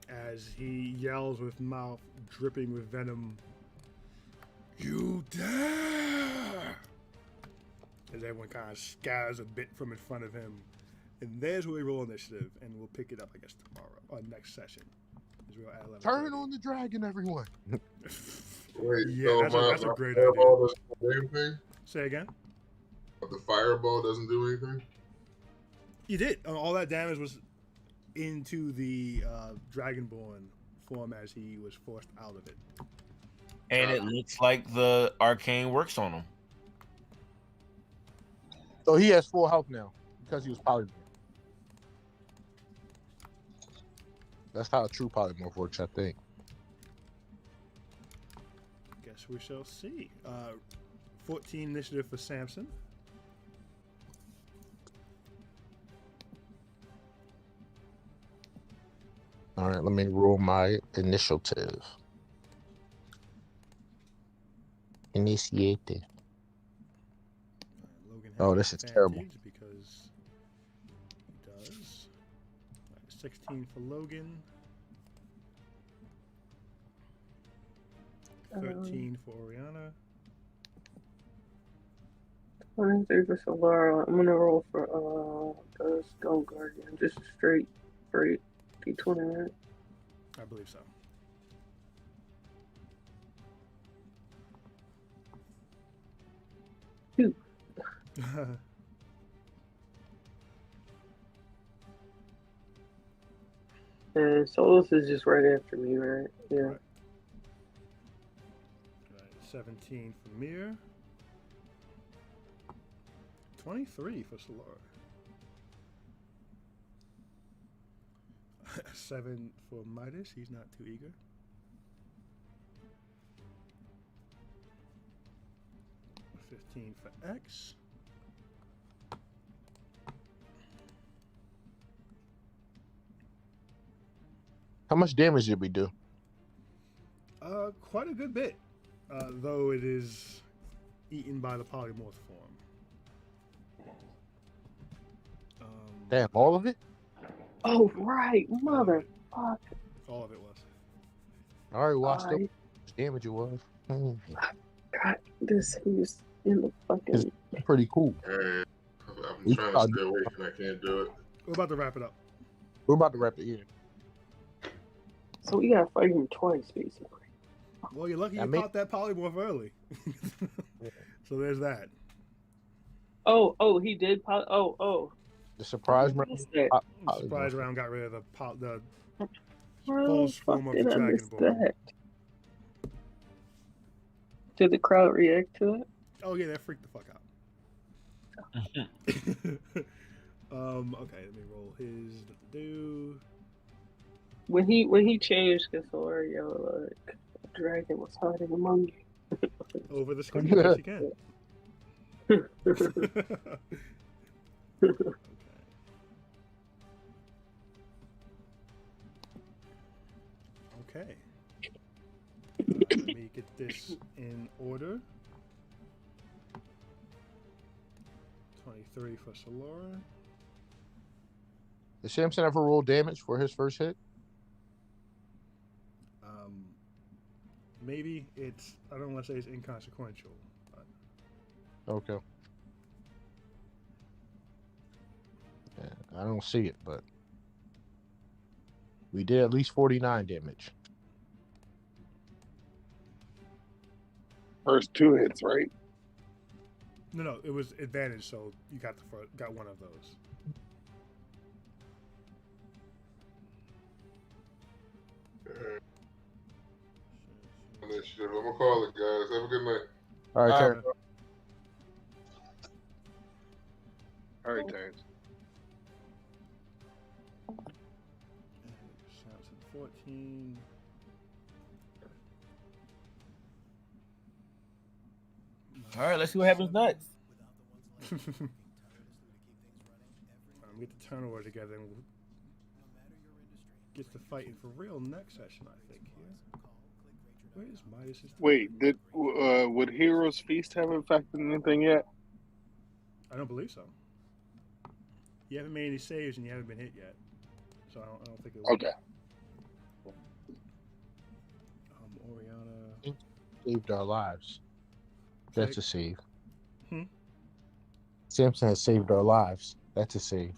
as he yells with mouth dripping with venom, "You dare!" As everyone kind of scatters a bit from in front of him. And there's where we roll initiative, and we'll pick it up, I guess, tomorrow, or next session.
Turn on the dragon, everyone.
Wait,
yeah,
so
that's a great
fireball
idea.
doesn't do anything?
Say again?
The fireball doesn't do anything?
You did. All that damage was into the Dragonborn form as he was forced out of it.
And it looks like the arcane works on him.
So he has full health now because he was polymorph. That's how a true polymorph works, I think.
Guess we shall see. 14 initiative for Samson.
All right, let me roll my initiative. Initiate. Oh, this is terrible.
Because he does. 16 for Logan. 13 for Oriana.
23 for Solara. I'm gonna roll for the Stone Guardian. Just straight D20, right?
I believe so.
Two. And Solus is just right after me, right? Yeah.
Right. 17 for Mir. 23 for Solara. 7 for Midas. He's not too eager. 15 for X.
How much damage did we do?
Quite a good bit. Though it is eaten by the polymorph form.
Damn, all of it?
Oh, right. Motherfucker.
All of it was.
All right, well, I still how much damage it was.
God, this he's in the fucking.
It's pretty cool.
I'm trying to stay awake and I can't do it.
We're about to wrap it up.
We're about to wrap it in.
So we gotta fight him twice, basically.
Well, you're lucky you caught that polymorph early. So there's that.
Oh, he did.
The surprise round.
Surprise round got rid of the
How
false
the
form
fuck
of the
did I miss
Dragonborn.
that? Did the crowd react to it?
Oh yeah, they freaked the fuck out. Okay, let me roll his do.
When he changed his story, yo, like a dragon was hiding among you.
Over the screen, yes, you can. Okay. Let me get this in order. 23 for Solara.
Did Samson ever roll damage for his first hit?
Maybe it's, I don't want to say it's inconsequential. But...
Okay. Yeah, I don't see it, but we did at least 49 damage.
First 2 hits, right?
No, it was advantage, so you got got one of those.
Initiative. I'm gonna call it, guys. Have a good night.
All right, Terry.
All right, Terrence.
Samson 14.
All right, let's see what happens next.
Get the turnover together and we'll get to fighting for real next session, I think. Here. Where is Midas?
Wait, would Hero's Feast have affected anything yet?
I don't believe so. You haven't made any saves and you haven't been hit yet, so I don't think it will.
Okay.
saved our lives. That's a save.
Hmm?
Samson has saved our lives. That's a save.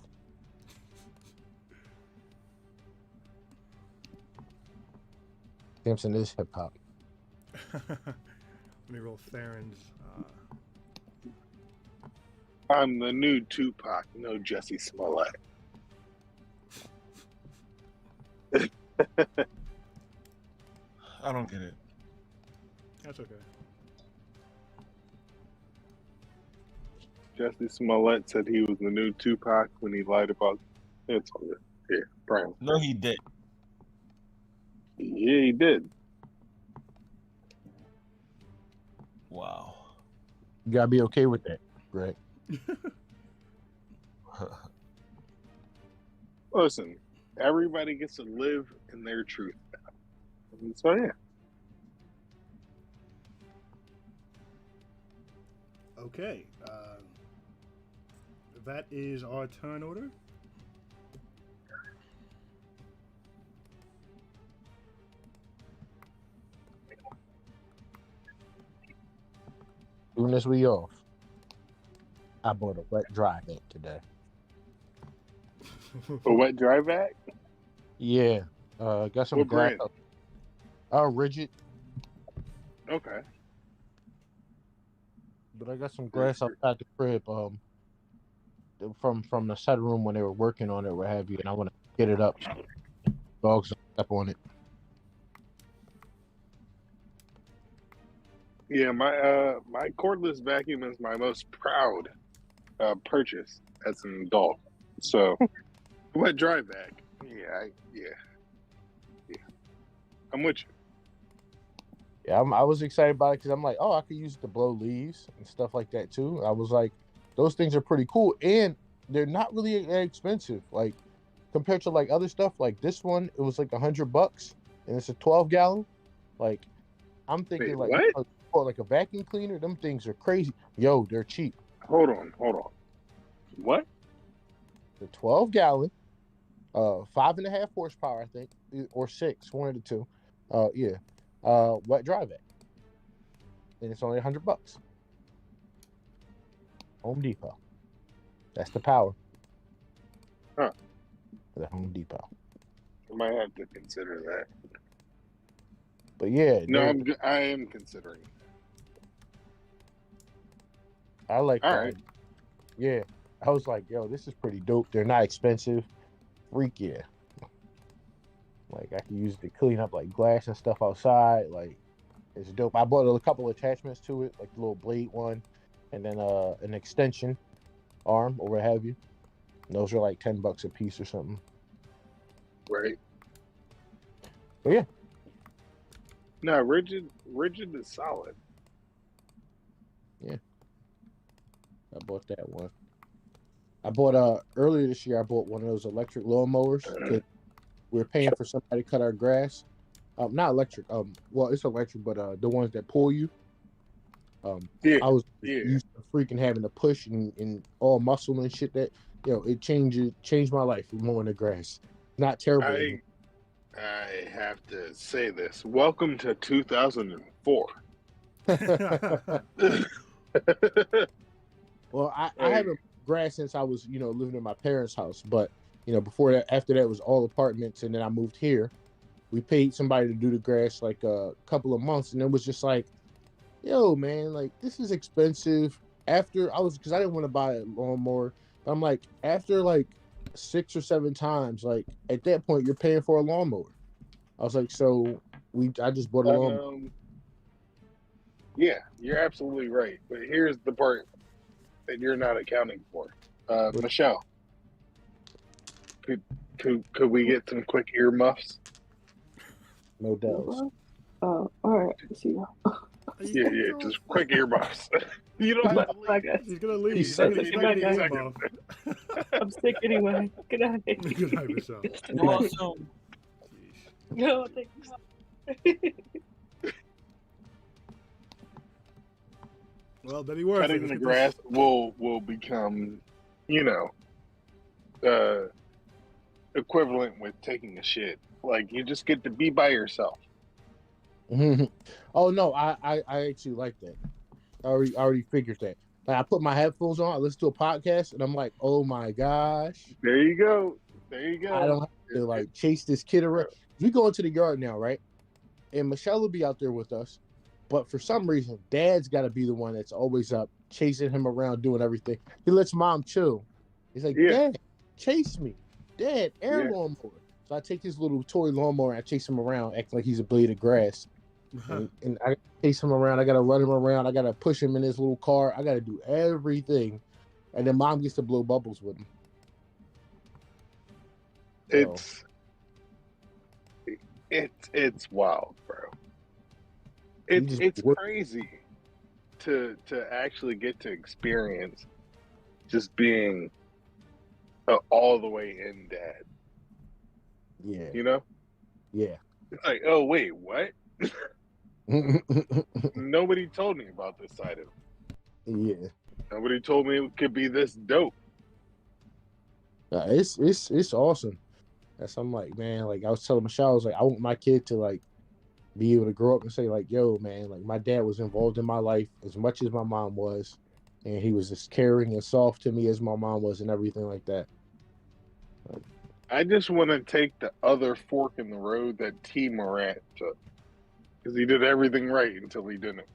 Samson is hip hop.
Let me roll Theron's.
I'm the new Tupac, no Jesse Smollett.
I don't get it.
That's okay.
Jesse Smollett said he was the new Tupac when he lied about it's clear. Yeah, Brian.
No, he did.
Yeah, he did.
Wow.
You gotta be okay with that, Greg.
Listen, everybody gets to live in their truth now. And so yeah.
Okay. That is our turn order.
Soon as we off, I bought a wet dry vent today.
A wet dry vac?
Yeah. Got some
What
glass.
brand?
Rigid.
Okay.
But I got some glass outside the crib. From the set room when they were working on it, what have you, and I want to get it up. Dogs don't step on it.
Yeah, my cordless vacuum is my most proud purchase as an adult. So, wet dry vac. Yeah. I'm with you.
Yeah, I was excited about it because I'm like, oh, I could use it to blow leaves and stuff like that too. I was like, those things are pretty cool, and they're not really that expensive. Like compared to like other stuff, like this one, it was like $100, and it's a 12-gallon. Like I'm thinking,
Wait,
like,
what?
for like a vacuum cleaner, them things are crazy. Yo, they're cheap.
Hold on. What?
The 12-gallon, 5.5 horsepower, I think, or 6, one of the two. Yeah. Wet dry vac, and it's only $100. Home Depot. That's the power.
Huh.
The Home Depot.
I might have to consider that.
But yeah,
No, I am considering.
I like
All
that.
right.
Yeah, I was like, yo, this is pretty dope. They're not expensive. Freak yeah. Like I can use it to clean up like glass and stuff outside. Like it's dope. I bought a couple attachments to it, like the little blade one, and then an extension arm or what have you. And those are like $10 a piece or something.
Right.
But yeah.
No, rigid is solid.
Yeah. I bought that one. I bought earlier this year I bought one of those electric lawnmowers because we were paying for somebody to cut our grass. Not electric. Well, it's electric, but the ones that pull you.
Yeah.
I was used to freaking having to push and all muscle and shit. That it changed my life mowing the grass. Not terrible.
I have to say this. Welcome to 2004.
Well, I haven't grass since I was living in my parents' house, but before that, after that was all apartments, and then I moved here. We paid somebody to do the grass like a couple of months, and it was just like, yo, man, like this is expensive. Because I didn't want to buy a lawnmower. But I'm like, after like 6 or 7 times, like at that point, you're paying for a lawnmower. I was like, I just bought a lawnmower.
Yeah, you're absolutely right. But here's the part that you're not accounting for. Michelle, could we get some quick earmuffs?
No doubt.
All right. Let's see.
Yeah, just quick earmuffs. You don't have to leave.
He's gonna leave.
He's sick.
I'm sick anyway. Good night.
Good night, Michelle.
Awesome.
No, thanks.
Well, then he works.
Cutting the grass will become, equivalent with taking a shit. Like you just get to be by yourself.
Oh no, I actually like that. I already figured that. Like I put my headphones on, I listen to a podcast, and I'm like, oh my gosh.
There you go. There you go.
I don't have to like chase this kid around. We go into the yard now, right? And Michelle will be out there with us. But for some reason, Dad's got to be the one that's always up, chasing him around, doing everything. He lets Mom chill. He's like, Dad, chase me. Dad, air lawnmower. So I take his little toy lawnmower and I chase him around, acting like he's a blade of grass. And I chase him around. I got to run him around. I got to push him in his little car. I got to do everything. And then Mom gets to blow bubbles with him.
It's wild, bro. It's crazy to actually get to experience just being all the way in dad.
Yeah.
You know?
Yeah.
It's like, oh wait, what? Nobody told me about this side of it.
Yeah.
Nobody told me it could be this dope.
It's awesome. That's I'm like, man, like I was telling Michelle, I was like, I want my kid to like be able to grow up and say, like, yo, man, like my dad was involved in my life as much as my mom was, and he was as caring and soft to me as my mom was and everything like that.
I just want to take the other fork in the road that T. Morant took. Because he did everything right until he didn't.